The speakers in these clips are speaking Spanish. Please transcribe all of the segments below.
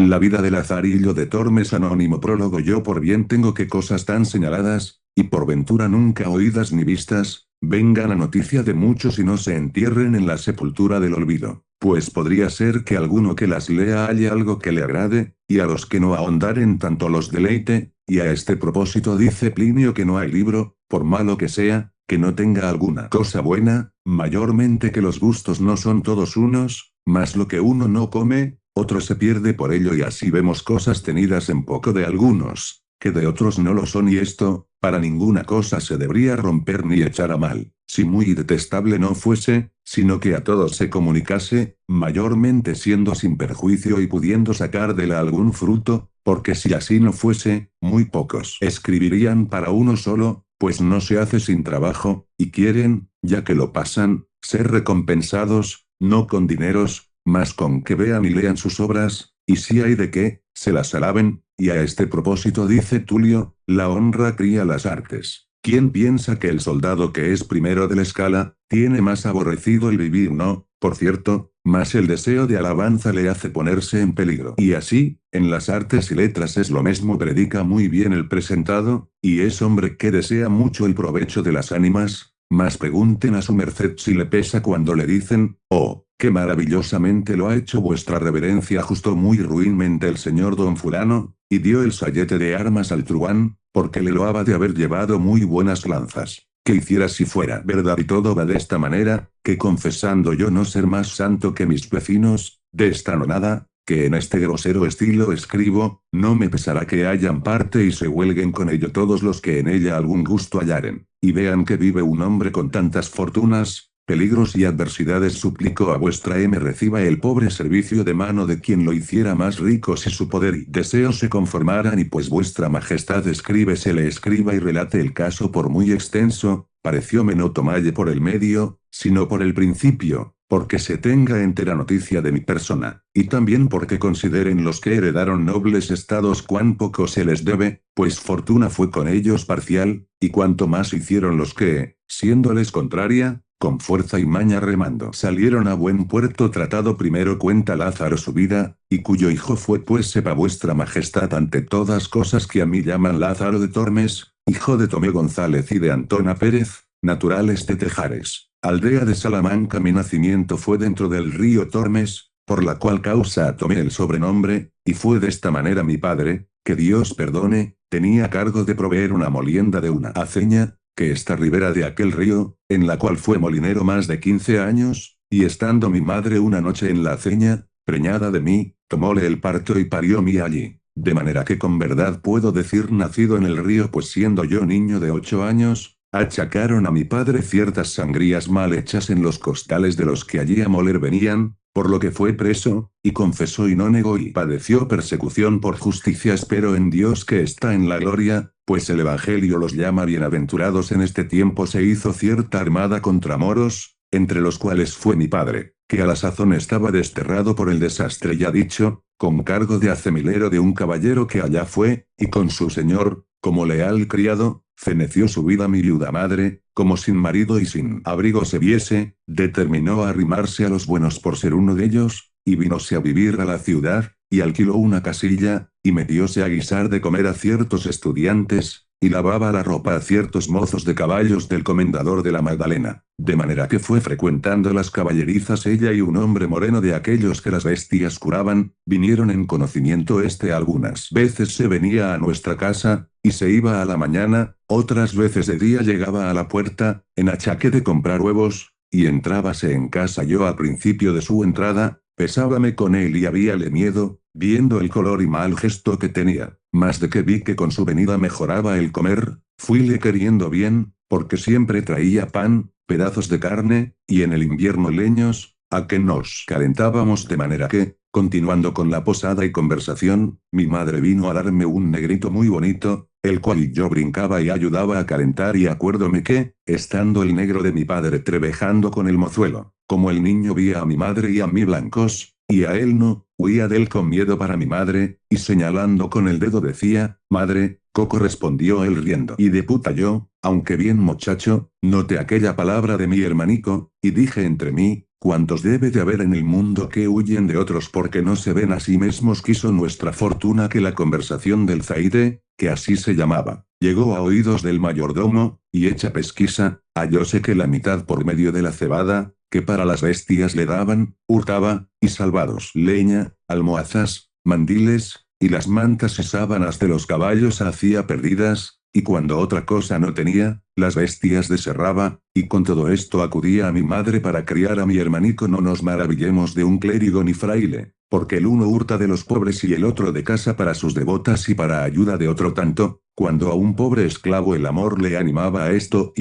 La vida de Lazarillo de Tormes anónimo prólogo. Yo por bien tengo que cosas tan señaladas, y por ventura nunca oídas ni vistas, vengan a noticia de muchos y no se entierren en la sepultura del olvido. Pues podría ser que alguno que las lea haya algo que le agrade, y a los que no ahondaren tanto los deleite, y a este propósito dice Plinio que no hay libro, por malo que sea, que no tenga alguna cosa buena, mayormente que los gustos no son todos unos, mas lo que uno no come, otro se pierde por ello y así vemos cosas tenidas en poco de algunos, que de otros no lo son y esto, para ninguna cosa se debería romper ni echar a mal, si muy detestable no fuese, sino que a todos se comunicase, mayormente siendo sin perjuicio y pudiendo sacar de la algún fruto, porque si así no fuese, muy pocos escribirían para uno solo, pues no se hace sin trabajo, y quieren, ya que lo pasan, ser recompensados, no con dineros, mas con que vean y lean sus obras, y si hay de qué, se las alaben, y a este propósito dice Tulio, la honra cría las artes. ¿Quién piensa que el soldado que es primero de la escala, tiene más aborrecido el vivir? No, por cierto, mas el deseo de alabanza le hace ponerse en peligro. Y así, en las artes y letras es lo mismo, predica muy bien el presentado, y es hombre que desea mucho el provecho de las ánimas, mas pregunten a su merced si le pesa cuando le dicen, oh, qué maravillosamente lo ha hecho vuestra reverencia, ajustó muy ruinmente el señor don fulano, y dio el sayete de armas al truhán, porque le loaba de haber llevado muy buenas lanzas. ¿Qué hiciera si fuera verdad y todo va de esta manera, que confesando yo no ser más santo que mis vecinos, de esta nonada, que en este grosero estilo escribo, no me pesará que hayan parte y se huelguen con ello todos los que en ella algún gusto hallaren, y vean que vive un hombre con tantas fortunas, peligros y adversidades. Suplico a vuestra M reciba el pobre servicio de mano de quien lo hiciera más rico si su poder y deseo se conformaran, y pues vuestra majestad escribe se le escriba y relate el caso por muy extenso, parecióme no tomalle por el medio, sino por el principio, porque se tenga entera noticia de mi persona, y también porque consideren los que heredaron nobles estados cuán poco se les debe, pues fortuna fue con ellos parcial, y cuanto más hicieron los que, siéndoles contraria, con fuerza y maña remando salieron a buen puerto. Tratado primero cuenta Lázaro su vida, y cuyo hijo fue, pues sepa vuestra majestad ante todas cosas que a mí llaman Lázaro de Tormes, hijo de Tomé González y de Antona Pérez, naturales de Tejares, aldea de Salamanca. Mi nacimiento fue dentro del río Tormes, por la cual causa tomé el sobrenombre, y fue de esta manera mi padre, que Dios perdone, tenía cargo de proveer una molienda de una aceña, que está ribera de aquel río, en la cual fue molinero más de 15 años, y estando mi madre una noche en la aceña, preñada de mí, tomóle el parto y parió mí allí. De manera que con verdad puedo decir nacido en el río, pues siendo yo niño de 8 años, achacaron a mi padre ciertas sangrías mal hechas en los costales de los que allí a moler venían, por lo que fue preso, y confesó y no negó y padeció persecución por justicia. Espero en Dios que está en la gloria, pues el Evangelio los llama bienaventurados. En este tiempo se hizo cierta armada contra moros, entre los cuales fue mi padre, que a la sazón estaba desterrado por el desastre ya dicho, con cargo de acemilero de un caballero que allá fue, y con su señor, como leal criado, feneció su vida. Mi viuda madre, como sin marido y sin abrigo se viese, determinó a arrimarse a los buenos por ser uno de ellos, y vinose a vivir a la ciudad, y alquiló una casilla, y metióse a guisar de comer a ciertos estudiantes, y lavaba la ropa a ciertos mozos de caballos del comendador de la Magdalena, de manera que fue frecuentando las caballerizas ella y un hombre moreno de aquellos que las bestias curaban, vinieron en conocimiento este. Algunas veces se venía a nuestra casa, y se iba a la mañana, otras veces de día llegaba a la puerta, en achaque de comprar huevos, y entrábase en casa. Yo al principio de su entrada, pesábame con él y habíale miedo, viendo el color y mal gesto que tenía, mas de que vi que con su venida mejoraba el comer, fuile queriendo bien, porque siempre traía pan, pedazos de carne, y en el invierno leños, a que nos calentábamos, de manera que, continuando con la posada y conversación, mi madre vino a darme un negrito muy bonito, el cual yo brincaba y ayudaba a calentar, y acuérdome que, estando el negro de mi padre trebejando con el mozuelo, como el niño vía a mi madre y a mí blancos, y a él no, huía de él con miedo para mi madre, y señalando con el dedo decía, madre, Coco, respondió él riendo. Y de puta yo, aunque bien muchacho, noté aquella palabra de mi hermanico, y dije entre mí, ¿Cuántos debe de haber en el mundo que huyen de otros porque no se ven a sí mismos? Quiso nuestra fortuna que la conversación del Zaide, que así se llamaba, llegó a oídos del mayordomo, y hecha pesquisa, hallóse que la mitad por medio de la cebada, que para las bestias le daban, hurtaba, y salvados leña, almohazas, mandiles, y las mantas y sábanas de los caballos hacía perdidas, y cuando otra cosa no tenía, las bestias desherraba, y con todo esto acudía a mi madre para criar a mi hermanico. No nos maravillemos de un clérigo ni fraile, porque el uno hurta de los pobres y el otro de casa para sus devotas y para ayuda de otro tanto, cuando a un pobre esclavo el amor le animaba a esto,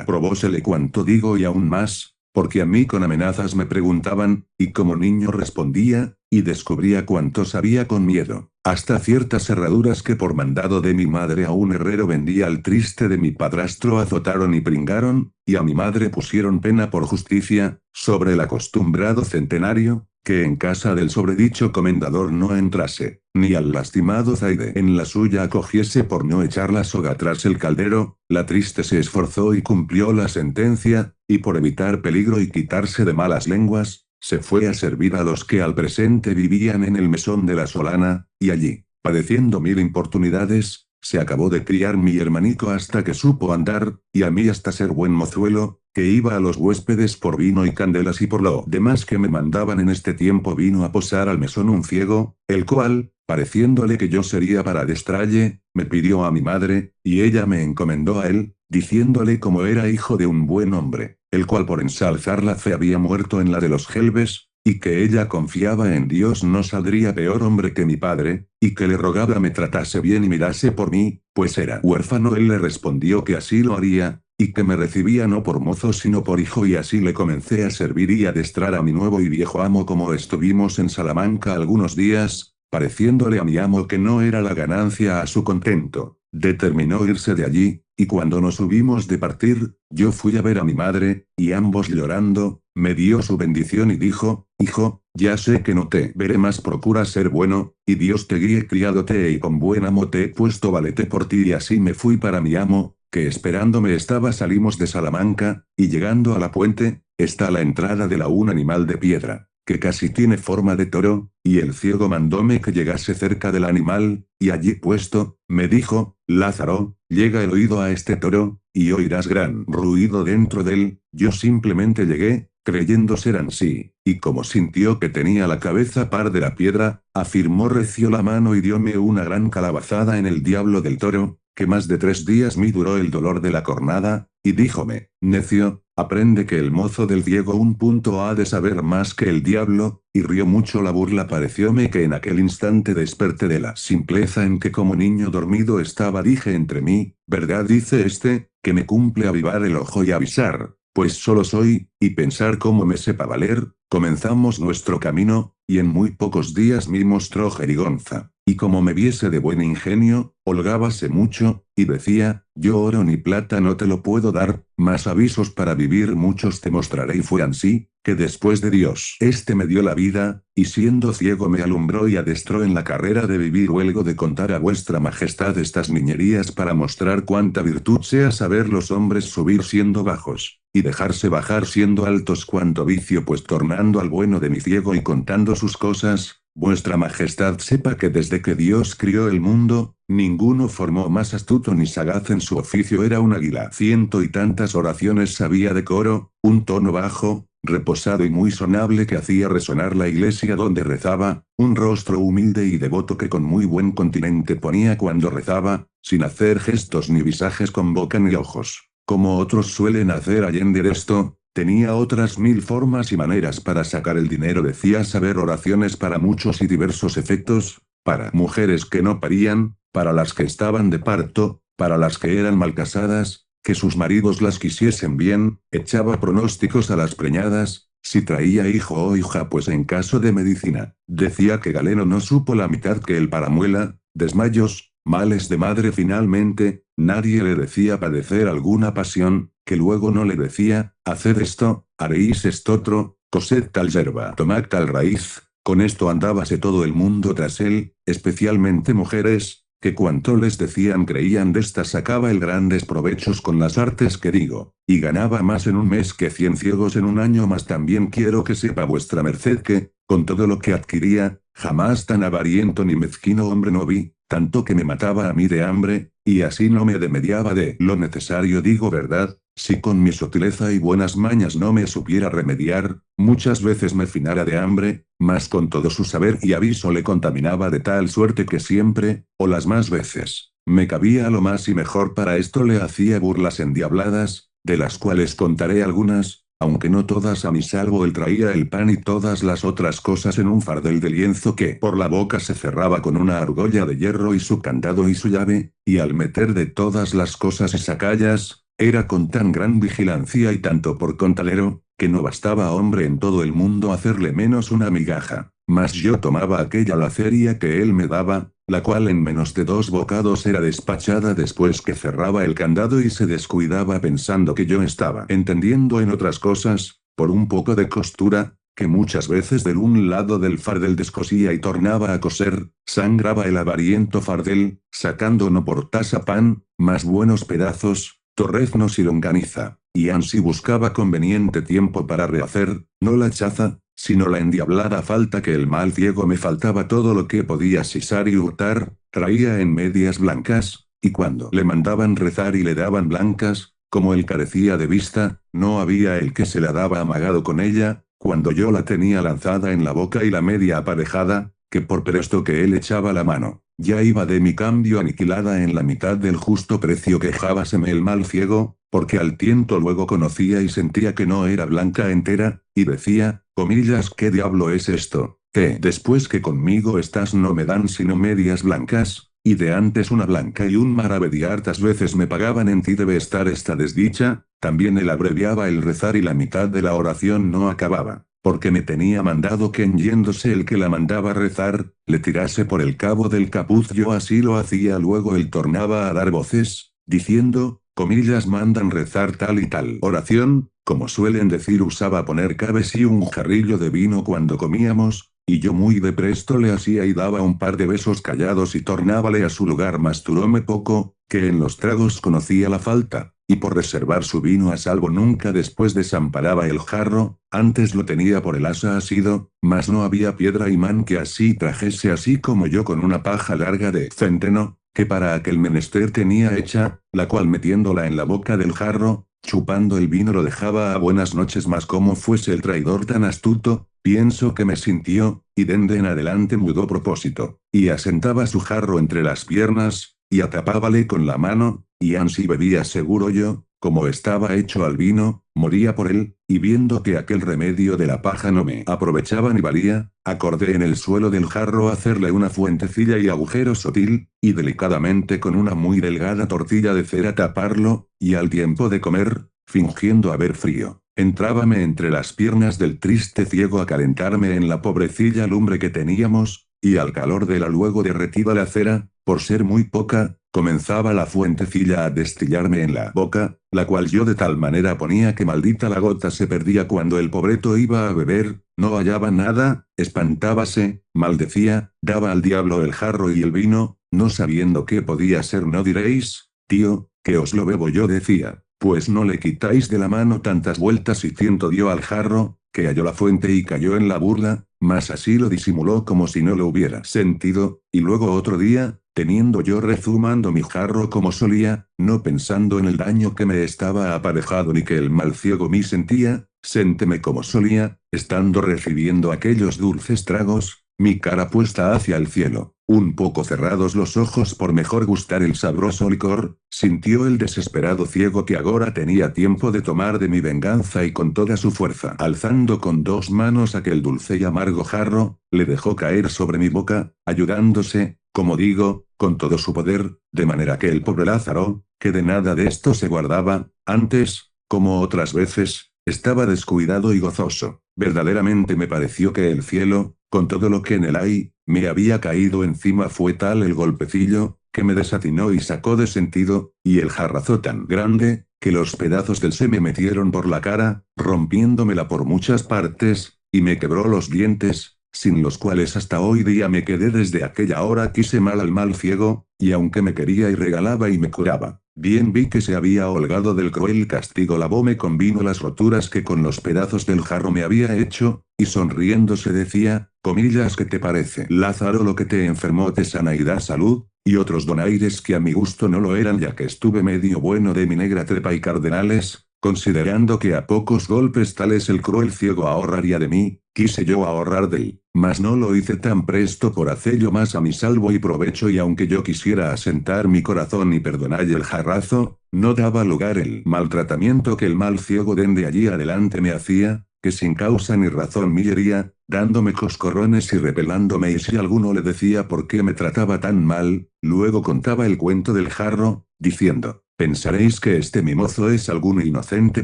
probósele cuanto digo y aún más, porque a mí con amenazas me preguntaban, y como niño respondía, y descubría cuanto sabía con miedo, hasta ciertas herraduras que por mandado de mi madre a un herrero vendía al triste de mi padrastro azotaron y pringaron, y a mi madre pusieron pena por justicia, sobre el acostumbrado centenario, que en casa del sobredicho comendador no entrase, ni al lastimado Zaide en la suya acogiese por no echar la soga tras el caldero. La triste se esforzó y cumplió la sentencia, y por evitar peligro y quitarse de malas lenguas, se fue a servir a los que al presente vivían en el mesón de la Solana, y allí, padeciendo mil importunidades, se acabó de criar mi hermanico hasta que supo andar, y a mí hasta ser buen mozuelo, que iba a los huéspedes por vino y candelas y por lo demás que me mandaban. En este tiempo vino a posar al mesón un ciego, el cual, pareciéndole que yo sería para adestralle, me pidió a mi madre, y ella me encomendó a él, diciéndole como era hijo de un buen hombre, el cual por ensalzar la fe había muerto en la de los Gelbes, y que ella confiaba en Dios no saldría peor hombre que mi padre, y que le rogaba me tratase bien y mirase por mí, pues era huérfano. Él le respondió que así lo haría, y que me recibía no por mozo sino por hijo, y así le comencé a servir y adestrar a mi nuevo y viejo amo. Como estuvimos en Salamanca algunos días, pareciéndole a mi amo que no era la ganancia a su contento, determinó irse de allí, y cuando nos hubimos de partir, yo fui a ver a mi madre, y ambos llorando, me dio su bendición y dijo, hijo, ya sé que no te veré más, procura ser bueno, y Dios te guíe criándote, y con buen amo te he puesto valete por ti. Y así me fui para mi amo, que esperándome estaba. Salimos de Salamanca, y llegando a la puente, está la entrada de la un animal de piedra, que casi tiene forma de toro, y el ciego mandóme que llegase cerca del animal, y allí puesto, me dijo, Lázaro, llega el oído a este toro, y oirás gran ruido dentro de él. Yo simplemente llegué, creyendo ser ansí, y como sintió que tenía la cabeza par de la piedra, afirmó recio la mano y diome una gran calabazada en el diablo del toro, que más de 3 días me duró el dolor de la cornada, y díjome, necio, aprende que el mozo del ciego un punto ha de saber más que el diablo, y rió mucho la burla. Parecióme que en aquel instante desperté de la simpleza en que como niño dormido estaba. Dije entre mí, verdad dice este, que me cumple avivar el ojo y avisar, pues solo soy, y pensar cómo me sepa valer. Comenzamos nuestro camino, y en muy pocos días me mostró jerigonza, y como me viese de buen ingenio, holgábase mucho, y decía, yo oro ni plata no te lo puedo dar, mas avisos para vivir muchos te mostraré. Y fue ansí, que después de Dios este me dio la vida, y siendo ciego me alumbró y adestró en la carrera de vivir. Huelgo de contar a vuestra majestad estas niñerías para mostrar cuánta virtud sea saber los hombres subir siendo bajos, y dejarse bajar siendo altos. Cuánto vicio, pues tornando al bueno de mi ciego y contando sus cosas, vuestra majestad sepa que desde que Dios crió el mundo, ninguno formó más astuto ni sagaz en su oficio. Era un águila. 100 y tantas oraciones sabía de coro, un tono bajo, reposado y muy sonable que hacía resonar la iglesia donde rezaba, un rostro humilde y devoto que con muy buen continente ponía cuando rezaba, sin hacer gestos ni visajes con boca ni ojos, como otros suelen hacer allende esto. Tenía otras 1000 formas y maneras para sacar el dinero. Decía saber oraciones para muchos y diversos efectos, para mujeres que no parían, para las que estaban de parto, para las que eran mal casadas, que sus maridos las quisiesen bien, echaba pronósticos a las preñadas, si traía hijo o hija, pues en caso de medicina, decía que Galeno no supo la mitad que el paramuela, desmayos, males de madre. Finalmente, nadie le decía padecer alguna pasión, que luego no le decía, haced esto, haréis estotro, cosed tal yerba, tomad tal raíz. Con esto andábase todo el mundo tras él, especialmente mujeres, que cuanto les decían creían de esta sacaba el grandes provechos con las artes que digo, y ganaba más en un mes que 100 ciegos en un año. Mas también quiero que sepa vuestra merced que, con todo lo que adquiría, jamás tan avariento ni mezquino hombre no vi, tanto que me mataba a mí de hambre, y así no me demediaba de lo necesario. Digo verdad, si con mi sutileza y buenas mañas no me supiera remediar, muchas veces me finara de hambre, mas con todo su saber y aviso le contaminaba de tal suerte que siempre, o las más veces, me cabía lo más y mejor. Para esto le hacía burlas endiabladas, de las cuales contaré algunas, aunque no todas. A mi salvo él traía el pan y todas las otras cosas en un fardel de lienzo que por la boca se cerraba con una argolla de hierro y su candado y su llave, y al meter de todas las cosas y sacallas, era con tan gran vigilancia y tanto por contalero, que no bastaba hombre en todo el mundo hacerle menos una migaja. Mas yo tomaba aquella laceria que él me daba, la cual en menos de 2 bocados era despachada después que cerraba el candado, y se descuidaba pensando que yo estaba entendiendo en otras cosas, por un poco de costura, que muchas veces del un lado del fardel descosía y tornaba a coser, sangraba el avariento fardel, sacando no por tasa pan, mas buenos pedazos, torreznos y longaniza, y ansí buscaba conveniente tiempo para rehacer, no la chaza, sino la endiablada falta que el mal ciego me faltaba todo lo que podía sisar y hurtar, traía en medias blancas, y cuando le mandaban rezar y le daban blancas, como él carecía de vista, no había el que se la daba amagado con ella, cuando yo la tenía lanzada en la boca y la media aparejada, que por presto que él echaba la mano, ya iba de mi cambio aniquilada en la mitad del justo precio. Quejábaseme el mal ciego, porque al tiento luego conocía y sentía que no era blanca entera, y decía, comillas, ¿qué diablo es esto? Que después que conmigo estás no me dan sino medias blancas, y de antes una blanca y un maravedí hartas veces me pagaban. En ti debe estar esta desdicha. También él abreviaba el rezar y la mitad de la oración no acababa, porque me tenía mandado que en yéndose el que la mandaba rezar, le tirase por el cabo del capuz. Yo así lo hacía. Luego él tornaba a dar voces, diciendo, comillas, mandan rezar tal y tal oración, como suelen decir. Usaba poner cabes y un jarrillo de vino cuando comíamos, y yo muy de presto le hacía y daba un par de besos callados y tornábale a su lugar. Mas turóme poco, que en los tragos conocía la falta, y por reservar su vino a salvo nunca después desamparaba el jarro, antes lo tenía por el asa asido, mas no había piedra imán que así trajese, así como yo con una paja larga de centeno, que para aquel menester tenía hecha, la cual metiéndola en la boca del jarro, chupando el vino lo dejaba a buenas noches. Mas como fuese el traidor tan astuto, pienso que me sintió, y dende en adelante mudó propósito, y asentaba su jarro entre las piernas, y atapábale con la mano, y ansí bebía seguro yo, como estaba hecho al vino, moría por él, y viendo que aquel remedio de la paja no me aprovechaba ni valía, acordé en el suelo del jarro hacerle una fuentecilla y agujero sotil, y delicadamente con una muy delgada tortilla de cera taparlo, y al tiempo de comer, fingiendo haber frío, entrábame entre las piernas del triste ciego a calentarme en la pobrecilla lumbre que teníamos, y al calor de la luego derretida la cera, por ser muy poca, comenzaba la fuentecilla a destillarme en la boca, la cual yo de tal manera ponía que maldita la gota se perdía. Cuando el pobreto iba a beber, no hallaba nada, espantábase, maldecía, daba al diablo el jarro y el vino, no sabiendo qué podía ser. No diréis, tío, que os lo bebo yo, decía, pues no le quitáis de la mano tantas vueltas. Y tiento dio al jarro, que halló la fuente y cayó en la burla, mas así lo disimuló como si no lo hubiera sentido, y luego otro día, teniendo yo rezumando mi jarro como solía, no pensando en el daño que me estaba aparejado ni que el mal ciego me sentía, sentéme como solía, estando recibiendo aquellos dulces tragos, mi cara puesta hacia el cielo, un poco cerrados los ojos por mejor gustar el sabroso licor, sintió el desesperado ciego que agora tenía tiempo de tomar de mi venganza, y con toda su fuerza, alzando con 2 manos aquel dulce y amargo jarro, le dejó caer sobre mi boca, ayudándose, como digo, con todo su poder, de manera que el pobre Lázaro, que de nada de esto se guardaba, antes, como otras veces, estaba descuidado y gozoso. Verdaderamente me pareció que el cielo, con todo lo que en él hay, me había caído encima. Fue tal el golpecillo, que me desatinó y sacó de sentido, y el jarrazo tan grande, que los pedazos del se me metieron por la cara, rompiéndomela por muchas partes, y me quebró los dientes, sin los cuales hasta hoy día me quedé. Desde aquella hora quise mal al mal ciego, y aunque me quería y regalaba y me curaba, bien vi que se había holgado del cruel castigo. Lavóme con vino las roturas que con los pedazos del jarro me había hecho, y sonriendo se decía, comillas, ¿qué te parece, Lázaro? Lo que te enfermó te sana y da salud. Y otros donaires que a mi gusto no lo eran, ya que estuve medio bueno de mi negra trepa y cardenales, considerando que a pocos golpes tales el cruel ciego ahorraría de mí, quise yo ahorrar de él, mas no lo hice tan presto por hacello más a mi salvo y provecho. Y aunque yo quisiera asentar mi corazón y perdonar el jarrazo, no daba lugar el maltratamiento que el mal ciego dende allí adelante me hacía, que sin causa ni razón me hería, dándome coscorrones y repelándome. Y si alguno le decía por qué me trataba tan mal, luego contaba el cuento del jarro, diciendo, pensaréis que este mi mozo es algún inocente,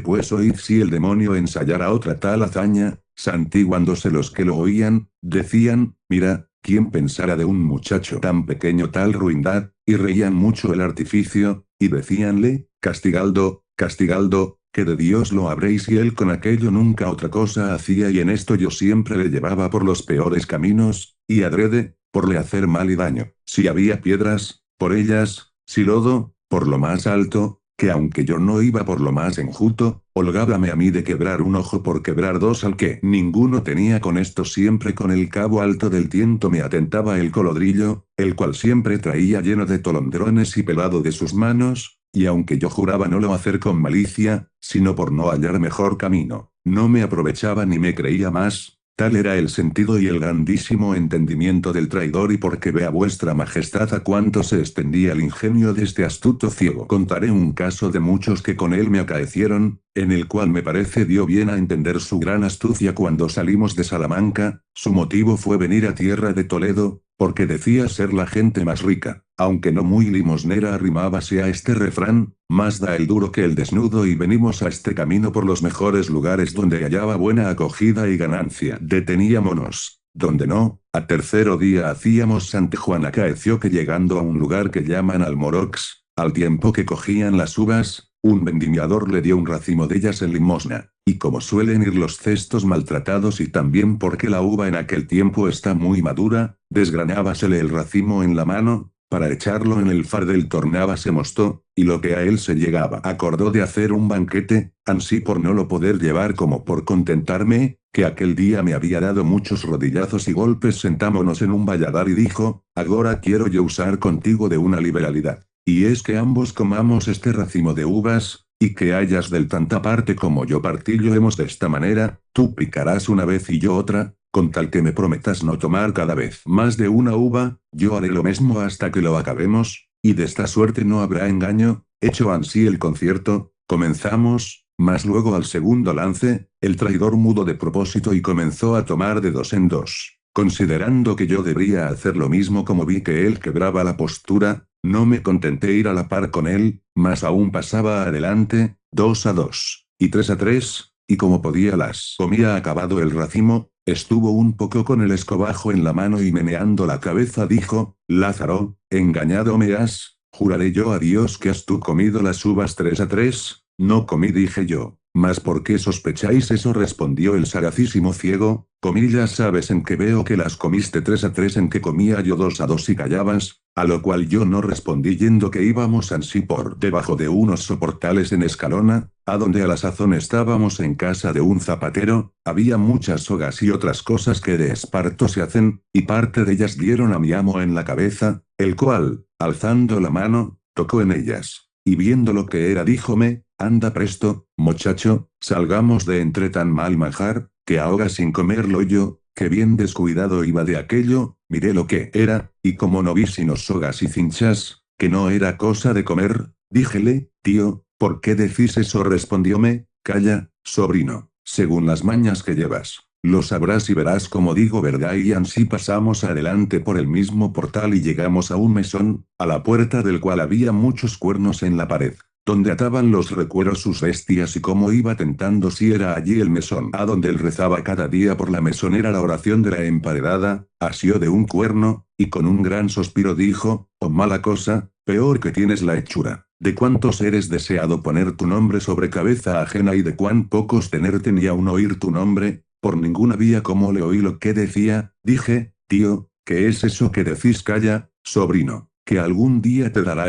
pues oíd si el demonio ensayara otra tal hazaña. Santiguándose los que lo oían, decían, mira, ¿quién pensara de un muchacho tan pequeño tal ruindad? Y reían mucho el artificio, y decíanle, Castigaldo, Castigaldo, que de Dios lo habréis. Y él con aquello nunca otra cosa hacía, y en esto yo siempre le llevaba por los peores caminos, y adrede, por le hacer mal y daño. Si había piedras, por ellas, si lodo, por lo más alto, que aunque yo no iba por lo más enjuto, holgábame a mí de quebrar un ojo por quebrar dos al que ninguno tenía. Con esto siempre con el cabo alto del tiento me atentaba el colodrillo, el cual siempre traía lleno de tolondrones y pelado de sus manos, y aunque yo juraba no lo hacer con malicia, sino por no hallar mejor camino, no me aprovechaba ni me creía más. Tal era el sentido y el grandísimo entendimiento del traidor, y porque vea vuestra majestad a cuánto se extendía el ingenio de este astuto ciego, contaré un caso de muchos que con él me acaecieron, en el cual me parece dio bien a entender su gran astucia. Cuando salimos de Salamanca, su motivo fue venir a tierra de Toledo, porque decía ser la gente más rica, aunque no muy limosnera. Arrimábase a este refrán, más da el duro que el desnudo, y venimos a este camino por los mejores lugares donde hallaba buena acogida y ganancia. Deteníamonos, donde no, a tercero día hacíamos San Juan. Acaeció que llegando a un lugar que llaman Almorox, al tiempo que cogían las uvas, un vendimiador le dio un racimo de ellas en limosna, y como suelen ir los cestos maltratados y también porque la uva en aquel tiempo está muy madura, desgranábasele el racimo en la mano, para echarlo en el fardel tornábase mosto, y lo que a él se llegaba. Acordó de hacer un banquete, ansí por no lo poder llevar como por contentarme, que aquel día me había dado muchos rodillazos y golpes. Sentámonos en un valladar y dijo, agora quiero yo usar contigo de una liberalidad. Y es que ambos comamos este racimo de uvas, y que hayas del tanta parte como yo partillo hemos de esta manera, tú picarás una vez y yo otra, con tal que me prometas no tomar cada vez más de una uva, yo haré lo mismo hasta que lo acabemos, y de esta suerte no habrá engaño. Hecho ansí el concierto, comenzamos, mas luego al segundo lance, el traidor mudó de propósito y comenzó a tomar de dos en dos. Considerando que yo debía hacer lo mismo, como vi que él quebraba la postura, no me contenté ir a la par con él, mas aún pasaba adelante, 2 a 2, y 3 a 3, y como podía las comía. Acabado el racimo, estuvo un poco con el escobajo en la mano y meneando la cabeza dijo, Lázaro, engañado me has, juraré yo a Dios que has tú comido las uvas 3 a 3, no comí, dije yo. Mas ¿por qué sospecháis eso? Respondió el sagacísimo ciego, comillas, sabes en que veo que las comiste 3 a 3 en que comía yo 2 a 2 y callabas, a lo cual yo no respondí, yendo que íbamos ansí por debajo de unos soportales en Escalona, a donde a la sazón estábamos en casa de un zapatero, había muchas sogas y otras cosas que de esparto se hacen, y parte de ellas dieron a mi amo en la cabeza, el cual, alzando la mano, tocó en ellas, y viendo lo que era díjome, anda presto, muchacho, salgamos de entre tan mal manjar, que ahoga sin comerlo yo, que bien descuidado iba de aquello. Miré lo que era, y como no vi sino sogas y cinchas, que no era cosa de comer, díjele, tío, ¿por qué decís eso? Respondióme, calla, sobrino, según las mañas que llevas, lo sabrás y verás como digo verdad. Y ansí pasamos adelante por el mismo portal y llegamos a un mesón, a la puerta del cual había muchos cuernos en la pared, donde ataban los recueros sus bestias, y como iba tentando si era allí el mesón a donde él rezaba cada día por la mesonera la oración de la emparedada, asió de un cuerno, y con un gran suspiro dijo, oh mala cosa, peor que tienes la hechura, de cuántos eres deseado poner tu nombre sobre cabeza ajena y de cuán pocos tenerte ni aun oír tu nombre, por ninguna vía como le oí lo que decía, dije, tío, ¿qué es eso que decís? Calla, sobrino, que algún día te dará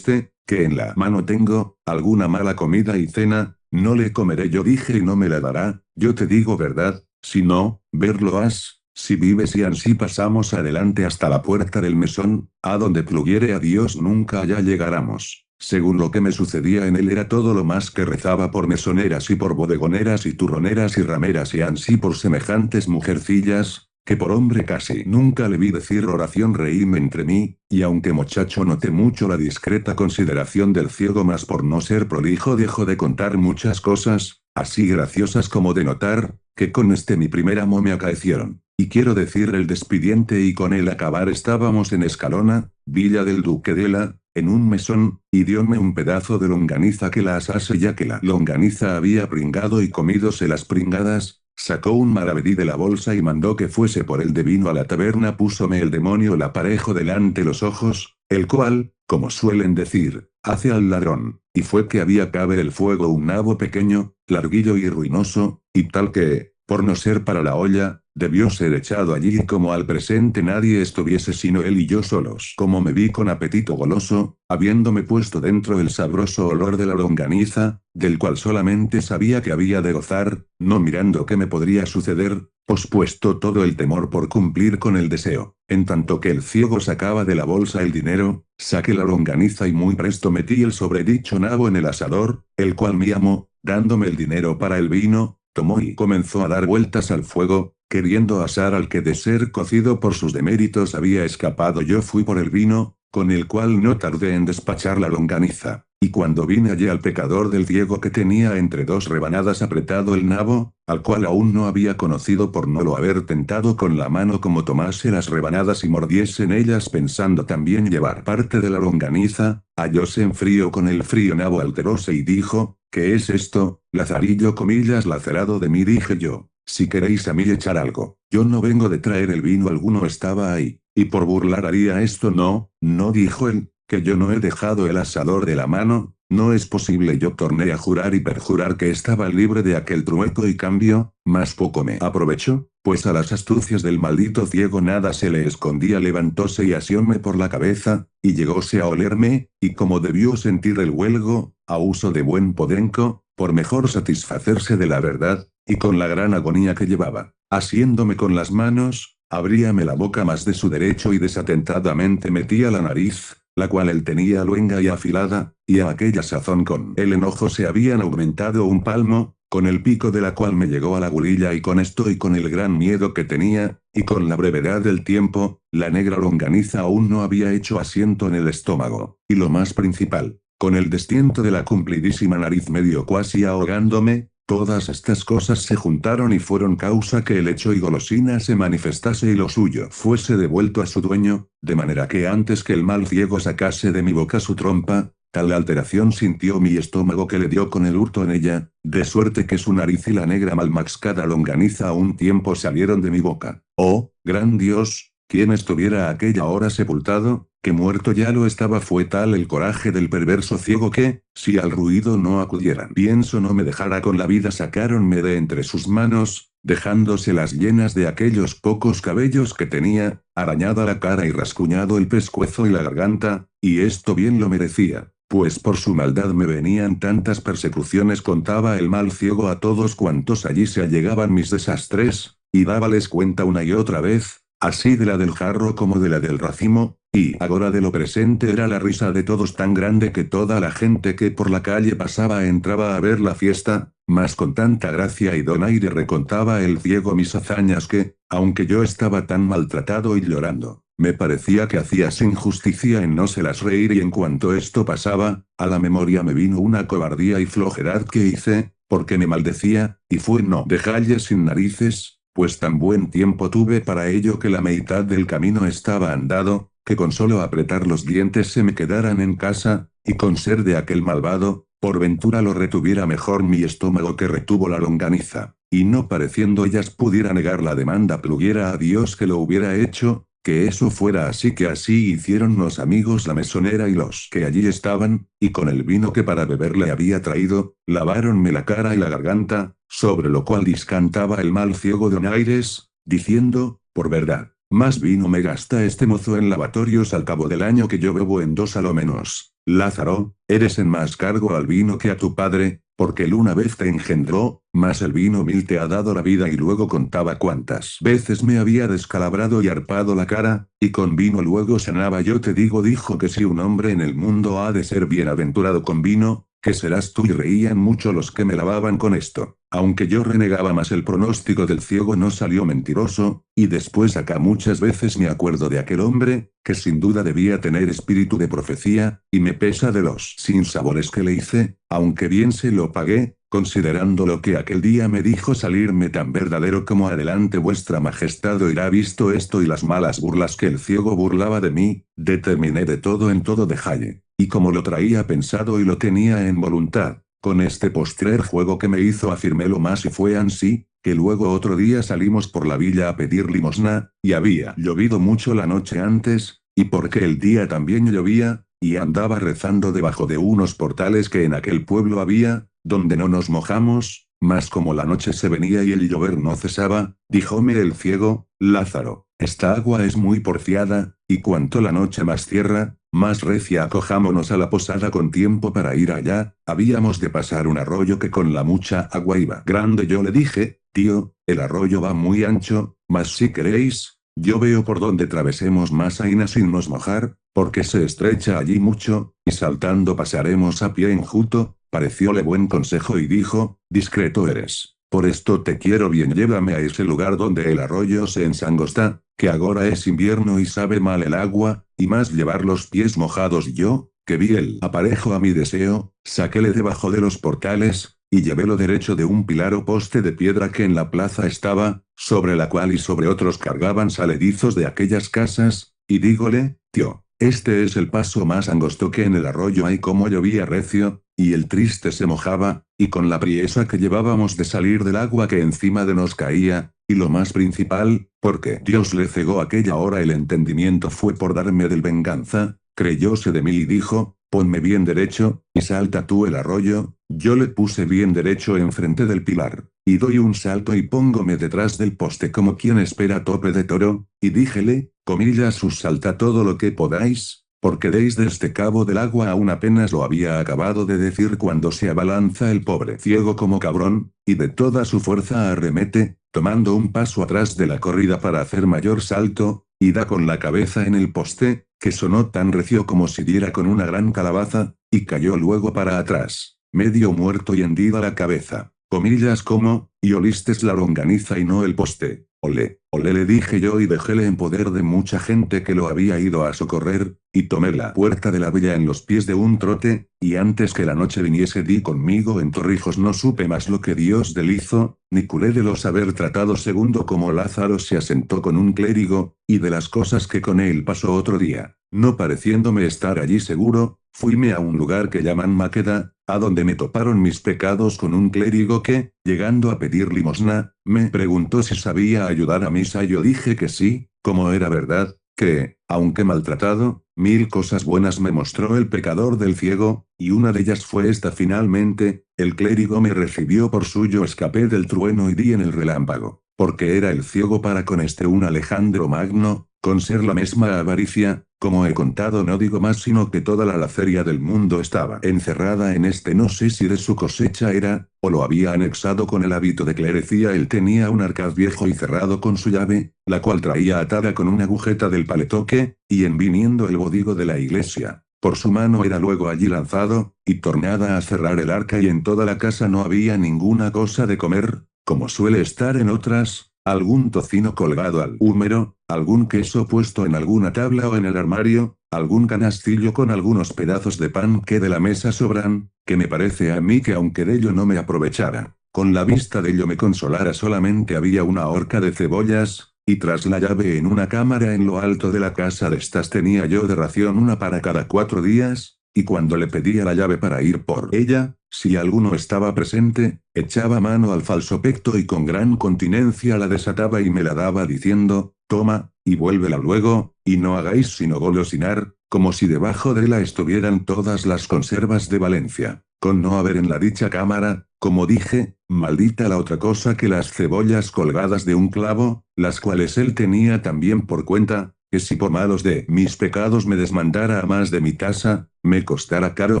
que en la mano tengo, alguna mala comida y cena, no le comeré yo dije y no me la dará, yo te digo verdad, si no, verlo has, si vives y ansí pasamos adelante hasta la puerta del mesón, a donde pluguiere a Dios nunca allá llegáramos. Según lo que me sucedía en él era todo lo más que rezaba por mesoneras y por bodegoneras y turroneras y rameras y ansí por semejantes mujercillas, que por hombre casi nunca le vi decir oración reíme entre mí, y aunque muchacho noté mucho la discreta consideración del ciego mas por no ser prolijo dejo de contar muchas cosas, así graciosas como de notar, que con mi primer amo me acaecieron. Y quiero decir el despidiente y con el acabar estábamos en Escalona, villa del duque de la, en un mesón, y dióme un pedazo de longaniza que la asase ya que la longaniza había pringado y comídose las pringadas, sacó un maravedí de la bolsa y mandó que fuese por el de vino a la taberna púsome el demonio el aparejo delante los ojos, el cual, como suelen decir, hace al ladrón, y fue que había cabe el fuego un nabo pequeño, larguillo y ruinoso, y tal que, por no ser para la olla, debió ser echado allí y como al presente nadie estuviese sino él y yo solos. Como me vi con apetito goloso, habiéndome puesto dentro el sabroso olor de la longaniza, del cual solamente sabía que había de gozar, no mirando qué me podría suceder, pospuesto todo el temor por cumplir con el deseo. En tanto que el ciego sacaba de la bolsa el dinero, saqué la longaniza y muy presto metí el sobredicho nabo en el asador, el cual mi amo, dándome el dinero para el vino, tomó y comenzó a dar vueltas al fuego, queriendo asar al que de ser cocido por sus deméritos había escapado. Yo fui por el vino, con el cual no tardé en despachar la longaniza, y cuando vine hallé al pecador del ciego que tenía entre dos rebanadas apretado el nabo, al cual aún no había conocido por no lo haber tentado con la mano como tomase las rebanadas y mordiese en ellas pensando también llevar parte de la longaniza, hallóse en frío con el frío nabo alteróse y dijo, ¿qué es esto, lazarillo comillas lacerado de mí? Dije yo. Si queréis a mí echar algo, yo no vengo de traer el vino alguno estaba ahí, y por burlar haría esto no, no dijo él, que yo no he dejado el asador de la mano, no es posible yo torné a jurar y perjurar que estaba libre de aquel trueco y cambio, mas poco me aprovechó, pues a las astucias del maldito ciego nada se le escondía levantóse y asióme por la cabeza, y llegóse a olerme, y como debió sentir el huelgo, a uso de buen podenco, por mejor satisfacerse de la verdad, y con la gran agonía que llevaba, asiéndome con las manos, abríame la boca más de su derecho y desatentadamente metía la nariz, la cual él tenía luenga y afilada, y a aquella sazón con el enojo se habían aumentado un palmo, con el pico de la cual me llegó a la gurilla y con esto y con el gran miedo que tenía, y con la brevedad del tiempo, la negra longaniza aún no había hecho asiento en el estómago, y lo más principal, con el destiento de la cumplidísima nariz medio cuasi ahogándome, todas estas cosas se juntaron y fueron causa que el hecho y golosina se manifestase y lo suyo fuese devuelto a su dueño, de manera que antes que el mal ciego sacase de mi boca su trompa, tal alteración sintió mi estómago que le dio con el hurto en ella, de suerte que su nariz y la negra mal maxcada longaniza a un tiempo salieron de mi boca. Oh, gran Dios, ¿quién estuviera a aquella hora sepultado? Que muerto ya lo estaba. Fue tal el coraje del perverso ciego que, si al ruido no acudieran pienso no me dejara con la vida sacáronme de entre sus manos, dejándoselas llenas de aquellos pocos cabellos que tenía, arañada la cara y rascuñado el pescuezo y la garganta, y esto bien lo merecía, pues por su maldad me venían tantas persecuciones. Contaba el mal ciego a todos cuantos allí se allegaban mis desastres, y dábales cuenta una y otra vez, así de la del jarro como de la del racimo, y agora de lo presente era la risa de todos tan grande que toda la gente que por la calle pasaba entraba a ver la fiesta, mas con tanta gracia y donaire recontaba el ciego mis hazañas que, aunque yo estaba tan maltratado y llorando, me parecía que hacías injusticia en no se las reír y en cuanto esto pasaba, a la memoria me vino una cobardía y flojedad que hice, porque me maldecía, y fue no dejalle sin narices, pues tan buen tiempo tuve para ello que la mitad del camino estaba andado, que con solo apretar los dientes se me quedaran en casa, y con ser de aquel malvado, por ventura lo retuviera mejor mi estómago que retuvo la longaniza, y no pareciendo ellas pudiera negar la demanda pluguiera a Dios que lo hubiera hecho, que eso fuera así, que así hicieron los amigos la mesonera y los que allí estaban, y con el vino que para beber le había traído, laváronme la cara y la garganta, sobre lo cual discantaba el mal ciego donaires, diciendo, por verdad, más vino me gasta este mozo en lavatorios al cabo del año que yo bebo en 2 a lo menos. Lázaro, eres en más cargo al vino que a tu padre, porque él una vez te engendró, mas el vino 1000 te ha dado la vida, y luego contaba cuántas veces me había descalabrado y arpado la cara, y con vino luego sanaba. Yo te digo, dijo, que si un hombre en el mundo ha de ser bienaventurado con vino, ¿qué serás tú? Y reían mucho los que me lavaban con esto. Aunque yo renegaba, más el pronóstico del ciego no salió mentiroso, y después acá muchas veces me acuerdo de aquel hombre, que sin duda debía tener espíritu de profecía, y me pesa de los sinsabores que le hice, aunque bien se lo pagué, considerando lo que aquel día me dijo salirme tan verdadero como adelante vuestra majestad oirá. Visto esto y las malas burlas que el ciego burlaba de mí, determiné de todo en todo dejalle, y como lo traía pensado y lo tenía en voluntad, con este postrer juego que me hizo afirmélo más, y fue ansí, que luego otro día salimos por la villa a pedir limosna, y había llovido mucho la noche antes, y porque el día también llovía, y andaba rezando debajo de unos portales que en aquel pueblo había, donde no nos mojamos, mas como la noche se venía y el llover no cesaba, díjome el ciego, Lázaro, esta agua es muy porfiada, y cuanto la noche más cierra, más recia, acojámonos a la posada con tiempo para ir allá. Habíamos de pasar un arroyo que con la mucha agua iba grande. Yo le dije, tío, el arroyo va muy ancho, mas si queréis, yo veo por donde travesemos más aina sin nos mojar, porque se estrecha allí mucho, y saltando pasaremos a pie enjuto. Parecióle buen consejo y dijo, discreto eres. Por esto te quiero bien, llévame a ese lugar donde el arroyo se ensangosta, que agora es invierno y sabe mal el agua, y más llevar los pies mojados. Yo, que vi el aparejo a mi deseo, saquéle debajo de los portales, y llevélo derecho de un pilar o poste de piedra que en la plaza estaba, sobre la cual y sobre otros cargaban saledizos de aquellas casas, y dígole, tío, este es el paso más angosto que en el arroyo hay. Como llovía recio, y el triste se mojaba, y con la priesa que llevábamos de salir del agua que encima de nos caía, y lo más principal, porque Dios le cegó aquella hora el entendimiento, fue por darme del venganza, creyóse de mí y dijo, ponme bien derecho, y salta tú el arroyo. Yo le puse bien derecho enfrente del pilar, y doy un salto y póngome detrás del poste como quien espera tope de toro, y díjele, comillas, salta todo lo que podáis, porque deis de este cabo del agua. Aún apenas lo había acabado de decir cuando se abalanza el pobre ciego como cabrón, y de toda su fuerza arremete, tomando un paso atrás de la corrida para hacer mayor salto, y da con la cabeza en el poste, que sonó tan recio como si diera con una gran calabaza, y cayó luego para atrás, medio muerto y hendida la cabeza. Comillas como, y olistes la longaniza y no el poste. Olé, olé, le dije yo, y dejéle en poder de mucha gente que lo había ido a socorrer, y tomé la puerta de la villa en los pies de un trote, y antes que la noche viniese di conmigo en Torrijos. No supe más lo que Dios del hizo, ni culé de los haber tratado segundo como Lázaro se asentó con un clérigo, y de las cosas que con él pasó otro día. No pareciéndome estar allí seguro, fuime a un lugar que llaman Maqueda, a donde me toparon mis pecados con un clérigo que, llegando a pedir limosna, me preguntó si sabía ayudar a misa. Yo dije que sí, como era verdad, que, aunque maltratado, 1000 cosas buenas me mostró el pecador del ciego, y una de ellas fue esta. Finalmente, el clérigo me recibió por suyo, escapé del trueno y di en el relámpago, porque era el ciego para con este un Alejandro Magno, con ser la misma avaricia, como he contado. No digo más sino que toda la laceria del mundo estaba encerrada en este. No sé si de su cosecha era, o lo había anexado con el hábito de clerecía. Él tenía un arcaz viejo y cerrado con su llave, la cual traía atada con una agujeta del paletoque, y en viniendo el bodigo de la iglesia, por su mano era luego allí lanzado, y tornada a cerrar el arca. Y en toda la casa no había ninguna cosa de comer, como suele estar en otras, algún tocino colgado al húmero, algún queso puesto en alguna tabla o en el armario, algún canastillo con algunos pedazos de pan que de la mesa sobran, que me parece a mí que aunque de ello no me aprovechara, con la vista de ello me consolara. Solamente había una horca de cebollas, y tras la llave en una cámara en lo alto de la casa de estas tenía yo de ración una para cada 4 días, y cuando le pedía la llave para ir por ella, si alguno estaba presente, echaba mano al falso pecto y con gran continencia la desataba y me la daba diciendo, toma, y vuélvela luego, y no hagáis sino golosinar, como si debajo de la estuvieran todas las conservas de Valencia. Con no haber en la dicha cámara, como dije, maldita la otra cosa que las cebollas colgadas de un clavo, las cuales él tenía también por cuenta, que si por malos de mis pecados me desmandara a más de mi tasa, me costara caro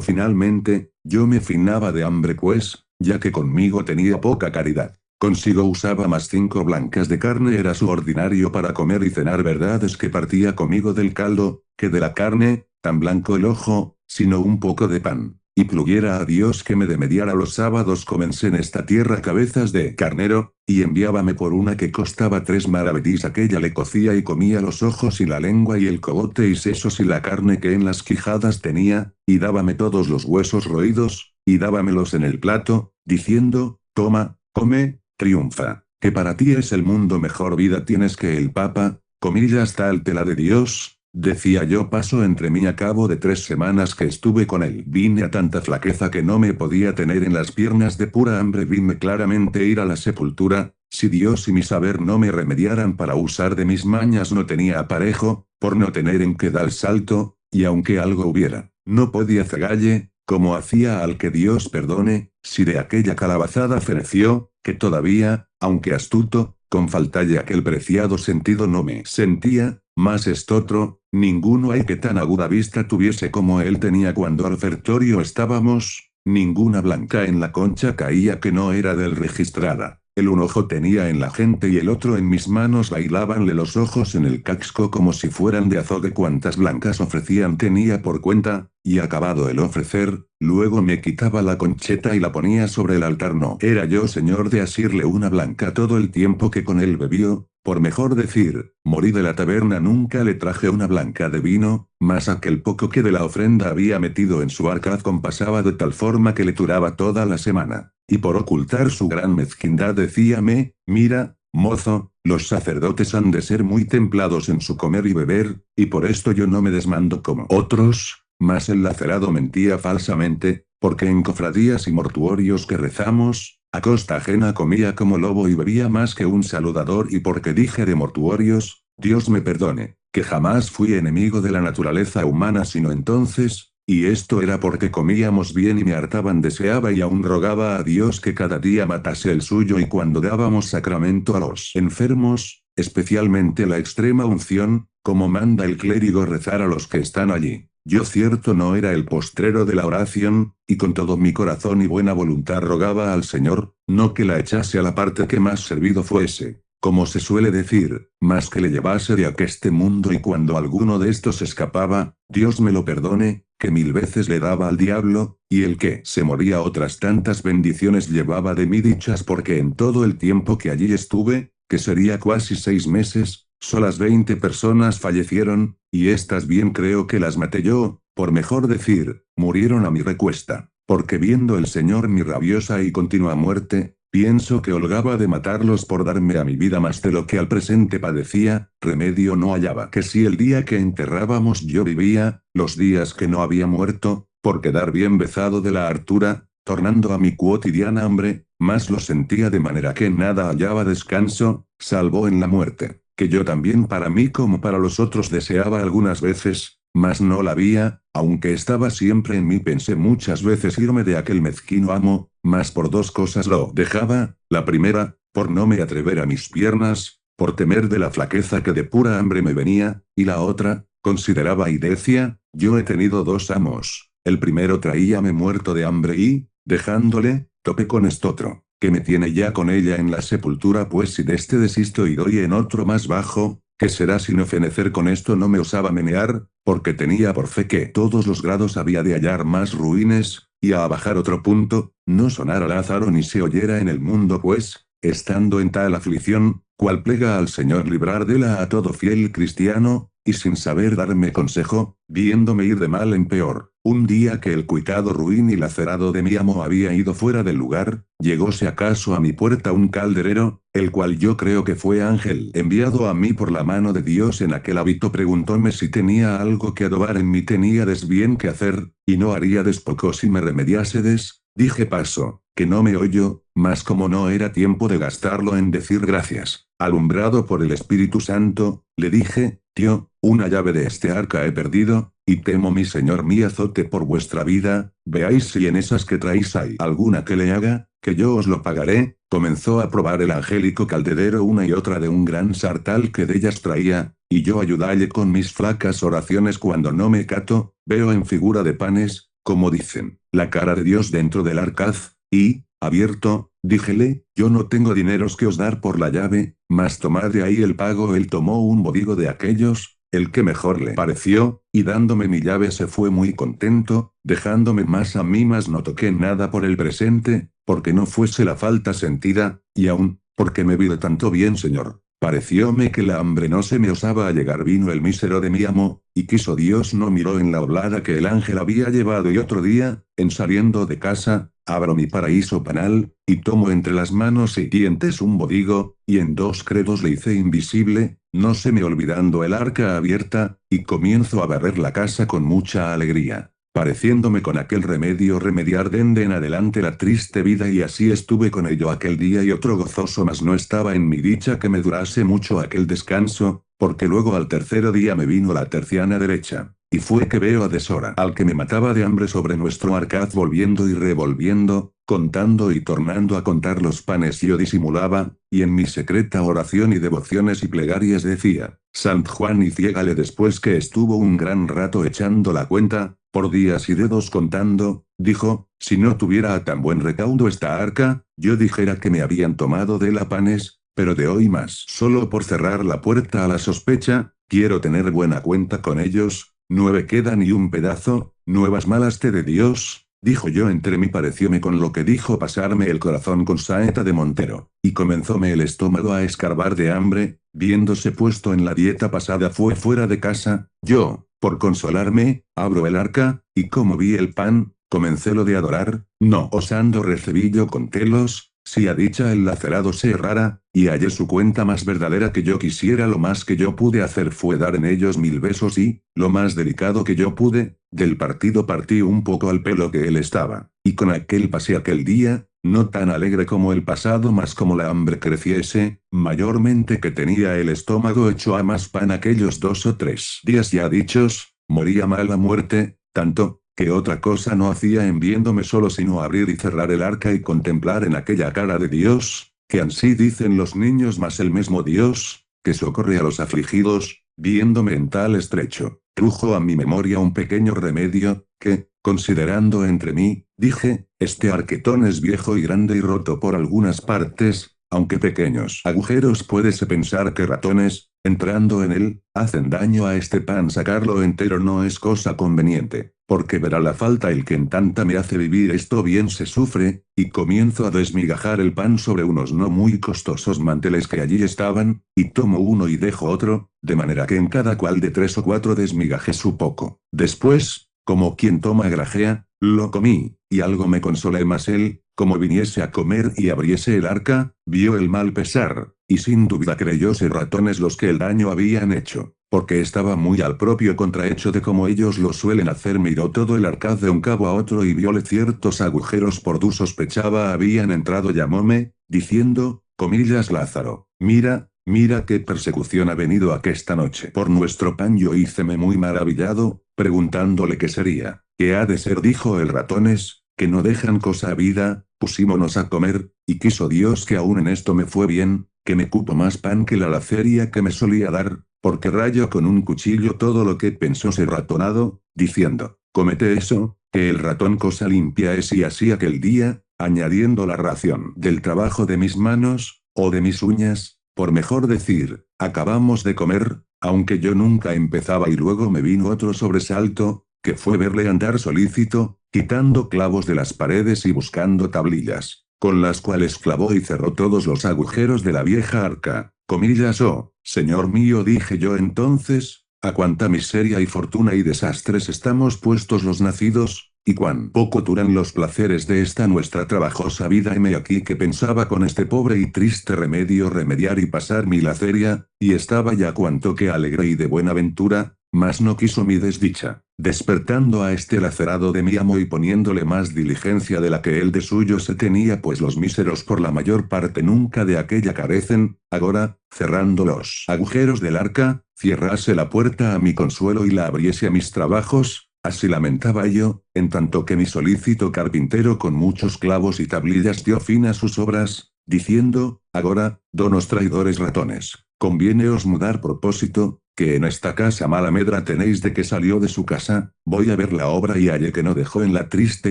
finalmente, yo me finaba de hambre pues, ya que conmigo tenía poca caridad. Consigo usaba más 5 blancas de carne era su ordinario para comer y cenar verdad es que partía conmigo del caldo, que de la carne, tan blanco el ojo, sino un poco de pan. Y pluguiera a Dios que me de mediara los sábados comencé en esta tierra cabezas de carnero, y enviábame por una que costaba 3 maravedís aquella le cocía y comía los ojos y la lengua y el cogote y sesos y la carne que en las quijadas tenía, y dábame todos los huesos roídos, y dábamelos en el plato, diciendo, toma, come, triunfa, que para ti es el mundo mejor vida tienes que el Papa, comillas tal tela de Dios. Decía yo paso entre mí a cabo de 3 semanas que estuve con él. Vine a tanta flaqueza que no me podía tener en las piernas de pura hambre. Vime claramente ir a la sepultura, si Dios y mi saber no me remediaran para usar de mis mañas no tenía aparejo, por no tener en qué dar salto, y aunque algo hubiera, no podía cegalle, como hacía al que Dios perdone, si de aquella calabazada fereció, que todavía, aunque astuto, con faltalle aquel preciado sentido no me sentía, mas estotro, ninguno hay que tan aguda vista tuviese como él tenía cuando al ofertorio estábamos, ninguna blanca en la concha caía que no era del registrada. El un ojo tenía en la gente y el otro en mis manos bailábanle los ojos en el casco como si fueran de azogue cuantas blancas ofrecían tenía por cuenta, y acabado el ofrecer, luego me quitaba la concheta y la ponía sobre el altar no era yo señor de asirle una blanca todo el tiempo que con él bebió, por mejor decir, morí de la taberna nunca le traje una blanca de vino, mas aquel poco que de la ofrenda había metido en su arcaz compasaba de tal forma que le duraba toda la semana. Y por ocultar su gran mezquindad decíame, mira, mozo, los sacerdotes han de ser muy templados en su comer y beber, y por esto yo no me desmando como otros, mas el lacerado mentía falsamente, porque en cofradías y mortuorios que rezamos, a costa ajena comía como lobo y bebía más que un saludador y porque dije de mortuorios, Dios me perdone, que jamás fui enemigo de la naturaleza humana sino entonces, y esto era porque comíamos bien y me hartaban deseaba y aún rogaba a Dios que cada día matase el suyo y cuando dábamos sacramento a los enfermos, especialmente la extrema unción, como manda el clérigo rezar a los que están allí. Yo cierto no era el postrero de la oración, y con todo mi corazón y buena voluntad rogaba al Señor, no que la echase a la parte que más servido fuese, como se suele decir, más que le llevase de aqueste mundo y cuando alguno de estos escapaba, Dios me lo perdone, que 1000 veces le daba al diablo, y el que se moría otras tantas bendiciones llevaba de mí dichas porque en todo el tiempo que allí estuve, que sería casi 6 meses, solas 20 personas fallecieron, y estas bien creo que las maté yo, por mejor decir, murieron a mi recuesta, porque viendo el Señor mi rabiosa y continua muerte, pienso que holgaba de matarlos por darme a mi vida más de lo que al presente padecía, remedio no hallaba que si el día que enterrábamos yo vivía, los días que no había muerto, por quedar bien bezado de la hartura, tornando a mi cuotidiana hambre, más lo sentía de manera que en nada hallaba descanso, salvo en la muerte, que yo también para mí como para los otros deseaba algunas veces, mas no la había, aunque estaba siempre en mí pensé muchas veces irme de aquel mezquino amo, mas por 2 cosas lo dejaba, la primera, por no me atrever a mis piernas, por temer de la flaqueza que de pura hambre me venía, y la otra, consideraba y decía, yo he tenido 2 amos, el primero traíame muerto de hambre y, dejándole, topé con estotro, que me tiene ya con ella en la sepultura pues si de este desisto y doy en otro más bajo, ¿qué será sino fenecer con esto no me osaba menear, porque tenía por fe que todos los grados había de hallar más ruines, y a bajar otro punto, no sonara Lázaro ni se oyera en el mundo pues, estando en tal aflicción, cual plega al Señor librar de la a todo fiel cristiano, y sin saber darme consejo, viéndome ir de mal en peor, un día que el cuitado ruin y lacerado de mi amo había ido fuera del lugar, llegóse acaso a mi puerta un calderero, el cual yo creo que fue ángel enviado a mí por la mano de Dios en aquel hábito preguntóme si tenía algo que adobar en mí teníades bien que hacer, y no haríades poco si me remediásedes, dije paso, que no me oyó, mas como no era tiempo de gastarlo en decir gracias, alumbrado por el Espíritu Santo, le dije, tío, una llave de este arca he perdido, y temo mi señor mi azote por vuestra vida, veáis si en esas que traéis hay alguna que le haga, que yo os lo pagaré. Comenzó a probar el angélico caldedero una y otra de un gran sartal que de ellas traía, y yo ayudalle con mis flacas oraciones cuando no me cato, veo en figura de panes, como dicen, la cara de Dios dentro del arcaz, y, abierto, díjele, yo no tengo dineros que os dar por la llave, mas tomad de ahí el pago. Él tomó un bodigo de aquellos, el que mejor le pareció, y dándome mi llave se fue muy contento, dejándome más a mí, mas no toqué nada por el presente, porque no fuese la falta sentida, y aún, porque me vi de tanto bien señor. Parecióme que la hambre no se me osaba allegar. Vino el mísero de mi amo, y quiso Dios no miró en la oblada que el ángel había llevado, y otro día, en saliendo de casa, abro mi paraíso panal, y tomo entre las manos y dientes un bodigo, y en 2 credos le hice invisible, no se me olvidando el arca abierta, y comienzo a barrer la casa con mucha alegría, pareciéndome con aquel remedio remediar dende en adelante la triste vida, y así estuve con ello aquel día y otro gozoso, mas no estaba en mi dicha que me durase mucho aquel descanso, porque luego al tercero día me vino la terciana derecha, y fue que veo a deshora al que me mataba de hambre sobre nuestro arcaz volviendo y revolviendo, contando y tornando a contar los panes. Yo disimulaba, y en mi secreta oración y devociones y plegarias decía, Sant Juan, y ciégale. Después que estuvo un gran rato echando la cuenta, por días y dedos contando, dijo, si no tuviera a tan buen recaudo esta arca, yo dijera que me habían tomado de la panes, pero de hoy más, solo por cerrar la puerta a la sospecha, quiero tener buena cuenta con ellos, 9 queda ni un pedazo, nuevas malas te de Dios, dijo yo entre mí. Parecióme con lo que dijo pasarme el corazón con saeta de montero, y comenzóme el estómago a escarbar de hambre, viéndose puesto en la dieta pasada fue fuera de casa, yo, por consolarme, abro el arca, y como vi el pan, comencélo de adorar, no osando recibillo con telos, si a dicha el lacerado se errara, y hallé su cuenta más verdadera que yo quisiera. Lo más que yo pude hacer fue dar en ellos 1000 besos y, lo más delicado que yo pude, del partido partí un poco al pelo que él estaba, y con aquel pasé aquel día, no tan alegre como el pasado, mas como la hambre creciese, mayormente que tenía el estómago hecho a más pan aquellos 2 o 3 días ya dichos, moría mala muerte, tanto, que otra cosa no hacía en viéndome solo sino abrir y cerrar el arca y contemplar en aquella cara de Dios, que ansí dicen los niños, mas el mismo Dios, que socorre a los afligidos, viéndome en tal estrecho, trujo a mi memoria un pequeño remedio, que, considerando entre mí, dije, este arquetón es viejo y grande y roto por algunas partes, aunque pequeños agujeros puédese pensar que ratones, entrando en él, hacen daño a este pan. Sacarlo entero no es cosa conveniente, porque verá la falta el que en tanta me hace vivir esto bien se sufre, y comienzo a desmigajar el pan sobre unos no muy costosos manteles que allí estaban, y tomo uno y dejo otro, de manera que en cada cual de 3 o 4 desmigaje su poco. Después, como quien toma grajea, lo comí, y algo me consolé. Mas él, como viniese a comer y abriese el arca, vio el mal pesar, y sin duda creyóse ratones los que el daño habían hecho, porque estaba muy al propio contrahecho de como ellos lo suelen hacer. Miró todo el arcaz de un cabo a otro y viole ciertos agujeros por du sospechaba habían entrado. Llamóme, diciendo, comillas, Lázaro, mira, mira qué persecución ha venido aquesta noche por nuestro pan. Yo híceme muy maravillado, preguntándole qué sería, qué ha de ser. Dijo el ratones, que no dejan cosa a vida, pusímonos a comer, y quiso Dios que aún en esto me fue bien, que me cupo más pan que la laceria que me solía dar, porque rayo con un cuchillo todo lo que pensóse ratonado, diciendo, cómete eso, que el ratón cosa limpia es. Y así aquel día, añadiendo la ración del trabajo de mis manos, o de mis uñas, por mejor decir, acabamos de comer, aunque yo nunca empezaba. Y luego me vino otro sobresalto, que fue verle andar solícito, quitando clavos de las paredes y buscando tablillas, con las cuales clavó y cerró todos los agujeros de la vieja arca. Comillas, oh, Señor mío, dije yo entonces, a cuánta miseria y fortuna y desastres estamos puestos los nacidos, y cuán poco duran los placeres de esta nuestra trabajosa vida. Heme aquí que pensaba con este pobre y triste remedio remediar y pasar mi laceria, y estaba ya cuanto que alegre y de buena ventura, mas no quiso mi desdicha, despertando a este lacerado de mi amo y poniéndole más diligencia de la que él de suyo se tenía, pues los míseros por la mayor parte nunca de aquella carecen. Agora, cerrando los agujeros del arca, cierrase la puerta a mi consuelo y la abriese a mis trabajos. Así lamentaba yo, en tanto que mi solícito carpintero con muchos clavos y tablillas dio fin a sus obras, diciendo: agora, donos traidores ratones, convieneos mudar propósito, que en esta casa mala medra tenéis de que salió de su casa. Voy a ver la obra y hallé que no dejó en la triste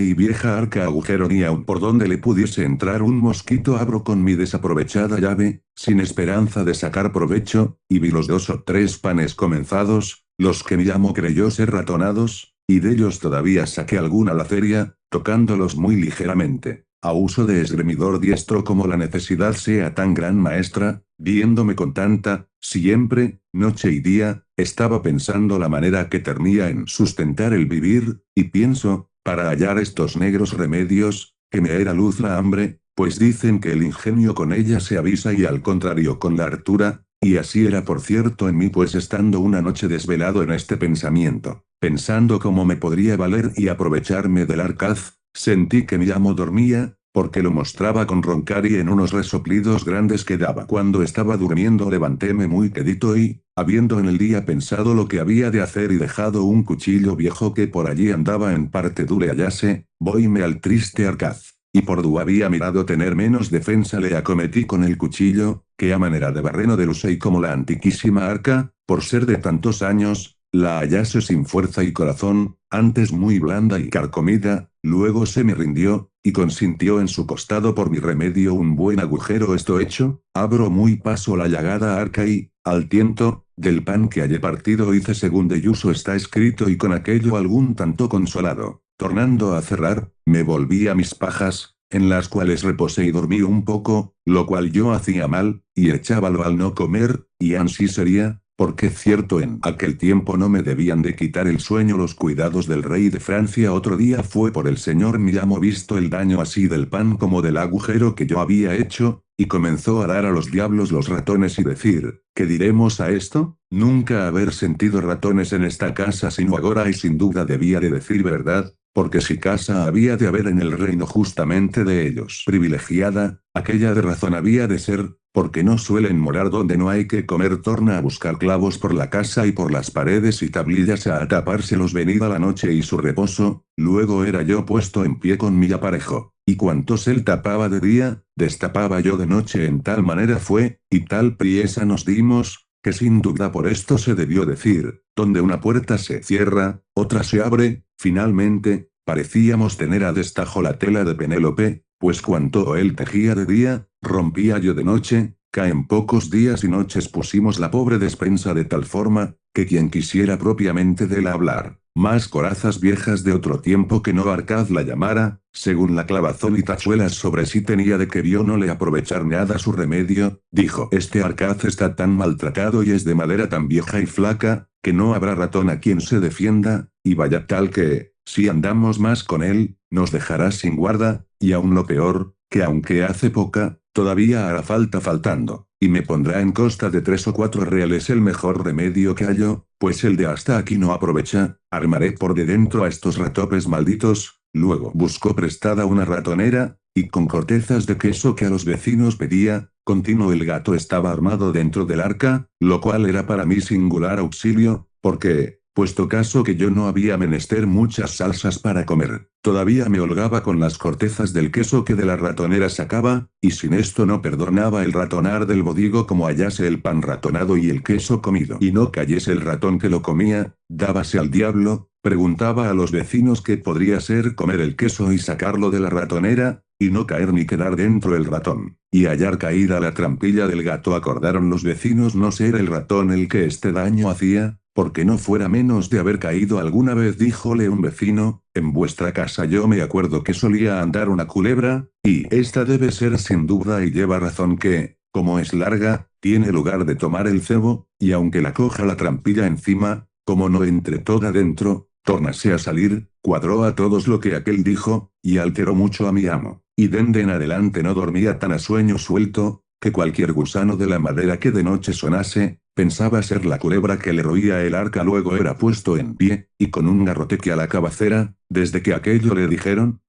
y vieja arca agujero ni aun por donde le pudiese entrar un mosquito. Abro con mi desaprovechada llave, sin esperanza de sacar provecho, y vi los 2 o 3 panes comenzados, los que mi amo creyó ser ratonados, y de ellos todavía saqué alguna laceria, tocándolos muy ligeramente, a uso de esgrimidor diestro. Como la necesidad sea tan gran maestra, viéndome con tanta, siempre, noche y día, estaba pensando la manera que tenía en sustentar el vivir, y pienso, para hallar estos negros remedios, que me era luz la hambre, pues dicen que el ingenio con ella se avisa y al contrario con la hartura. Y así era por cierto en mí, pues estando una noche desvelado en este pensamiento, pensando cómo me podría valer y aprovecharme del arcaz, sentí que mi amo dormía, porque lo mostraba con roncar y en unos resoplidos grandes que daba cuando estaba durmiendo. Levantéme muy quedito y, habiendo en el día pensado lo que había de hacer y dejado un cuchillo viejo que por allí andaba en parte dure hallase, voyme al triste arcaz. Y por do había mirado tener menos defensa le acometí con el cuchillo, que a manera de barreno del usé, y como la antiquísima arca, por ser de tantos años, la hallase sin fuerza y corazón, antes muy blanda y carcomida, luego se me rindió, y consintió en su costado por mi remedio un buen agujero. Esto hecho, abro muy paso la llagada arca y, al tiento, del pan que hallé partido hice según de uso está escrito, y con aquello algún tanto consolado, tornando a cerrar, me volví a mis pajas, en las cuales reposé y dormí un poco, lo cual yo hacía mal, y echábalo al no comer, y ansí sería, porque cierto en aquel tiempo no me debían de quitar el sueño los cuidados del rey de Francia. Otro día fue por el señor mi amo visto el daño así del pan como del agujero que yo había hecho, y comenzó a dar a los diablos los ratones y decir: ¿qué diremos a esto? Nunca haber sentido ratones en esta casa sino agora, y sin duda debía de decir verdad, porque si casa había de haber en el reino justamente de ellos privilegiada, aquella de razón había de ser, porque no suelen morar donde no hay que comer. Torna a buscar clavos por la casa y por las paredes y tablillas a tapárselos venida la noche y su reposo. Luego era yo puesto en pie con mi aparejo, y cuantos él tapaba de día, destapaba yo de noche. En tal manera fue, y tal priesa nos dimos, que sin duda por esto se debió decir: donde una puerta se cierra, otra se abre. Finalmente, parecíamos tener a destajo la tela de Penélope, pues cuanto él tejía de día, rompía yo de noche, que en pocos días y noches pusimos la pobre despensa de tal forma, que quien quisiera propiamente de la hablar, más corazas viejas de otro tiempo que no arcaz la llamara, según la clavazón y tachuelas sobre sí tenía de que vio no le aprovechar nada su remedio, dijo: este arcaz está tan maltratado y es de madera tan vieja y flaca, que no habrá ratón a quien se defienda, y vaya tal que, si andamos más con él, nos dejará sin guarda, y aún lo peor, que aunque hace poca, todavía hará falta faltando, y me pondrá en costa de 3 o 4 reales el mejor remedio que hallo, pues el de hasta aquí no aprovecha. Armaré por de dentro a estos ratopes malditos. Luego buscó prestada una ratonera, y con cortezas de queso que a los vecinos pedía, continuo el gato estaba armado dentro del arca, lo cual era para mí singular auxilio, porque, puesto caso que yo no había menester muchas salsas para comer, todavía me holgaba con las cortezas del queso que de la ratonera sacaba, y sin esto no perdonaba el ratonar del bodigo. Como hallase el pan ratonado y el queso comido y no cayese el ratón que lo comía, dábase al diablo, preguntaba a los vecinos qué podría ser comer el queso y sacarlo de la ratonera, y no caer ni quedar dentro el ratón, y hallar caída la trampilla del gato. Acordaron los vecinos no ser el ratón el que este daño hacía, porque no fuera menos de haber caído alguna vez. Díjole un vecino: en vuestra casa yo me acuerdo que solía andar una culebra, y esta debe ser sin duda, y lleva razón que, como es larga, tiene lugar de tomar el cebo, y aunque la coja la trampilla encima, como no entre toda dentro, tórnase a salir. Cuadró a todos lo que aquel dijo, y alteró mucho a mi amo, y dende en adelante no dormía tan a sueño suelto, que cualquier gusano de la madera que de noche sonase, pensaba ser la culebra que le roía el arca, luego era puesto en pie, y con un garroteque a la cabecera, desde que aquello le dijeron,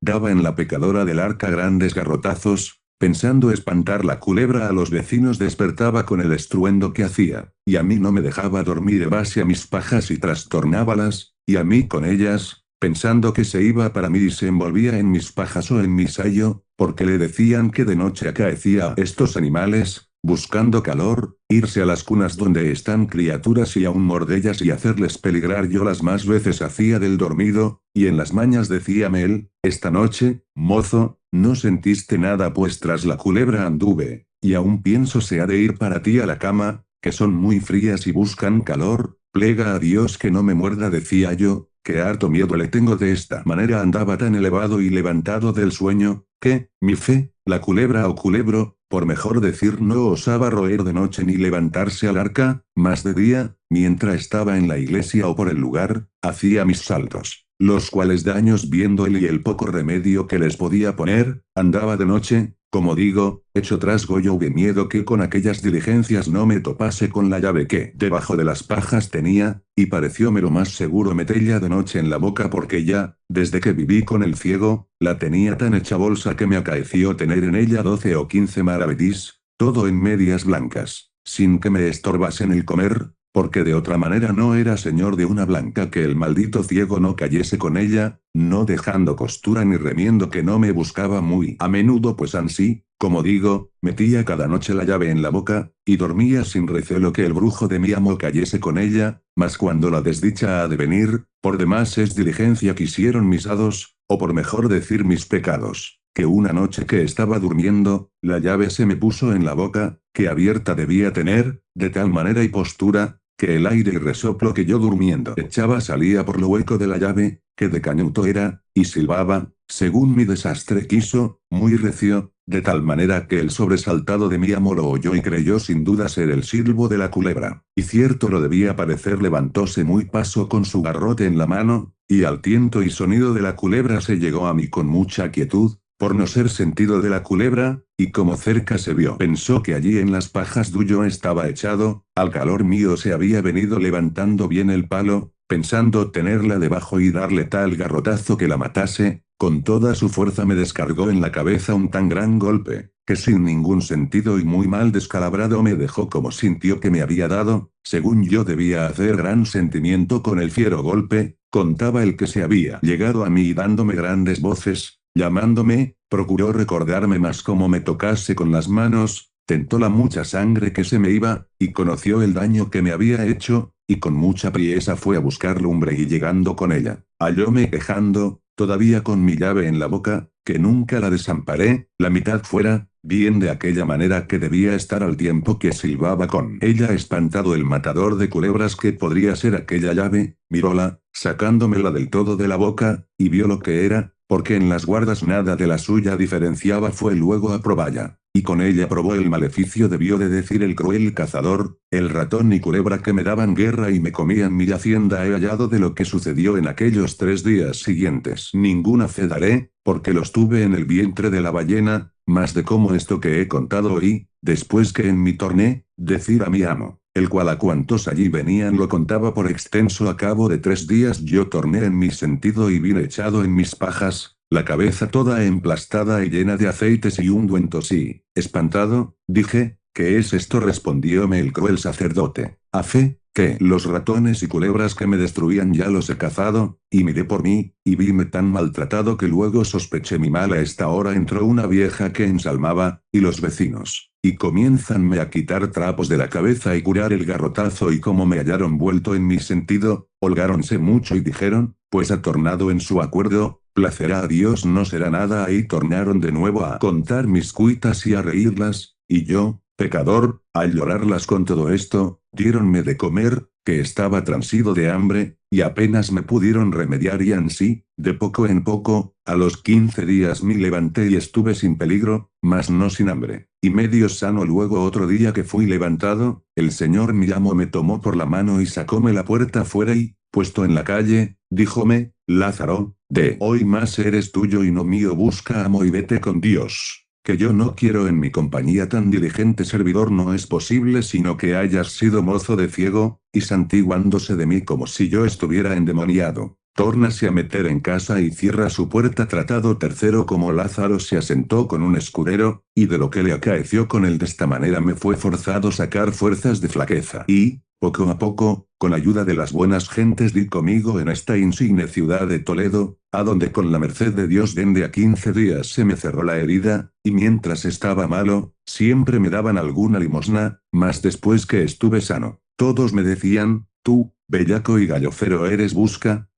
daba en la pecadora del arca grandes garrotazos, pensando espantar la culebra. A los vecinos despertaba con el estruendo que hacía, y a mí no me dejaba dormir en base a mis pajas y trastornábalas, y a mí con ellas, pensando que se iba para mí y se envolvía en mis pajas o en mi sayo, porque le decían que de noche acaecía a estos animales, buscando calor, irse a las cunas donde están criaturas y aún mordellas y hacerles peligrar. Yo las más veces hacía del dormido, y en las mañas decíame él, esta noche, mozo, no sentiste nada pues tras la culebra anduve, y aún pienso se ha de ir para ti a la cama, que son muy frías y buscan calor, plega a Dios que no me muerda, decía yo, que harto miedo le tengo. De esta manera andaba tan elevado y levantado del sueño, que, mi fe, la culebra o culebro, por mejor decir, no osaba roer de noche ni levantarse al arca, mas de día, mientras estaba en la iglesia o por el lugar, hacía mis saltos, los cuales daños viendo él y el poco remedio que les podía poner, andaba de noche, como digo, hecho trasgo. Yo de miedo que con aquellas diligencias no me topase con la llave que debajo de las pajas tenía, y parecióme lo más seguro metella de noche en la boca, porque ya, desde que viví con el ciego, la tenía tan hecha bolsa que me acaeció tener en ella 12 o 15 maravedís, todo en medias blancas, sin que me estorbasen el comer, porque de otra manera no era señor de una blanca que el maldito ciego no cayese con ella, no dejando costura ni remiendo, que no me buscaba muy a menudo, pues ansí, como digo, metía cada noche la llave en la boca, y dormía sin recelo que el brujo de mi amo cayese con ella, mas cuando la desdicha ha de venir, por demás es diligencia que hicieron mis hados, o por mejor decir mis pecados, que una noche que estaba durmiendo, la llave se me puso en la boca, que abierta debía tener, de tal manera y postura, que el aire y resoplo que yo durmiendo echaba salía por lo hueco de la llave, que de cañuto era, y silbaba, según mi desastre quiso, muy recio, de tal manera que el sobresaltado de mi amo lo oyó y creyó sin duda ser el silbo de la culebra, y cierto lo debía parecer. Levantóse muy paso con su garrote en la mano, y al tiento y sonido de la culebra se llegó a mí con mucha quietud, por no ser sentido de la culebra, y como cerca se vio, pensó que allí en las pajas duyo estaba echado, al calor mío se había venido levantando bien el palo, pensando tenerla debajo y darle tal garrotazo que la matase, con toda su fuerza me descargó en la cabeza un tan gran golpe, que sin ningún sentido y muy mal descalabrado me dejó como sintió que me había dado, según yo debía hacer gran sentimiento con el fiero golpe, contaba el que se había llegado a mí y dándome grandes voces, llamándome, procuró recordarme más cómo me tocase con las manos, tentó la mucha sangre que se me iba, y conoció el daño que me había hecho, y con mucha priesa fue a buscar lumbre y llegando con ella, hallóme quejando, todavía con mi llave en la boca, que nunca la desamparé, la mitad fuera, bien de aquella manera que debía estar al tiempo que silbaba con ella. Espantado el matador de culebras que podría ser aquella llave, miróla, sacándomela del todo de la boca, y vio lo que era, porque en las guardas nada de la suya diferenciaba. Fue luego a proballa, y con ella probó el maleficio, debió de decir el cruel cazador, el ratón y culebra que me daban guerra y me comían mi hacienda. He hallado de lo que sucedió en aquellos 3 días siguientes ninguna fe daré, porque los tuve en el vientre de la ballena, mas de cómo esto que he contado oí, después que en mí torné, decir a mi amo, el cual a cuantos allí venían lo contaba por extenso. A cabo de 3 días yo torné en mi sentido y vine echado en mis pajas, la cabeza toda emplastada y llena de aceites y ungüentos y, espantado, dije, ¿qué es esto? Respondióme el cruel sacerdote, a fe, que los ratones y culebras que me destruían ya los he cazado, y miré por mí, y vime tan maltratado que luego sospeché mi mal. A esta hora entró una vieja que ensalmaba, y los vecinos, y comienzanme a quitar trapos de la cabeza y curar el garrotazo, y como me hallaron vuelto en mi sentido, holgáronse mucho y dijeron, pues ha tornado en su acuerdo, placerá a Dios no será nada. Ahí tornaron de nuevo a contar mis cuitas y a reírlas, y yo, pecador, al llorarlas con todo esto, diéronme de comer, que estaba transido de hambre, y apenas me pudieron remediar y ansí, de poco en poco, a los 15 días me levanté y estuve sin peligro, mas no sin hambre, y medio sano. Luego otro día que fui levantado, el señor mi amo me tomó por la mano y sacóme la puerta fuera y, puesto en la calle, díjome, Lázaro, de hoy más eres tuyo y no mío, busca amo y vete con Dios. que yo no quiero en mi compañía tan diligente servidor no es posible sino que hayas sido mozo de ciego, y santiguándose de mí como si yo estuviera endemoniado. Tórnase a meter en casa y cierra su puerta. Tratado tercero. Como Lázaro se asentó con un escudero, y de lo que le acaeció con él de esta manera me fue forzado sacar fuerzas de flaqueza. Y, poco a poco, con ayuda de las buenas gentes di conmigo en esta insigne ciudad de Toledo, a donde con la merced de Dios dende a 15 días se me cerró la herida, y mientras estaba malo, siempre me daban alguna limosna, mas después que estuve sano, todos me decían, tú, bellaco y gallofero eres, busca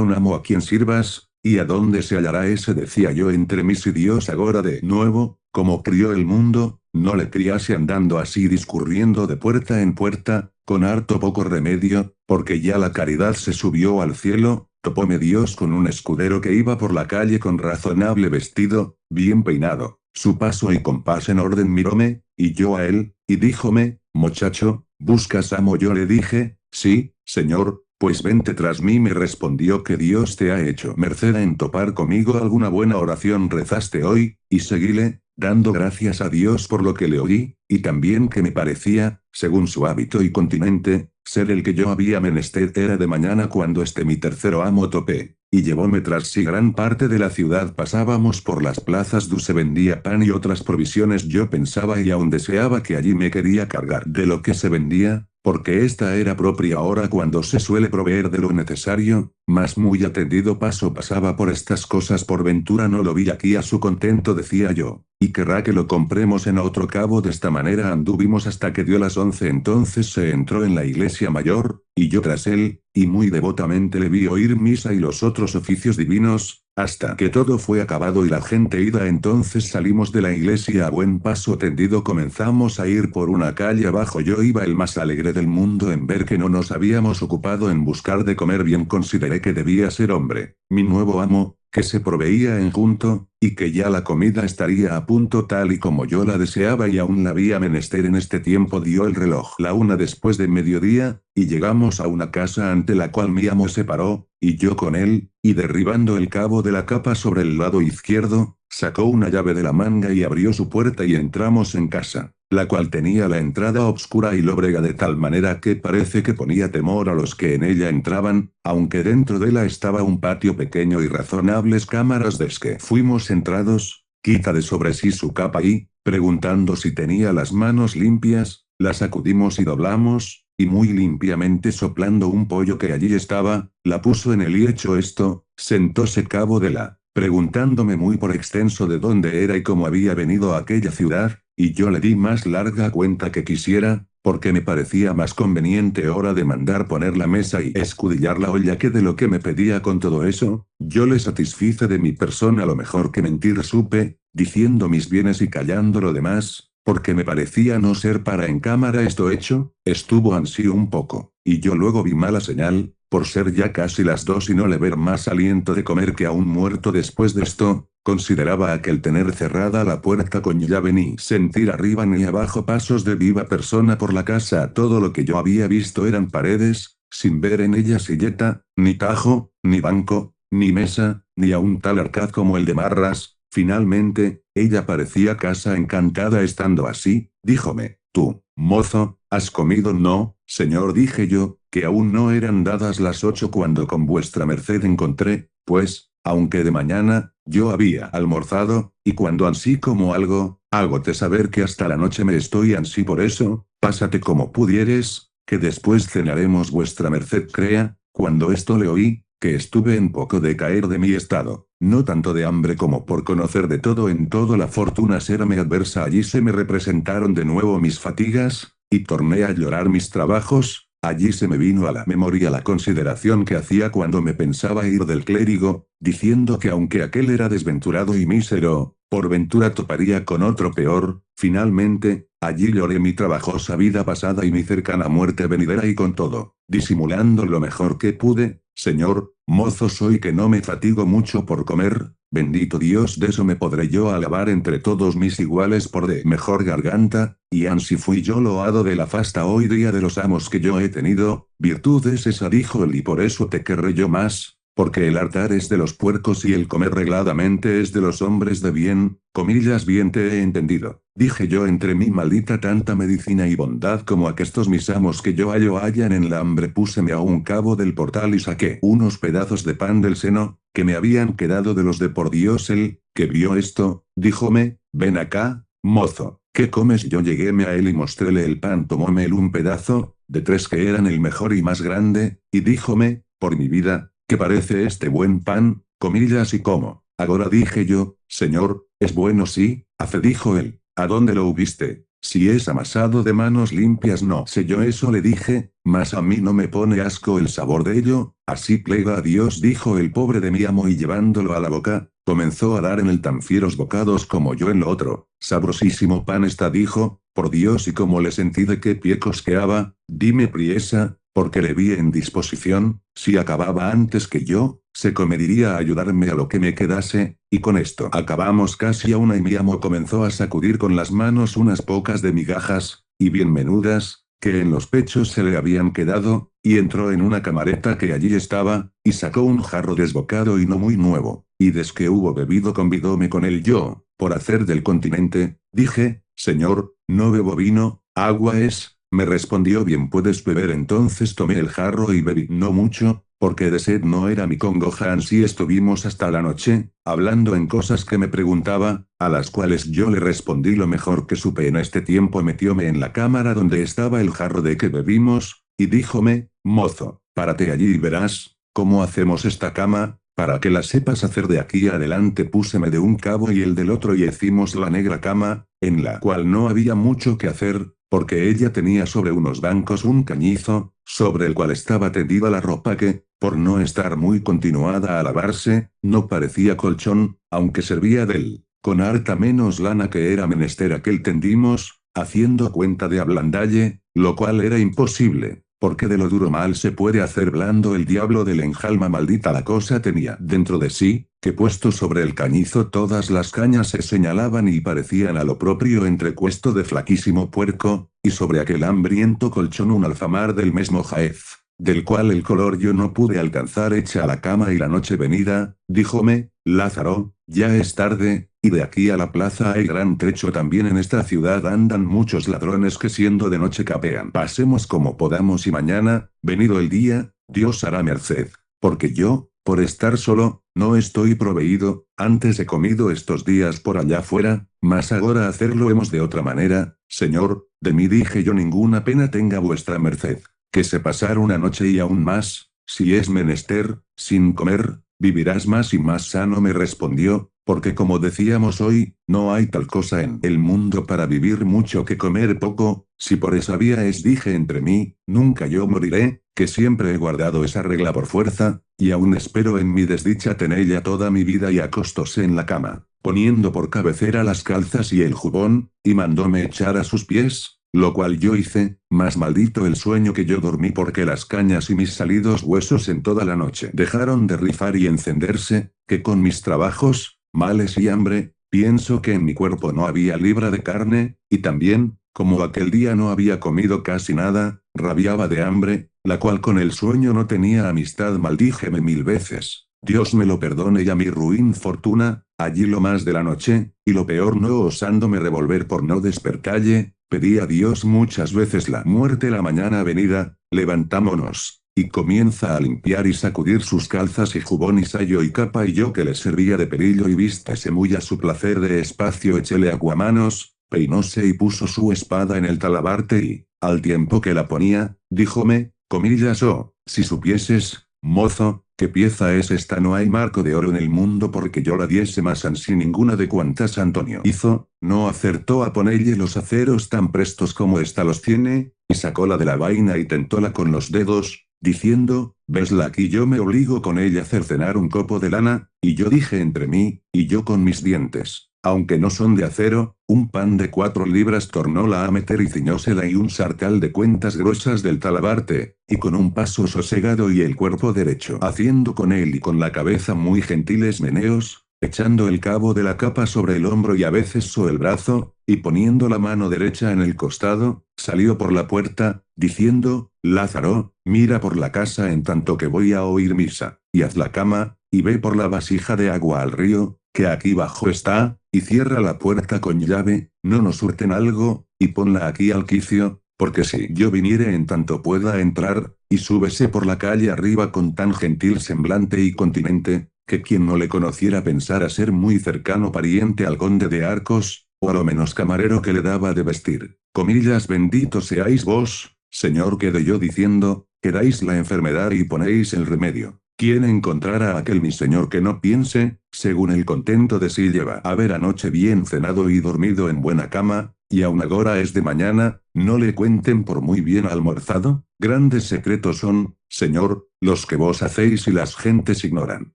un amo a quien sirvas, ¿y a dónde se hallará ese? Decía yo entre mí. Si Dios agora de nuevo, como crió el mundo, no le criase andando así discurriendo de puerta en puerta, con harto poco remedio, porque ya la caridad se subió al cielo, topóme Dios con un escudero que iba por la calle con razonable vestido, bien peinado, su paso y compás en orden miróme, y yo a él, y díjome, muchacho, ¿buscas amo? Yo le dije, sí, señor. Pues vente tras mí, me respondió. Que Dios te ha hecho merced en topar conmigo. ¿Alguna buena oración rezaste hoy? Y seguíle, dando gracias a Dios por lo que le oí, y también que me parecía, según su hábito y continente, ser el que yo había menester. Era de mañana cuando mi tercero amo topé, y llevóme tras sí gran parte de la ciudad. Pasábamos por las plazas donde se vendía pan y otras provisiones. Yo pensaba y aún deseaba que allí me quería cargar de lo que se vendía, porque esta era propia hora cuando se suele proveer de lo necesario, mas muy atendido paso pasaba por estas cosas. Por ventura no lo vi aquí a su contento, decía yo, y querrá que lo compremos en otro cabo. De esta manera anduvimos hasta que dio las 11. Entonces se entró en la iglesia mayor, y yo tras él, y muy devotamente le vi oír misa y los otros oficios divinos, hasta que todo fue acabado y la gente ida. Entonces salimos de la iglesia a buen paso tendido, comenzamos a ir por una calle abajo. Yo iba el más alegre del mundo en ver que no nos habíamos ocupado en buscar de comer bien. Consideré que debía ser hombre, mi nuevo amo, que se proveía en junto, y que ya la comida estaría a punto tal y como yo la deseaba y aún la había menester. En este tiempo dio el reloj la 1 después de mediodía, y llegamos a una casa ante la cual mi amo se paró, y yo con él, y derribando el cabo de la capa sobre el lado izquierdo, sacó una llave de la manga y abrió su puerta y entramos en casa, la cual tenía la entrada obscura y lóbrega de tal manera que parece que ponía temor a los que en ella entraban, aunque dentro de la estaba un patio pequeño y razonables cámaras. Desde que fuimos entrados, quita de sobre sí su capa y, preguntando si tenía las manos limpias, la sacudimos y doblamos, y muy limpiamente soplando un pollo que allí estaba, la puso en él y hecho esto, sentóse cabo de la, preguntándome muy por extenso de dónde era y cómo había venido a aquella ciudad, y yo le di más larga cuenta que quisiera, porque me parecía más conveniente hora de mandar poner la mesa y escudillar la olla que de lo que me pedía. Con todo eso, yo le satisfice de mi persona lo mejor que mentir supe, diciendo mis bienes y callando lo demás, porque me parecía no ser para en cámara esto hecho. Estuvo ansí un poco, y yo luego vi mala señal, por ser ya casi las 2 y no le ver más aliento de comer que a un muerto. Después de esto, consideraba aquel tener cerrada la puerta con llave ni sentir arriba ni abajo pasos de viva persona por la casa. Todo lo que yo había visto eran paredes, sin ver en ellas silleta, ni tajo, ni banco, ni mesa, ni aun tal arcaz como el de Marras. Finalmente, ella parecía casa encantada estando así. Díjome, tú, mozo, ¿has comido? No, señor, dije yo, que aún no eran dadas las 8 cuando con vuestra merced encontré, pues, aunque de mañana, yo había almorzado, y cuando ansí como algo, hágote saber que hasta la noche me estoy ansí. Por eso, pásate como pudieres, que después cenaremos. Vuestra merced crea, cuando esto le oí, que estuve en poco de caer de mi estado, no tanto de hambre como por conocer de todo en todo la fortuna serme adversa. Allí se me representaron de nuevo mis fatigas, y torné a llorar mis trabajos. Allí se me vino a la memoria la consideración que hacía cuando me pensaba ir del clérigo, diciendo que aunque aquel era desventurado y mísero, por ventura toparía con otro peor. Finalmente, allí lloré mi trabajosa vida pasada y mi cercana muerte venidera, y con todo, disimulando lo mejor que pude, señor, mozo soy que no me fatigo mucho por comer, bendito Dios, de eso me podré yo alabar entre todos mis iguales por de mejor garganta, y ansí fui yo loado de la fasta hoy día de los amos que yo he tenido. Virtud es esa, dijo él, y por eso te querré yo más, Porque el hartar es de los puercos y el comer regladamente es de los hombres de bien, comillas bien te he entendido. Dije yo entre mí maldita tanta medicina y bondad como aquestos mis amos que yo hallan en la hambre púseme a un cabo del portal y saqué unos pedazos de pan del seno, que me habían quedado de los de por Dios él, que vio esto, díjome, ven acá, mozo, ¿qué comes? Yo lleguéme a él y mostréle el pan tomóme él un pedazo, de 3 que eran el mejor y más grande, y díjome, por mi vida, ¿qué parece este buen pan? Comillas y como. Ahora dije yo, Señor, es bueno sí, a fe dijo él, ¿a dónde lo hubiste? Si es amasado de manos limpias no sé yo eso le dije, mas a mí no me pone asco el sabor de ello, así plega a Dios dijo el pobre de mi amo y llevándolo a la boca, comenzó a dar en el tan fieros bocados como yo en lo otro, sabrosísimo pan está dijo, por Dios y como le sentí de qué pie cosqueaba, dime priesa, porque le vi en disposición, si acababa antes que yo, se comediría a ayudarme a lo que me quedase, y con esto acabamos casi a una y mi amo comenzó a sacudir con las manos unas pocas de migajas, y bien menudas, que en los pechos se le habían quedado, y entró en una camareta que allí estaba, y sacó un jarro desbocado y no muy nuevo, y desque hubo bebido convidóme con él yo, por hacer del continente, dije, Señor, no bebo vino, agua es. Me respondió bien puedes beber entonces tomé el jarro y bebí no mucho, porque de sed no era mi congoja ansí estuvimos hasta la noche, hablando en cosas que me preguntaba, a las cuales yo le respondí lo mejor que supe en este tiempo metióme en la cámara donde estaba el jarro de que bebimos, y díjome, mozo, párate allí y verás, cómo hacemos esta cama, para que la sepas hacer de aquí adelante púseme de un cabo y el del otro y hicimos la negra cama, en la cual no había mucho que hacer, porque ella tenía sobre unos bancos un cañizo, sobre el cual estaba tendida la ropa que, por no estar muy continuada a lavarse, no parecía colchón, aunque servía del, con harta menos lana que era menester aquel tendimos, haciendo cuenta de ablandalle, lo cual era imposible, porque de lo duro mal se puede hacer blando el diablo del enjalma maldita la cosa tenía dentro de sí, que puesto sobre el cañizo todas las cañas se señalaban y parecían a lo propio entrecuesto de flaquísimo puerco, y sobre aquel hambriento colchón un alfamar del mesmo jaez, del cual el color yo no pude alcanzar hecha a la cama y la noche venida, díjome, Lázaro, ya es tarde, y de aquí a la plaza hay gran trecho también en esta ciudad andan muchos ladrones que siendo de noche capean. Pasemos como podamos y mañana, venido el día, Dios hará merced, porque yo, por estar solo, no estoy proveído, antes he comido estos días por allá fuera, mas ahora hacerlo hemos de otra manera, Señor, de mí dije yo ninguna pena tenga vuestra merced, que se pasar una noche y aún más, si es menester, sin comer, vivirás más y más sano me respondió, porque como decíamos hoy, no hay tal cosa en el mundo para vivir mucho que comer poco, si por esa vía es dije entre mí, nunca yo moriré, que siempre he guardado esa regla por fuerza, y aún espero en mi desdicha tenella toda mi vida y acostóse en la cama, poniendo por cabecera las calzas y el jubón, y mandóme echar a sus pies, lo cual yo hice, mas maldito el sueño que yo dormí porque las cañas y mis salidos huesos en toda la noche dejaron de rifar y encenderse, que con mis trabajos, males y hambre, pienso que en mi cuerpo no había libra de carne, y también, como aquel día no había comido casi nada, rabiaba de hambre, la cual con el sueño no tenía amistad maldíjeme 1000 veces. Dios me lo perdone y a mi ruin fortuna, allí lo más de la noche, y lo peor no osándome revolver por no despertalle, pedí a Dios muchas veces la muerte la mañana venida, levantámonos. Y comienza a limpiar y sacudir sus calzas y jubón y sayo y capa y yo que le servía de pelillo y vístase muy a su placer de espacio echéle aguamanos, peinóse y puso su espada en el talabarte y, al tiempo que la ponía, díjome, comillas oh, si supieses, mozo, qué pieza es esta no hay marco de oro en el mundo porque yo la diese más ansí ninguna de cuantas Antonio hizo, no acertó a ponelle los aceros tan prestos como ésta los tiene, y sacóla de la vaina y tentóla con los dedos, diciendo, vesla aquí yo me obligo con ella a cercenar un copo de lana, y yo dije entre mí, y yo con mis dientes, aunque no son de acero, un pan de 4 libras tornóla a meter y ciñósela y un sarcal de cuentas gruesas del talabarte, y con un paso sosegado y el cuerpo derecho haciendo con él y con la cabeza muy gentiles meneos, echando el cabo de la capa sobre el hombro y a veces so el brazo, y poniendo la mano derecha en el costado, salió por la puerta, diciendo, Lázaro, mira por la casa en tanto que voy a oír misa, y haz la cama, y ve por la vasija de agua al río, que aquí bajo está, y cierra la puerta con llave, no nos hurten algo, y ponla aquí al quicio, porque si yo viniere en tanto pueda entrar, y súbese por la calle arriba con tan gentil semblante y continente, que quien no le conociera pensara ser muy cercano pariente al conde de Arcos, o a lo menos camarero que le daba de vestir. Comillas, bendito seáis vos, señor, quedé yo diciendo, que dais la enfermedad y ponéis el remedio. ¿Quién encontrará a aquel mi señor que no piense, según el contento de sí lleva, haber anoche bien cenado y dormido en buena cama, y aun agora es de mañana, no le cuenten por muy bien almorzado? Grandes secretos son, señor, los que vos hacéis y las gentes ignoran.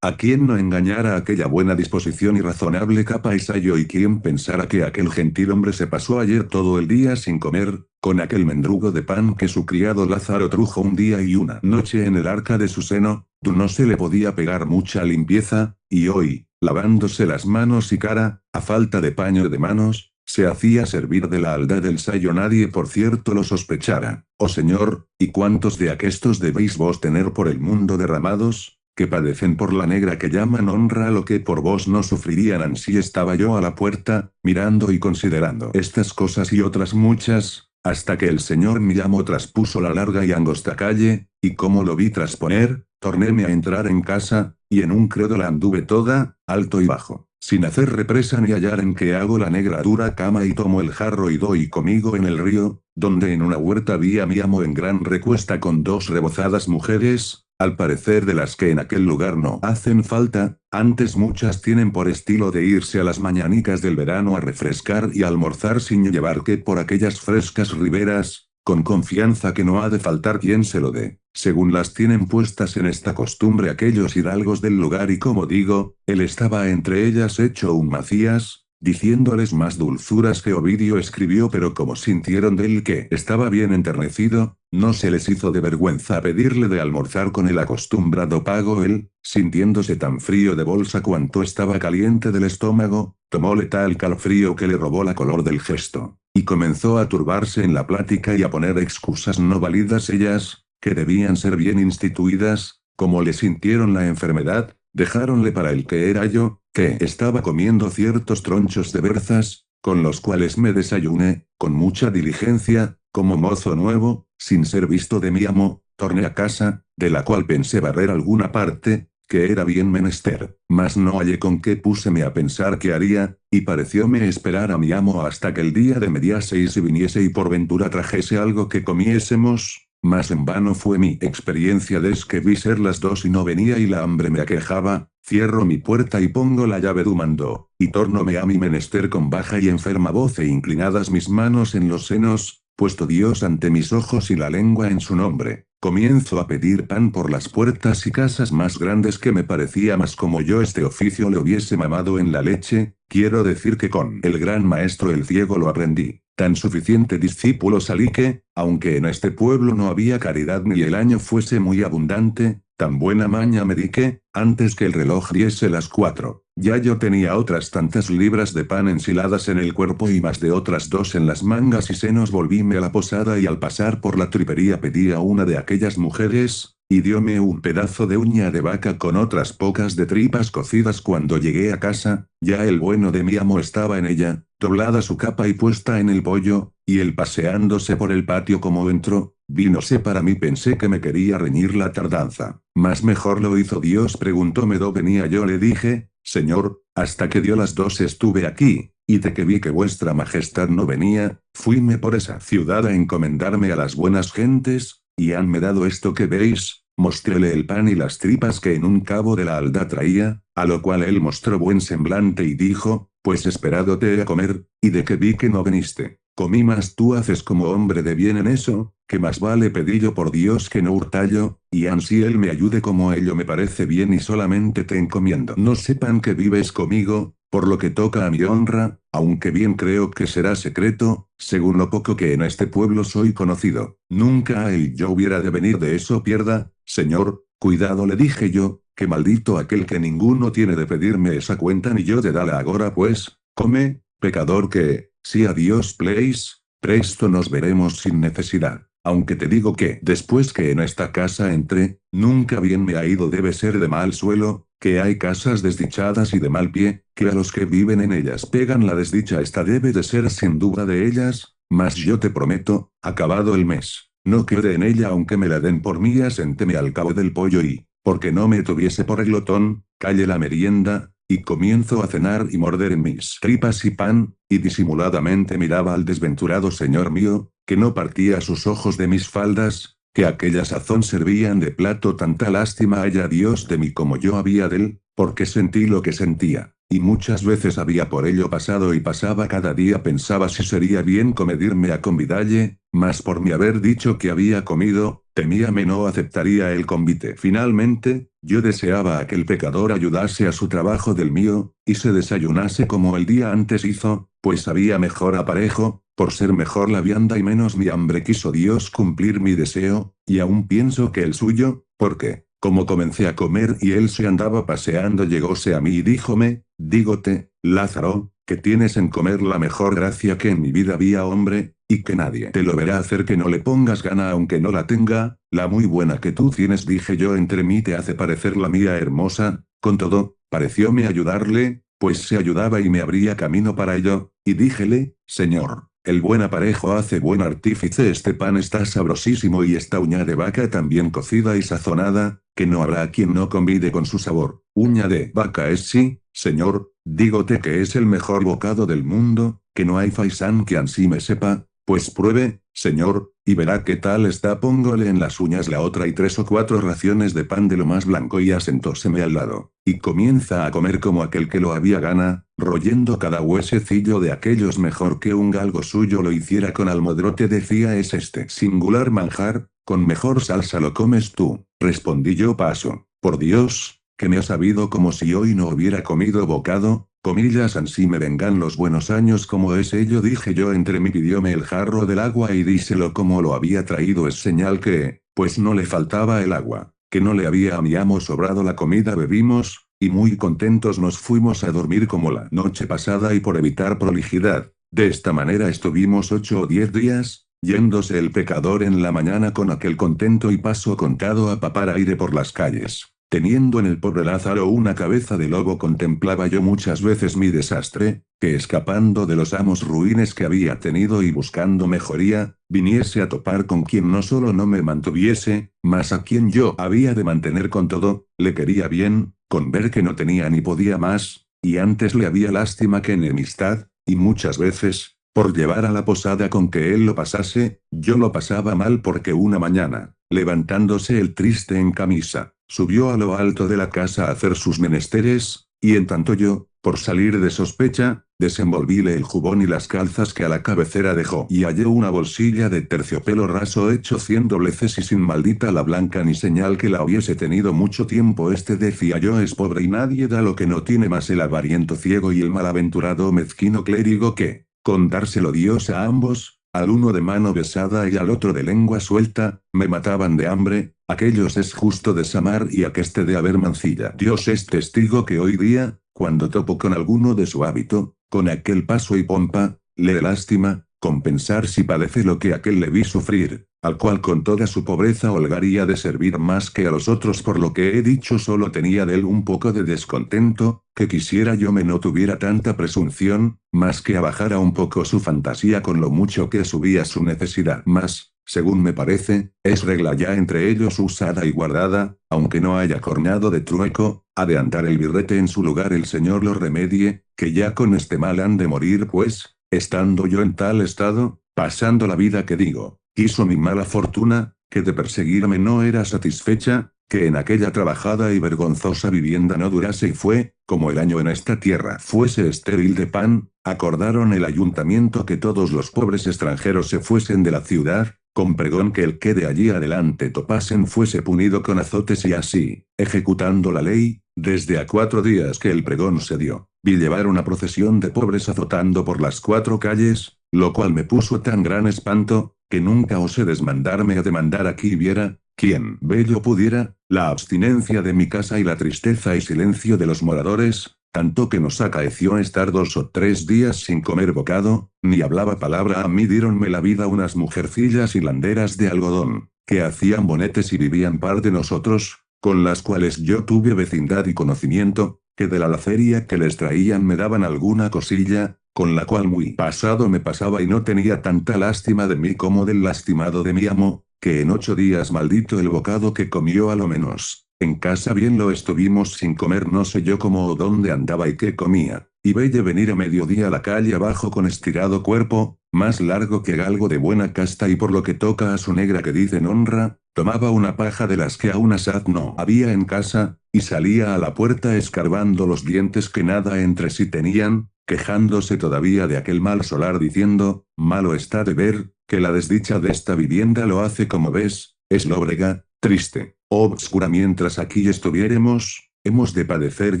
¿A quién no engañara aquella buena disposición y razonable capa y sayo, y quién pensara que aquel gentil hombre se pasó ayer todo el día sin comer, con aquel mendrugo de pan que su criado Lázaro trujo un día y una noche en el arca de su seno? Tú no se le podía pegar mucha limpieza, y hoy, lavándose las manos y cara, a falta de paño de manos, se hacía servir de la alda del sayo. Nadie por cierto lo sospechara. Oh señor, ¿y cuántos de aquestos debéis vos tener por el mundo derramados, que padecen por la negra que llaman honra lo que por vos no sufrirían? Ansí estaba yo a la puerta, mirando y considerando estas cosas y otras muchas, hasta que el señor mi amo traspuso la larga y angosta calle, y como lo vi trasponer, tornéme a entrar en casa, y en un credo la anduve toda, alto y bajo, sin hacer represa ni hallar en que hago la negra dura cama, y tomo el jarro y doy conmigo en el río, donde en una huerta vi a mi amo en gran recuesta con dos rebozadas mujeres, al parecer de las que en aquel lugar no hacen falta, antes muchas tienen por estilo de irse a las mañanicas del verano a refrescar y almorzar sin llevar que por aquellas frescas riberas, con confianza que no ha de faltar quien se lo dé, según las tienen puestas en esta costumbre aquellos hidalgos del lugar. Y como digo, él estaba entre ellas hecho un Macías, diciéndoles más dulzuras que Ovidio escribió, pero como sintieron de él que estaba bien enternecido, no se les hizo de vergüenza pedirle de almorzar con el acostumbrado pago. Él, sintiéndose tan frío de bolsa cuanto estaba caliente del estómago, tomóle tal calfrío que le robó la color del gesto, y comenzó a turbarse en la plática y a poner excusas no válidas. Ellas, que debían ser bien instituidas, como le sintieron la enfermedad, dejáronle para el que era yo, que estaba comiendo ciertos tronchos de berzas, con los cuales me desayuné, con mucha diligencia, como mozo nuevo, sin ser visto de mi amo, torné a casa, de la cual pensé barrer alguna parte, que era bien menester, mas no hallé con qué. Púseme a pensar qué haría, y parecióme esperar a mi amo hasta que el día de mediaseis y viniese y por ventura trajese algo que comiésemos. Mas en vano fue mi experiencia desde que vi ser las 2 y no venía y la hambre me aquejaba. Cierro mi puerta y pongo la llave dumando, y tórnome a mi menester con baja y enferma voz e inclinadas mis manos en los senos, puesto Dios ante mis ojos y la lengua en su nombre. Comienzo a pedir pan por las puertas y casas más grandes, que me parecía más como yo este oficio le hubiese mamado en la leche. Quiero decir que con el gran maestro el ciego lo aprendí. Tan suficiente discípulo salí que, aunque en este pueblo no había caridad ni el año fuese muy abundante, tan buena maña me di que, antes que el reloj diese las 4, ya yo tenía otras tantas libras de pan ensiladas en el cuerpo y más de otras 2 en las mangas y senos. Volvíme a la posada y al pasar por la tripería pedí a una de aquellas mujeres, y diome un pedazo de uña de vaca con otras pocas de tripas cocidas. Cuando llegué a casa, ya el bueno de mi amo estaba en ella, doblada su capa y puesta en el pollo, y él paseándose por el patio. Como entró, vínose para mí, pensé que me quería reñir la tardanza, mas mejor lo hizo Dios. Preguntóme dó venía. Yo le dije, Señor, hasta que dio las 2 estuve aquí, y de que vi que vuestra majestad no venía, fuime por esa ciudad a encomendarme a las buenas gentes, y hanme dado esto que veis. Mostréle el pan y las tripas que en un cabo de la alda traía, a lo cual él mostró buen semblante y dijo, pues esperado te he a comer, y de que vi que no veniste, comí. Mas tú haces como hombre de bien en eso, que más vale pedillo por Dios que no hurtallo, y ansí él me ayude como ello me parece bien, y solamente te encomiendo no sepan que vives conmigo, por lo que toca a mi honra, aunque bien creo que será secreto, según lo poco que en este pueblo soy conocido. Nunca a él yo hubiera de venir de eso. Pierda, señor, cuidado, le dije yo, que maldito aquel que ninguno tiene de pedirme esa cuenta ni yo de dala agora. Pues, come, pecador, que, Sí, adiós, please, presto nos veremos sin necesidad. Aunque te digo que, después que en esta casa entré, nunca bien me ha ido, debe ser de mal suelo, que hay casas desdichadas y de mal pie, que a los que viven en ellas pegan la desdicha. Esta debe de ser sin duda de ellas, mas yo te prometo, acabado el mes, no quede en ella aunque me la den por mía. Sentéme al cabo del pollo y, porque no me tuviese por el glotón, calle la merienda, y comienzo a cenar y morder en mis tripas y pan, y disimuladamente miraba al desventurado señor mío, que no partía sus ojos de mis faldas, que a aquella sazón servían de plato. Tanta lástima haya Dios de mí como yo había de él, porque sentí lo que sentía, y muchas veces había por ello pasado y pasaba cada día. Pensaba si sería bien comedirme a convidalle, mas por mi haber dicho que había comido, temíame no aceptaría el convite. Finalmente, yo deseaba a que el pecador ayudase a su trabajo del mío, y se desayunase como el día antes hizo, pues había mejor aparejo, por ser mejor la vianda y menos mi hambre. Quiso Dios cumplir mi deseo, y aún pienso que el suyo, porque, como comencé a comer y él se andaba paseando, llegóse a mí y díjome: dígote, Lázaro, que tienes en comer la mejor gracia que en mi vida había, hombre, y que nadie te lo verá hacer que no le pongas gana aunque no la tenga. La muy buena que tú tienes, dije yo entre mí, te hace parecer la mía hermosa. Con todo, parecióme ayudarle, pues se ayudaba y me abría camino para ello, y díjele: señor, el buen aparejo hace buen artífice. Este pan está sabrosísimo y esta uña de vaca también cocida y sazonada, que no habrá quien no convide con su sabor. Uña de vaca es, sí, señor, dígote que es el mejor bocado del mundo, que no hay faisán que ansí me sepa. Pues pruebe, señor, y verá qué tal está. Póngole en las uñas la otra y 3 o 4 raciones de pan de lo más blanco y asentóseme al lado, y comienza a comer como aquel que lo había gana, royendo cada huesecillo de aquellos mejor que un galgo suyo lo hiciera con almodrote. Decía: es este singular manjar, con mejor salsa lo comes tú. Respondí yo: paso, por Dios, que me ha sabido como si hoy no hubiera comido bocado. Comillas, ansí me vengan los buenos años. Como es ello, dije yo entre mí. Pidióme el jarro del agua y díselo como lo había traído. Es señal que, pues no le faltaba el agua, que no le había a mi amo sobrado la comida. Bebimos, y muy contentos nos fuimos a dormir como la noche pasada, y por evitar prolijidad, de esta manera estuvimos 8 o 10 días, yéndose el pecador en la mañana con aquel contento y paso contado a papar aire por las calles. Teniendo en el pobre Lázaro una cabeza de lobo, contemplaba yo muchas veces mi desastre, que escapando de los amos ruines que había tenido y buscando mejoría, viniese a topar con quien no solo no me mantuviese, mas a quien yo había de mantener. Con todo, le quería bien, con ver que no tenía ni podía más, y antes le había lástima que enemistad, y muchas veces, por llevar a la posada con que él lo pasase, yo lo pasaba mal, porque una mañana, levantándose el triste en camisa, subió a lo alto de la casa a hacer sus menesteres, y en tanto yo, por salir de sospecha, desenvolvíle el jubón y las calzas que a la cabecera dejó, y hallé una bolsilla de terciopelo raso hecho 100 dobleces y sin maldita la blanca ni señal que la hubiese tenido mucho tiempo. Este, decía yo, es pobre y nadie da lo que no tiene, más el avariento ciego y el malaventurado mezquino clérigo que, con dárselo Dios a ambos, al uno de mano besada y al otro de lengua suelta, me mataban de hambre. Aquellos es justo desamar y aqueste de haber mancilla. Dios es testigo que hoy día, cuando topo con alguno de su hábito, con aquel paso y pompa, le de lástima, con pensar si padece lo que aquel le vi sufrir, al cual con toda su pobreza holgaría de servir más que a los otros. Por lo que he dicho, solo tenía de él un poco de descontento, que quisiera yo me no tuviera tanta presunción, más que abajara un poco su fantasía con lo mucho que subía su necesidad. Mas, según me parece, es regla ya entre ellos usada y guardada, aunque no haya cornado de trueco, ha de andar el birrete en su lugar. El Señor lo remedie, que ya con este mal han de morir. Pues, estando yo en tal estado, pasando la vida que digo, quiso mi mala fortuna, que de perseguirme no era satisfecha, que en aquella trabajada y vergonzosa vivienda no durase, y fue, como el año en esta tierra fuese estéril de pan, acordaron el ayuntamiento que todos los pobres extranjeros se fuesen de la ciudad, con pregón que el que de allí adelante topasen fuese punido con azotes. Y así, ejecutando la ley, desde a 4 días que el pregón se dio, vi llevar una procesión de pobres azotando por las 4 calles, lo cual me puso tan gran espanto, que nunca osé desmandarme a demandar aquí. Viera, quien bello pudiera, la abstinencia de mi casa y la tristeza y silencio de los moradores, tanto que nos acaeció estar 2 o 3 días sin comer bocado, ni hablaba palabra. A mí diéronme la vida unas mujercillas hilanderas de algodón, que hacían bonetes y vivían par de nosotros, con las cuales yo tuve vecindad y conocimiento, que de la laceria que les traían me daban alguna cosilla, con la cual muy pasado me pasaba y no tenía tanta lástima de mí como del lastimado de mi amo, que en 8 días maldito el bocado que comió a lo menos. En casa bien lo estuvimos sin comer, no sé yo cómo o dónde andaba y qué comía, y veía venir a mediodía a la calle abajo con estirado cuerpo, más largo que galgo de buena casta, y por lo que toca a su negra que dicen honra, tomaba una paja de las que aún asaz no había en casa, y salía a la puerta escarbando los dientes que nada entre sí tenían, quejándose todavía de aquel mal solar diciendo, malo está de ver, que la desdicha de esta vivienda lo hace como ves, es lóbrega, triste, obscura. Mientras aquí estuviéremos, hemos de padecer.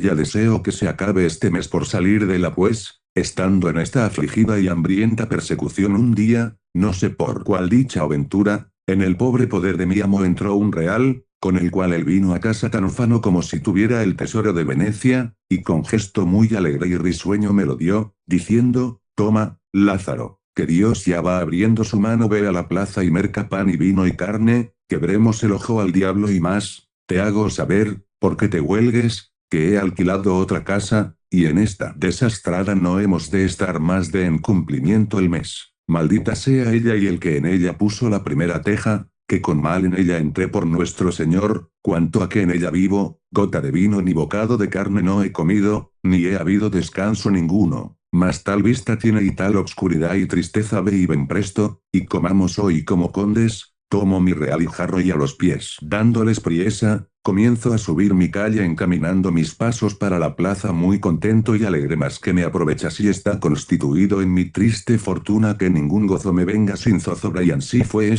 Ya deseo que se acabe este mes por salir de la, pues, estando en esta afligida y hambrienta persecución un día, no sé por cuál dicha o ventura, en el pobre poder de mi amo entró un real, con el cual él vino a casa tan ufano como si tuviera el tesoro de Venecia, y con gesto muy alegre y risueño me lo dio, diciendo, toma, Lázaro, que Dios ya va abriendo su mano, ve a la plaza y merca pan y vino y carne, quebremos el ojo al diablo y más, te hago saber, porque te huelgues, que he alquilado otra casa, y en esta desastrada no hemos de estar más de en cumplimiento el mes. Maldita sea ella y el que en ella puso la primera teja, que con mal en ella entré por nuestro Señor, cuanto a que en ella vivo, gota de vino ni bocado de carne no he comido, ni he habido descanso ninguno, mas tal vista tiene y tal obscuridad y tristeza, ve y ven presto, y comamos hoy como condes. Tomo mi real y jarro y a los pies dándoles priesa, comienzo a subir mi calle encaminando mis pasos para la plaza muy contento y alegre, más que me aprovecha si está constituido en mi triste fortuna que ningún gozo me venga sin zozobra, y ansí fue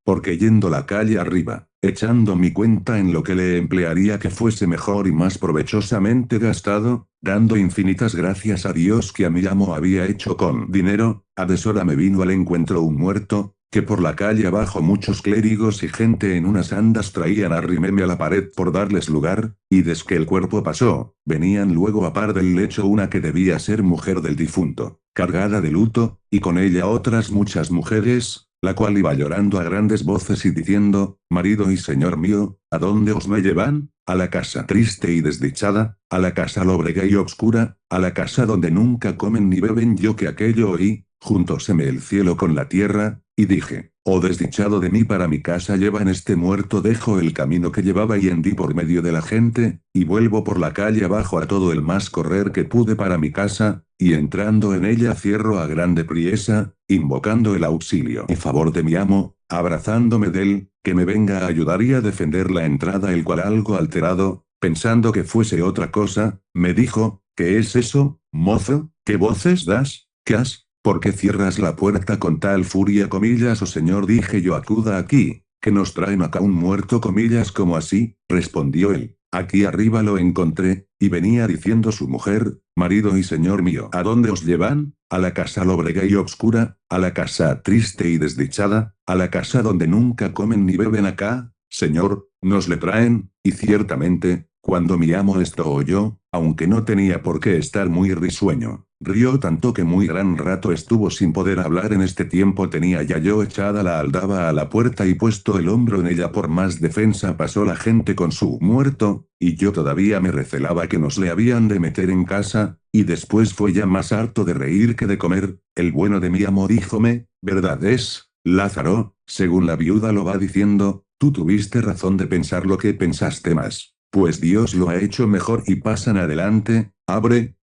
porque yendo la calle arriba, echando mi cuenta en lo que le emplearía que fuese mejor y más provechosamente gastado, dando infinitas gracias a Dios que a mi amo había hecho con dinero, a deshora me vino al encuentro un muerto, que por la calle abajo muchos clérigos y gente en unas andas traían. Arrímeme a la pared por darles lugar, y desque el cuerpo pasó, venían luego a par del lecho una que debía ser mujer del difunto, cargada de luto, y con ella otras muchas mujeres, la cual iba llorando a grandes voces y diciendo, marido y señor mío, ¿a dónde os me llevan? A la casa triste y desdichada, a la casa lóbrega y obscura, a la casa donde nunca comen ni beben. Yo que aquello oí, juntóseme el cielo con la tierra, y dije, oh desdichado de mí, para mi casa llevan este muerto. Dejo el camino que llevaba y hendí por medio de la gente, y vuelvo por la calle abajo a todo el más correr que pude para mi casa, y entrando en ella cierro a grande priesa, invocando el auxilio y favor de mi amo, abrazándome de él, que me venga a ayudar y a defender la entrada, el cual algo alterado, pensando que fuese otra cosa, me dijo, ¿qué es eso, mozo? ¿Qué voces das? ¿Qué has? ¿Por qué cierras la puerta con tal furia? Comillas, oh señor, dije yo, acuda aquí, que nos traen acá un muerto. Comillas, ¿cómo así? Respondió él, aquí arriba lo encontré, y venía diciendo su mujer, marido y señor mío, ¿a dónde os llevan? A la casa lóbrega y obscura, a la casa triste y desdichada, a la casa donde nunca comen ni beben. Acá, señor, nos le traen, y ciertamente, cuando mi amo esto oyó, aunque no tenía por qué estar muy risueño, rió tanto que muy gran rato estuvo sin poder hablar. En este tiempo tenía ya yo echada la aldaba a la puerta y puesto el hombro en ella por más defensa. Pasó la gente con su muerto, y yo todavía me recelaba que nos le habían de meter en casa, y después fue ya más harto de reír que de comer. El bueno de mi amo díjome, verdad es, Lázaro, según la viuda lo va diciendo, tú tuviste razón de pensar lo que pensaste, más pues Dios lo ha hecho mejor. Y pasan adelante, abre,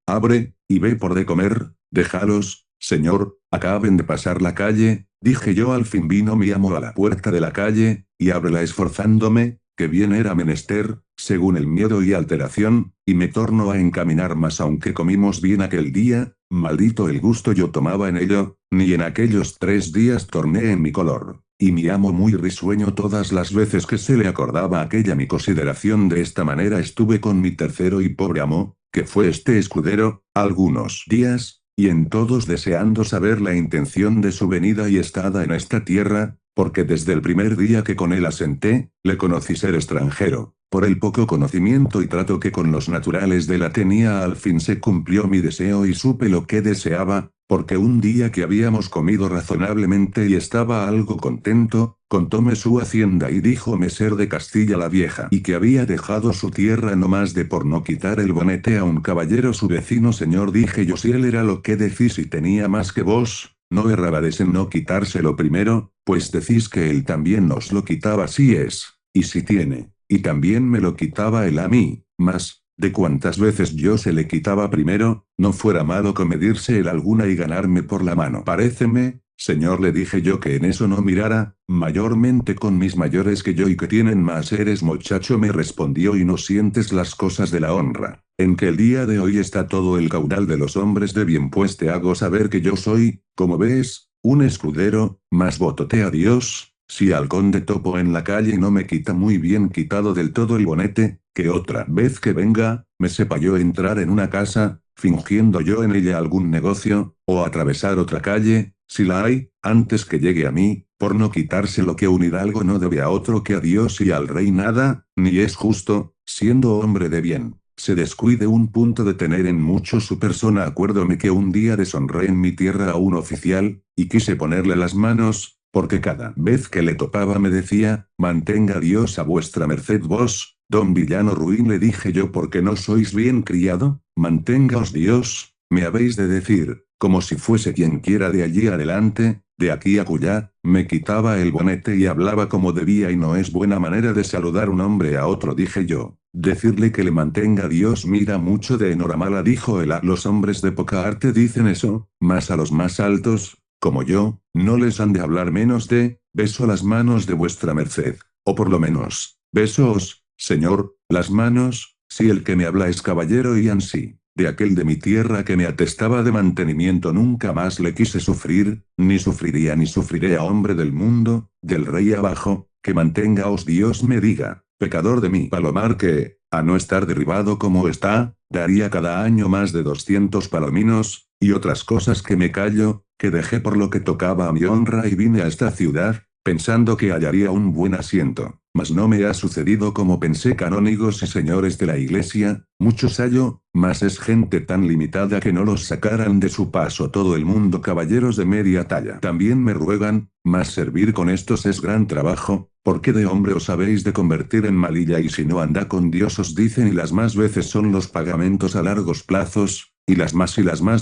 y ve por de comer. Déjalos, señor, acaben de pasar la calle, dije yo. Al fin vino mi amo a la puerta de la calle, y ábrela esforzándome, que bien era menester, según el miedo y alteración, y me torno a encaminar. Mas aunque comimos bien aquel día, maldito el gusto yo tomaba en ello, ni en aquellos 3 días torné en mi color. Y mi amo muy risueño todas las veces que se le acordaba aquella mi consideración. De esta manera estuve con mi tercero y pobre amo, que fue este escudero, algunos días, y en todos deseando saber la intención de su venida y estada en esta tierra, porque desde el primer día que con él asenté, le conocí ser extranjero. Por el poco conocimiento y trato que con los naturales de la tenía al fin se cumplió mi deseo y supe lo que deseaba, porque un día que habíamos comido razonablemente y estaba algo contento, contóme su hacienda y díjome ser de Castilla la Vieja y que había dejado su tierra no más de por no quitar el bonete a un caballero su vecino. Señor, dije yo, si él era lo que decís y tenía más que vos, no errabades en no quitárselo primero, pues decís que él también nos lo quitaba si es, y si tiene, y también me lo quitaba él a mí, mas, de cuantas veces yo se le quitaba primero, no fuera malo comedirse él alguna y ganarme por la mano. Paréceme, señor, le dije yo, que en eso no mirara, mayormente con mis mayores que yo y que tienen más. Eres muchacho, me respondió, y no sientes las cosas de la honra, en que el día de hoy está todo el caudal de los hombres de bien, pues te hago saber que yo soy, como ves, un escudero, mas votote a Dios, si al conde topo en la calle y no me quita muy bien quitado del todo el bonete, que otra vez que venga, me sepa yo entrar en una casa, fingiendo yo en ella algún negocio, o atravesar otra calle, si la hay, antes que llegue a mí, por no quitarse lo que un hidalgo no debe a otro que a Dios y al rey nada, ni es justo, siendo hombre de bien, se descuide un punto de tener en mucho su persona. Acuérdome que un día deshonré en mi tierra a un oficial, y quise ponerle las manos, porque cada vez que le topaba me decía, mantenga Dios a vuestra merced. Vos, don villano ruin, le dije yo, porque no sois bien criado, manténgaos Dios, me habéis de decir, como si fuese quien quiera de allí adelante, de aquí a cullá, me quitaba el bonete y hablaba como debía, y no es buena manera de saludar un hombre a otro, dije yo. Decirle que le mantenga Dios mira mucho de enhoramala, dijo él. A los hombres de poca arte dicen eso, mas a los más altos, como yo, no les han de hablar menos de, beso las manos de vuestra merced, o por lo menos, besos, señor, las manos, si el que me habla es caballero y ansí. De aquel de mi tierra que me atestaba de mantenimiento nunca más le quise sufrir, ni sufriría ni sufriré a hombre del mundo, del rey abajo, que mantengaos Dios. Me diga, pecador de mí, Palomar, que, a no estar derribado como está, daría cada año más de 200 palominos, y otras cosas que me callo, que dejé por lo que tocaba a mi honra y vine a esta ciudad, pensando que hallaría un buen asiento, mas no me ha sucedido como pensé. Canónigos y señores de la iglesia, muchos hallo, mas es gente tan limitada que no los sacaran de su paso todo el mundo. Caballeros de media talla también me ruegan, mas servir con estos es gran trabajo, porque de hombre os habéis de convertir en malilla, y si no anda con Dios os dicen, y las más veces son los pagamentos a largos plazos, y las más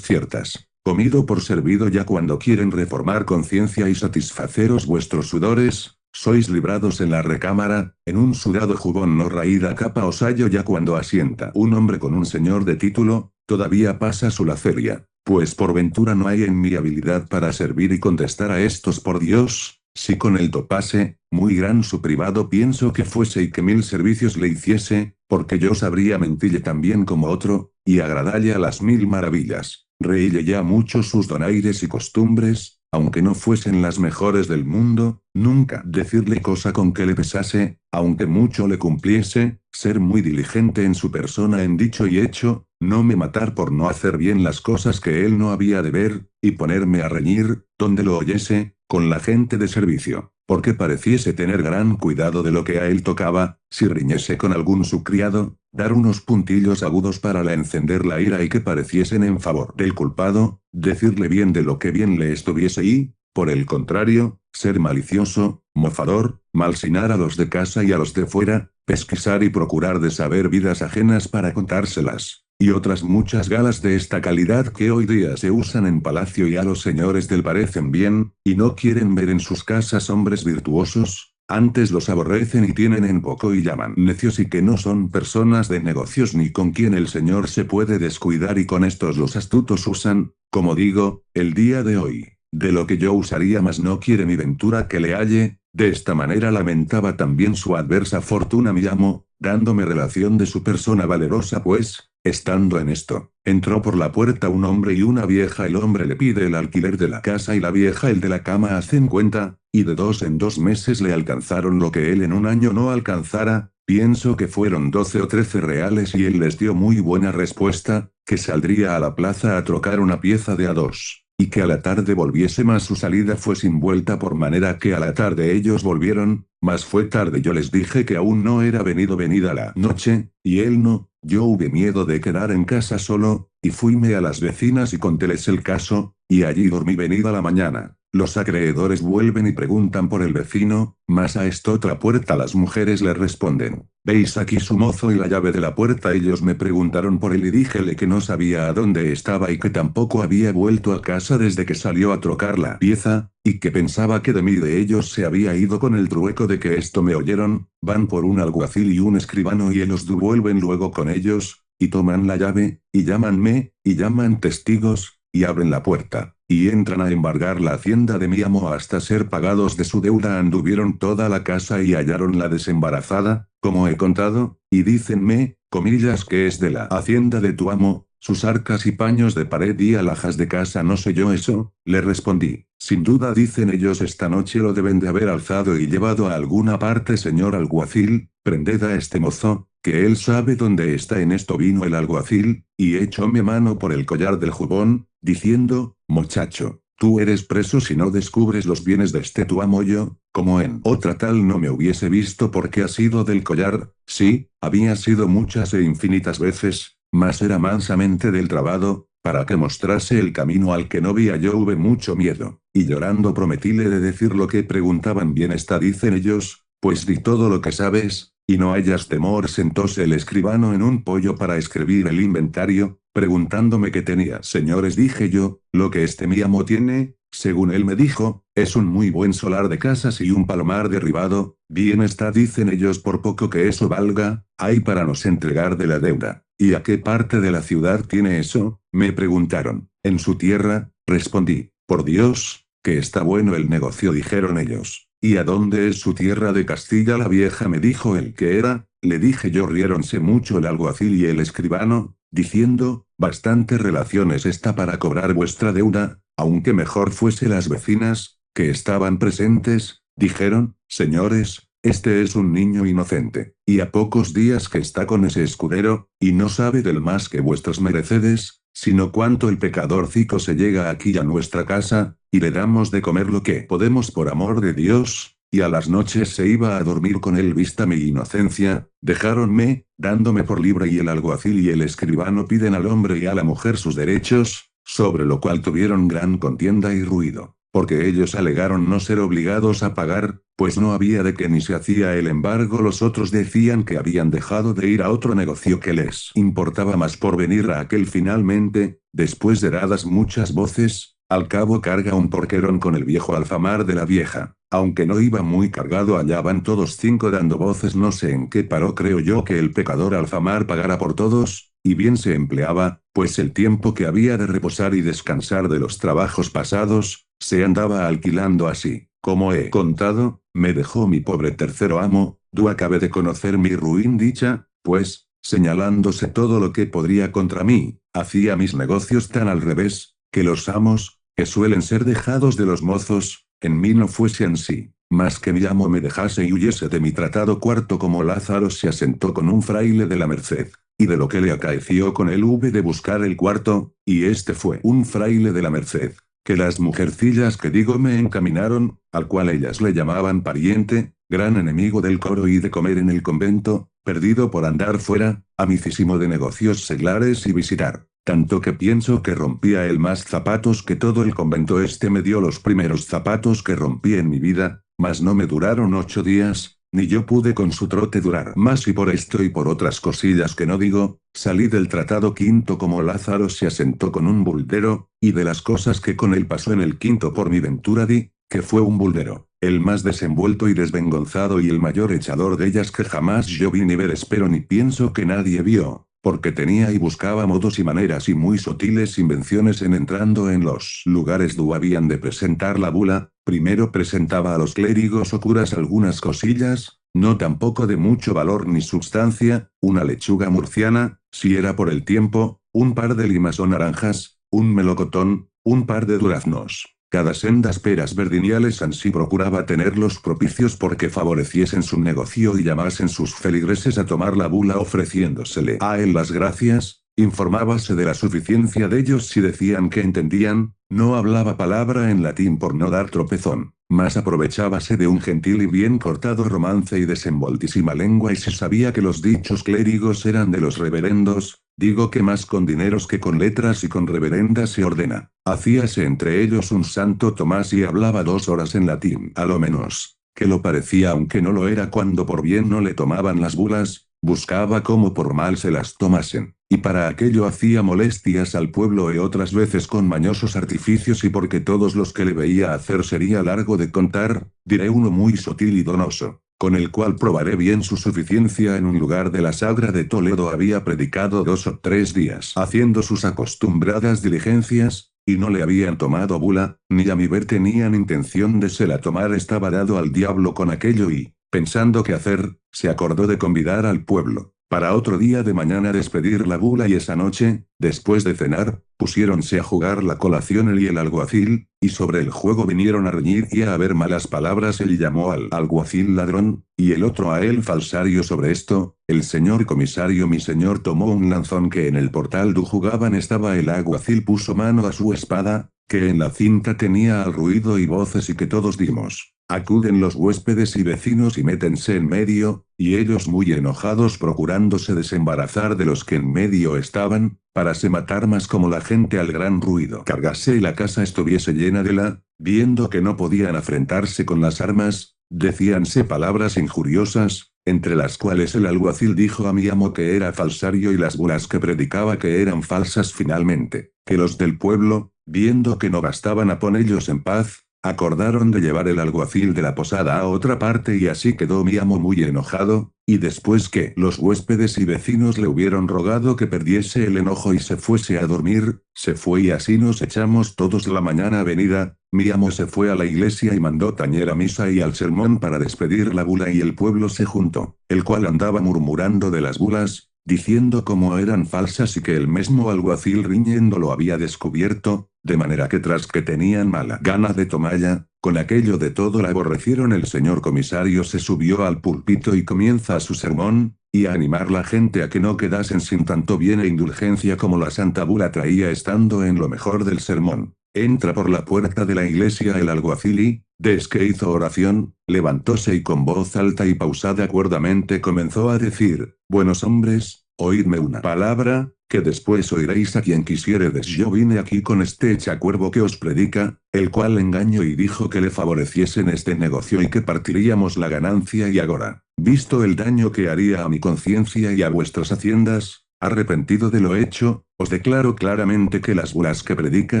ciertas. Comido por servido ya cuando quieren reformar conciencia y satisfaceros vuestros sudores, sois librados en la recámara, en un sudado jubón no raída capa os hallo ya cuando asienta un hombre con un señor de título, todavía pasa su laceria, pues por ventura no hay en mi habilidad para servir y contestar a estos. Por Dios, si con él topase, muy gran su privado pienso que fuese y que 1000 servicios le hiciese, porque yo sabría mentille tan bien como otro, y agradalle a las 1000 maravillas. Reílle ya mucho sus donaires y costumbres, aunque no fuesen las mejores del mundo, nunca decirle cosa con que le pesase, aunque mucho le cumpliese, ser muy diligente en su persona en dicho y hecho, no me matar por no hacer bien las cosas que él no había de ver, y ponerme a reñir, donde lo oyese, con la gente de servicio, porque pareciese tener gran cuidado de lo que a él tocaba, si riñese con algún su criado, dar unos puntillos agudos para la encender la ira y que pareciesen en favor del culpado, decirle bien de lo que bien le estuviese y, por el contrario, ser malicioso, mofador, malsinar a los de casa y a los de fuera, pesquisar y procurar de saber vidas ajenas para contárselas, y otras muchas galas de esta calidad que hoy día se usan en palacio y a los señores del parecen bien, y no quieren ver en sus casas hombres virtuosos, antes los aborrecen y tienen en poco y llaman necios, y que no son personas de negocios ni con quien el señor se puede descuidar, y con estos los astutos usan, como digo, el día de hoy, de lo que yo usaría, mas no quiere mi ventura que le halle. De esta manera lamentaba también su adversa fortuna mi amo, dándome relación de su persona valerosa, pues, estando en esto, entró por la puerta un hombre y una vieja. El hombre le pide el alquiler de la casa y la vieja el de la cama. Hacen cuenta, y de 2 en 2 meses le alcanzaron lo que él en un año no alcanzara. Pienso que fueron 12 o 13 reales, y él les dio muy buena respuesta, que saldría a la plaza a trocar una pieza de a 2. y que a la tarde volviese, mas su salida fue sin vuelta, por manera que a la tarde ellos volvieron, mas fue tarde. Yo les dije que aún no era venida la noche, y él no. Yo hube miedo de quedar en casa solo, y fuime a las vecinas y contéles el caso, y allí dormí venida la mañana. Los acreedores vuelven y preguntan por el vecino, mas a esta otra puerta las mujeres le responden: ¿veis aquí su mozo y la llave de la puerta? Ellos me preguntaron por él y díjele que no sabía a dónde estaba y que tampoco había vuelto a casa desde que salió a trocar la pieza, y que pensaba que de mí de ellos se había ido. Con el trueco de que esto me oyeron, van por un alguacil y un escribano y ellos vuelven luego con ellos, y toman la llave, y llaman testigos, y abren la puerta, y entran a embargar la hacienda de mi amo hasta ser pagados de su deuda. Anduvieron toda la casa y hallaronla desembarazada, como he contado, y dícenme, comillas, que es de la hacienda de tu amo, sus arcas y paños de pared y alhajas de casa. No sé yo eso, le respondí. Sin duda, dicen ellos, esta noche lo deben de haber alzado y llevado a alguna parte. Señor alguacil, prended a este mozo, que él sabe dónde está. En esto vino el alguacil, y echóme mano por el collar del jubón, diciendo: muchacho, tú eres preso si no descubres los bienes de este tu amo. Yo, como en otra tal no me hubiese visto porque ha sido del collar, sí, había sido muchas e infinitas veces, mas era mansamente del trabado, para que mostrase el camino al que no vía. Yo hube mucho miedo, y llorando prometíle de decir lo que preguntaban. Bien está, dicen ellos, pues di todo lo que sabes, y no hayas temor. Sentóse el escribano en un poyo para escribir el inventario, preguntándome qué tenía. Señores, dije yo, lo que este mi amo tiene, según él me dijo, es un muy buen solar de casas y un palomar derribado. Bien está, dicen ellos, por poco que eso valga, hay para nos entregar de la deuda. ¿Y a qué parte de la ciudad tiene eso?, me preguntaron. En su tierra, respondí. Por Dios, que está bueno el negocio, dijeron ellos. ¿Y a dónde es su tierra? De Castilla la Vieja, me dijo él. ¿Qué era? Le dije yo. Riéronse mucho el alguacil y el escribano, diciendo: bastante relaciones está para cobrar vuestra deuda, aunque mejor fuese. Las vecinas, que estaban presentes, dijeron: señores, este es un niño inocente, y a pocos días que está con ese escudero, y no sabe del más que vuestras mercedes, sino cuánto el pecadorcico se llega aquí a nuestra casa, y le damos de comer lo que podemos por amor de Dios, y a las noches se iba a dormir con él. Vista mi inocencia, dejáronme, dándome por libre, y el alguacil y el escribano piden al hombre y a la mujer sus derechos, sobre lo cual tuvieron gran contienda y ruido, porque ellos alegaron no ser obligados a pagar, pues no había de qué ni se hacía el embargo. Los otros decían que habían dejado de ir a otro negocio que les importaba más por venir a aquel. Finalmente, después de dadas muchas voces, al cabo carga un porquerón con el viejo alfamar de la vieja. Aunque no iba muy cargado, allá van todos cinco dando voces. No sé en qué paró. Creo yo que el pecador alfamar pagara por todos, y bien se empleaba, pues el tiempo que había de reposar y descansar de los trabajos pasados, se andaba alquilando así. Como he contado, me dejó mi pobre tercero amo. Yo acabé de conocer mi ruin dicha, pues, señalándose todo lo que podría contra mí, hacía mis negocios tan al revés, que los amos, que suelen ser dejados de los mozos, en mí no fuese ansí, mas que mi amo me dejase y huyese de mi tratado. Cuarto, como Lázaro se asentó con un fraile de la Merced, y de lo que le acaeció con él hube de buscar el cuarto, y este fue un fraile de la Merced, que las mujercillas que digo me encaminaron, al cual ellas le llamaban pariente, gran enemigo del coro y de comer en el convento, perdido por andar fuera, amicísimo de negocios seglares y visitar, tanto que pienso que rompía él más zapatos que todo el convento. Este me dio los primeros zapatos que rompí en mi vida, mas no me duraron 8 días, ni yo pude con su trote durar más, y por esto y por otras cosillas que no digo, salí del tratado. Quinto, como Lázaro se asentó con un buldero, y de las cosas que con él pasó en el quinto por mi ventura di, que fue un buldero, el más desenvuelto y desvengonzado y el mayor echador de ellas que jamás yo vi ni ver, espero ni pienso que nadie vio, porque tenía y buscaba modos y maneras y muy sutiles invenciones en entrando en los lugares do habían de presentar la bula. Primero presentaba a los clérigos o curas algunas cosillas, no tampoco de mucho valor ni substancia, una lechuga murciana, si era por el tiempo, un par de limas o naranjas, un melocotón, un par de duraznos, cada sendas peras verdiniales. Ansí procuraba tenerlos propicios porque favoreciesen su negocio y llamasen sus feligreses a tomar la bula ofreciéndosele a él las gracias, informábase de la suficiencia de ellos si decían que entendían, no hablaba palabra en latín por no dar tropezón, mas aprovechábase de un gentil y bien cortado romance y desenvoltísima lengua y si sabía que los dichos clérigos eran de los reverendos, digo que más con dineros que con letras y con reverendas se ordena. Hacíase entre ellos un santo Tomás y hablaba 2 horas en latín, a lo menos, que lo parecía aunque no lo era cuando por bien no le tomaban las bulas, buscaba cómo por mal se las tomasen, y para aquello hacía molestias al pueblo y otras veces con mañosos artificios y porque todos los que le veía hacer sería largo de contar, diré uno muy sutil y donoso, con el cual probaré bien su suficiencia. En un lugar de la Sagra de Toledo había predicado 2 o 3 días haciendo sus acostumbradas diligencias, y no le habían tomado bula, ni a mi ver tenían intención de se la tomar. Estaba dado al diablo con aquello y, pensando qué hacer, se acordó de convidar al pueblo, para otro día de mañana despedir la bula y esa noche, después de cenar, pusiéronse a jugar la colación él y el alguacil, y sobre el juego vinieron a reñir y a haber malas palabras. Él llamó al alguacil ladrón, y el otro a él falsario. Sobre esto, el señor comisario mi señor tomó un lanzón que en el portal do jugaban estaba. El alguacil puso mano a su espada, que en la cinta tenía al ruido y voces y que todos dimos. Acuden los huéspedes y vecinos y métense en medio, y ellos muy enojados procurándose desembarazar de los que en medio estaban, para se matar más como la gente al gran ruido cargase y la casa estuviese llena de la, viendo que no podían afrentarse con las armas, decíanse palabras injuriosas, entre las cuales el alguacil dijo a mi amo que era falsario y las bulas que predicaba que eran falsas. Finalmente, que los del pueblo, viendo que no bastaban a ponerlos en paz, acordaron de llevar el alguacil de la posada a otra parte y así quedó mi amo muy enojado, y después que los huéspedes y vecinos le hubieron rogado que perdiese el enojo y se fuese a dormir, se fue y así nos echamos todos la mañana venida. Mi amo se fue a la iglesia y mandó tañer a misa y al sermón para despedir la bula y el pueblo se juntó, el cual andaba murmurando de las bulas, diciendo cómo eran falsas y que el mismo alguacil riñendo lo había descubierto, de manera que tras que tenían mala gana de tomalla, con aquello de todo la aborrecieron. El señor comisario se subió al púlpito y comienza su sermón, y a animar la gente a que no quedasen sin tanto bien e indulgencia como la santa bula traía. Estando en lo mejor del sermón, entra por la puerta de la iglesia el alguacil y, desde que hizo oración, levantóse y con voz alta y pausada cuerdamente comenzó a decir: buenos hombres, oídme una palabra, que después oiréis a quien quisiéredes. Yo vine aquí con este echacuervo que os predica, el cual engañó y dijo que le favoreciesen este negocio y que partiríamos la ganancia. Y agora, visto el daño que haría a mi conciencia y a vuestras haciendas, arrepentido de lo hecho, os declaro claramente que las bulas que predica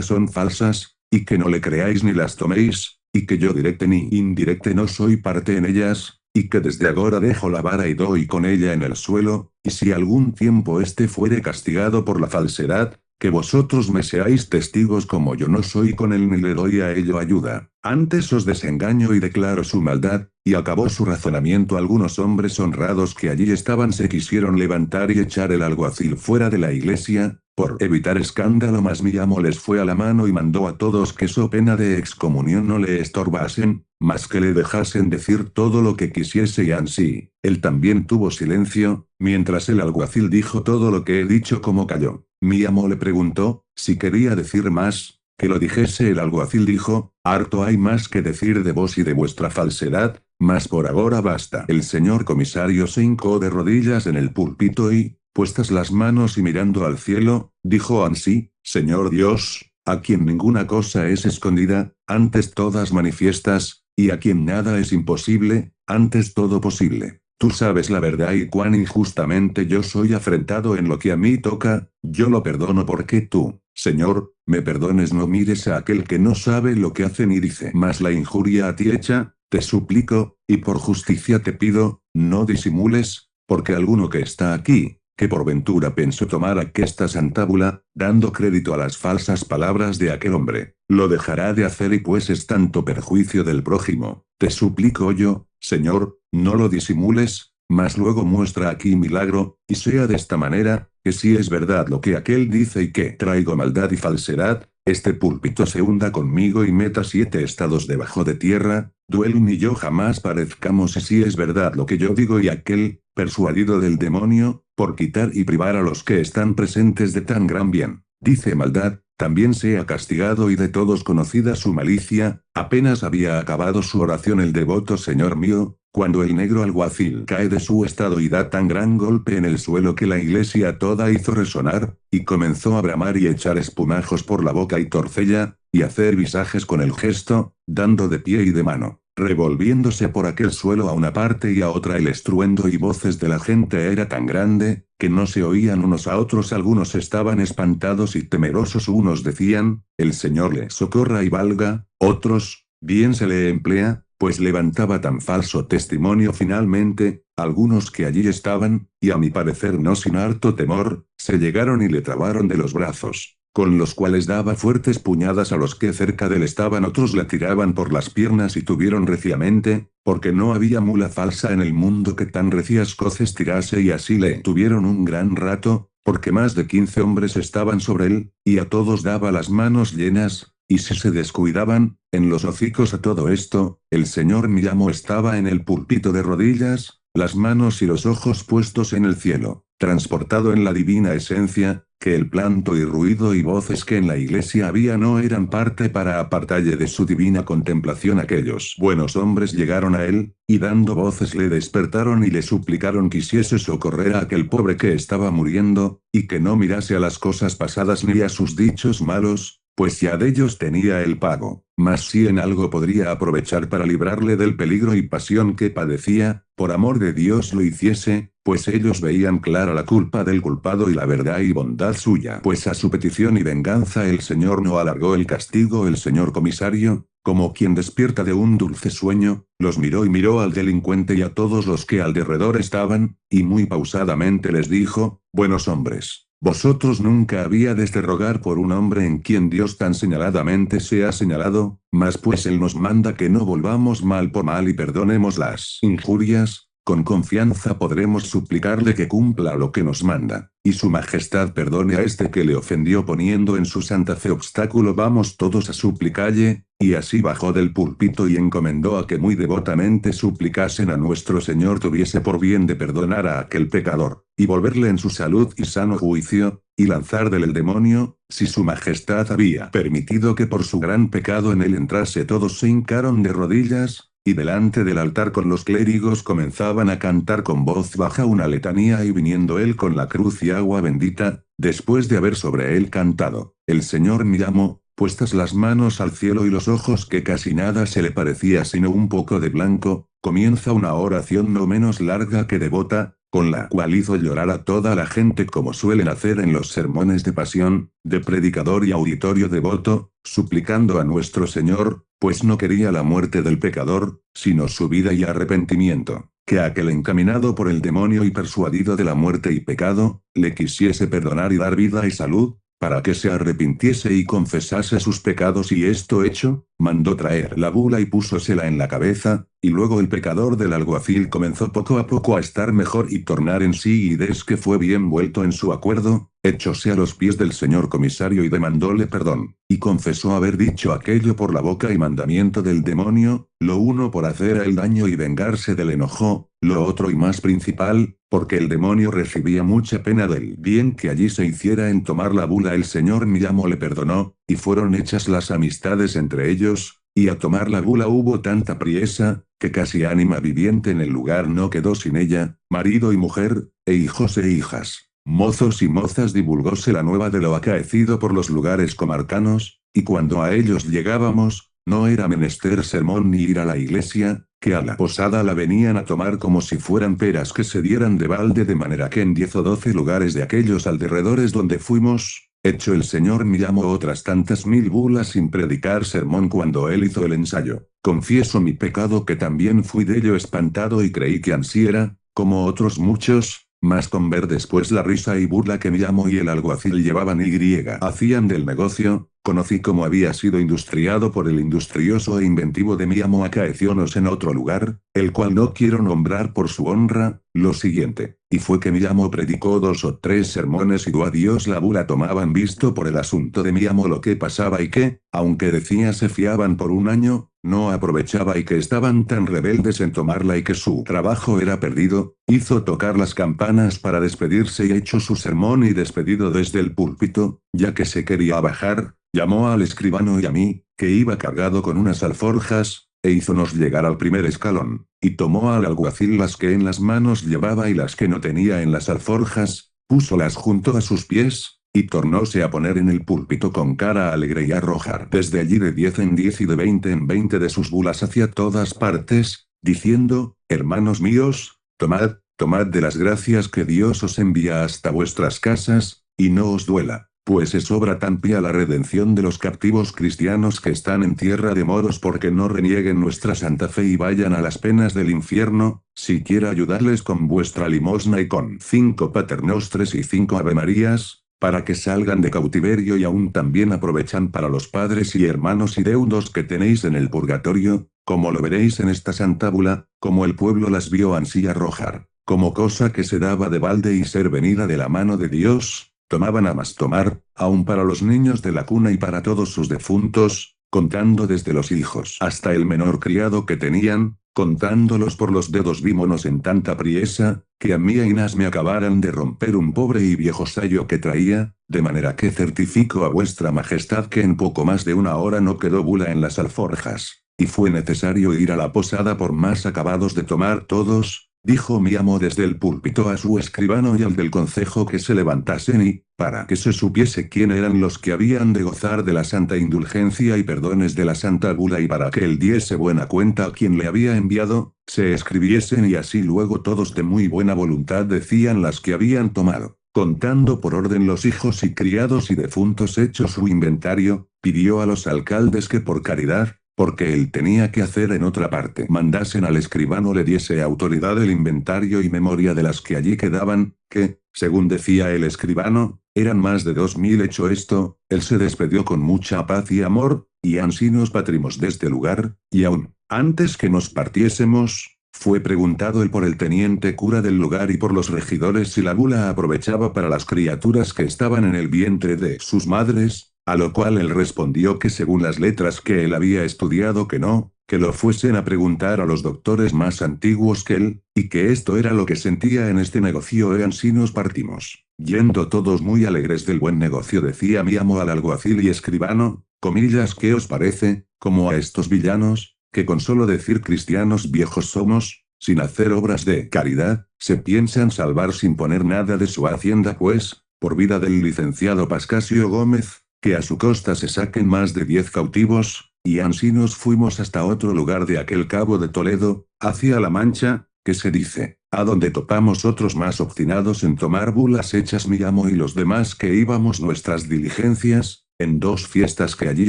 son falsas, y que no le creáis ni las toméis, y que yo directe ni indirecte no soy parte en ellas, y que desde agora dejo la vara y doy con ella en el suelo, y si algún tiempo este fuere castigado por la falsedad, que vosotros me seáis testigos como yo no soy con él ni le doy a ello ayuda. Antes os desengaño y declaro su maldad. Y acabó su razonamiento. Algunos hombres honrados que allí estaban se quisieron levantar y echar el alguacil fuera de la iglesia, por evitar escándalo, mas mi amo les fue a la mano y mandó a todos que so pena de excomunión no le estorbasen, mas que le dejasen decir todo lo que quisiese. Y ansí, él también tuvo silencio, mientras el alguacil dijo todo lo que he dicho. Como calló, mi amo le preguntó, si quería decir más, que lo dijese. El alguacil dijo: harto hay más que decir de vos y de vuestra falsedad, mas por ahora basta. El señor comisario se hincó de rodillas en el púlpito y, puestas las manos y mirando al cielo, dijo ansí: Señor Dios, a quien ninguna cosa es escondida, antes todas manifiestas, y a quien nada es imposible, antes todo posible. Tú sabes la verdad y cuán injustamente yo soy afrentado en lo que a mí toca. Yo lo perdono porque tú, Señor, me perdones. No mires a aquel que no sabe lo que hace ni dice. Mas la injuria a ti hecha, te suplico, y por justicia te pido, no disimules, porque alguno que está aquí, que por ventura pensó tomar aquesta santábula, dando crédito a las falsas palabras de aquel hombre, lo dejará de hacer, y pues es tanto perjuicio del prójimo. Te suplico yo, Señor, no lo disimules, mas luego muestra aquí milagro, y sea de esta manera, que si es verdad lo que aquel dice y que traigo maldad y falsedad, este púlpito se hunda conmigo y meta 7 estados debajo de tierra, Duel ni yo jamás parezcamos. Y si es verdad lo que yo digo y aquel persuadido del demonio, por quitar y privar a los que están presentes de tan gran bien, dice maldad, también sea castigado y de todos conocida su malicia. Apenas había acabado su oración el devoto señor mío, cuando el negro alguacil cae de su estado y da tan gran golpe en el suelo que la iglesia toda hizo resonar, y comenzó a bramar y echar espumajos por la boca y torcella, y hacer visajes con el gesto, dando de pie y de mano, revolviéndose por aquel suelo a una parte y a otra. El estruendo y voces de la gente era tan grande, que no se oían unos a otros. Algunos estaban espantados y temerosos, unos decían, el Señor le socorra y valga, otros, bien se le emplea, pues levantaba tan falso testimonio. Finalmente, algunos que allí estaban, y a mi parecer no sin harto temor, se llegaron y le trabaron de los brazos, con los cuales daba fuertes puñadas a los que cerca de él estaban. Otros la tiraban por las piernas y tuvieron reciamente, porque no había mula falsa en el mundo que tan recias coces tirase, y así le tuvieron un gran rato, porque más de 15 hombres estaban sobre él, y a todos daba las manos llenas, y si se descuidaban, en los hocicos. A todo esto, el señor Millamo estaba en el púlpito de rodillas, las manos y los ojos puestos en el cielo, transportado en la divina esencia, que el planto y ruido y voces que en la iglesia había no eran parte para apartalle de su divina contemplación. Aquellos buenos hombres llegaron a él, y dando voces le despertaron y le suplicaron quisiese socorrer a aquel pobre que estaba muriendo, y que no mirase a las cosas pasadas ni a sus dichos malos, pues ya de ellos tenía el pago, mas si en algo podría aprovechar para librarle del peligro y pasión que padecía, por amor de Dios lo hiciese, pues ellos veían clara la culpa del culpado y la verdad y bondad suya. Pues a su petición y venganza el Señor no alargó el castigo. El señor comisario, como quien despierta de un dulce sueño, los miró y miró al delincuente y a todos los que alrededor estaban, y muy pausadamente les dijo, buenos hombres, vosotros nunca habíades de rogar por un hombre en quien Dios tan señaladamente se ha señalado, mas pues Él nos manda que no volvamos mal por mal y perdonemos las injurias, con confianza podremos suplicarle que cumpla lo que nos manda, y su majestad perdone a este que le ofendió poniendo en su santa fe obstáculo. Vamos todos a suplicalle. Y así bajó del púlpito y encomendó a que muy devotamente suplicasen a nuestro Señor tuviese por bien de perdonar a aquel pecador, y volverle en su salud y sano juicio, y lanzar del el demonio, si su majestad había permitido que por su gran pecado en él entrase. Todos se hincaron de rodillas, y delante del altar con los clérigos comenzaban a cantar con voz baja una letanía, y viniendo él con la cruz y agua bendita, después de haber sobre él cantado, el Señor Millamo, puestas las manos al cielo y los ojos que casi nada se le parecía sino un poco de blanco, comienza una oración no menos larga que devota, con la cual hizo llorar a toda la gente como suelen hacer en los sermones de pasión, de predicador y auditorio devoto, suplicando a nuestro Señor, pues no quería la muerte del pecador, sino su vida y arrepentimiento, que aquel encaminado por el demonio y persuadido de la muerte y pecado, le quisiese perdonar y dar vida y salud, para que se arrepintiese y confesase sus pecados. Y esto hecho, mandó traer la bula y púsosela en la cabeza, y luego el pecador del alguacil comenzó poco a poco a estar mejor y tornar en sí, y des que fue bien vuelto en su acuerdo, echóse a los pies del señor comisario y demandóle perdón, y confesó haber dicho aquello por la boca y mandamiento del demonio, lo uno por hacer a él daño y vengarse del enojo, lo otro y más principal, porque el demonio recibía mucha pena del bien que allí se hiciera en tomar la bula. El señor Millamo le perdonó, y fueron hechas las amistades entre ellos, y a tomar la bula hubo tanta priesa, que casi ánima viviente en el lugar no quedó sin ella, marido y mujer, e hijos e hijas, mozos y mozas. Divulgóse la nueva de lo acaecido por los lugares comarcanos, y cuando a ellos llegábamos, no era menester sermón ni ir a la iglesia, que a la posada la venían a tomar como si fueran peras que se dieran de balde, de manera que en 10 o 12 lugares de aquellos alrededores donde fuimos, echó el señor Millamo otras tantas 1000 bulas sin predicar sermón. Cuando él hizo el ensayo, confieso mi pecado, que también fui de ello espantado y creí que ansí era, como otros muchos, mas con ver después la risa y burla que Millamo y el alguacil llevaban y hacían del negocio, conocí cómo había sido industriado por el industrioso e inventivo de Millamo. Acaeciónos en otro lugar, el cual no quiero nombrar por su honra, lo siguiente. y fue que mi amo predicó 2 o 3 sermones y dio a Dios la bula tomaban visto por el asunto de mi amo lo que pasaba y que, aunque decía se fiaban por un año, no aprovechaba y que estaban tan rebeldes en tomarla y que su trabajo era perdido, hizo tocar las campanas para despedirse y hecho su sermón y despedido desde el púlpito, ya que se quería bajar, llamó al escribano y a mí, que iba cargado con unas alforjas, e hízonos llegar al primer escalón, y tomó al alguacil las que en las manos llevaba y las que no tenía en las alforjas, púsolas junto a sus pies, y tornóse a poner en el púlpito con cara alegre y arrojar desde allí de 10 en 10 y de 20 en 20 de sus bulas hacia todas partes, diciendo, hermanos míos, tomad, tomad de las gracias que Dios os envía hasta vuestras casas, y no os duela. Pues es obra tan pía la redención de los captivos cristianos que están en tierra de moros porque no renieguen nuestra santa fe y vayan a las penas del infierno, si quiera ayudarles con vuestra limosna y con 5 paternostres y 5 avemarías, para que salgan de cautiverio y aún también aprovechan para los padres y hermanos y deudos que tenéis en el purgatorio, como lo veréis en esta santa bula, como el pueblo las vio ansí arrojar, como cosa que se daba de balde y ser venida de la mano de Dios. Tomaban a más tomar, aun para los niños de la cuna y para todos sus defuntos, contando desde los hijos hasta el menor criado que tenían, contándolos por los dedos vímonos en tanta priesa, que a mí ainas me acabaran de romper un pobre y viejo sayo que traía, de manera que certifico a vuestra majestad que en poco más de 1 hora no quedó bula en las alforjas, y fue necesario ir a la posada por más acabados de tomar todos. Dijo mi amo desde el púlpito a su escribano y al del concejo que se levantasen y, para que se supiese quién eran los que habían de gozar de la santa indulgencia y perdones de la santa bula y para que él diese buena cuenta a quien le había enviado, se escribiesen y así luego todos de muy buena voluntad decían las que habían tomado. Contando por orden los hijos y criados y defuntos hecho su inventario, pidió a los alcaldes que por caridad, porque él tenía que hacer en otra parte, mandasen al escribano le diese autoridad el inventario y memoria de las que allí quedaban, que, según decía el escribano, eran más de 2000. Hecho esto, él se despedió con mucha paz y amor, y ansí nos partimos de este lugar, y aún, antes que nos partiésemos, fue preguntado él por el teniente cura del lugar y por los regidores si la bula aprovechaba para las criaturas que estaban en el vientre de sus madres. A lo cual él respondió que según las letras que él había estudiado que no, que lo fuesen a preguntar a los doctores más antiguos que él, y que esto era lo que sentía en este negocio y ansí nos partimos. Yendo todos muy alegres del buen negocio decía mi amo al alguacil y escribano, comillas, ¿qué os parece, como a estos villanos, que con solo decir cristianos viejos somos, sin hacer obras de caridad, se piensan salvar sin poner nada de su hacienda pues, por vida del licenciado Pascasio Gómez, que a su costa se saquen más de 10 cautivos, y ansí nos fuimos hasta otro lugar de aquel cabo de Toledo, hacia La Mancha, que se dice, a donde topamos otros más obstinados en tomar bulas hechas mi amo y los demás que íbamos nuestras diligencias, en 2 fiestas que allí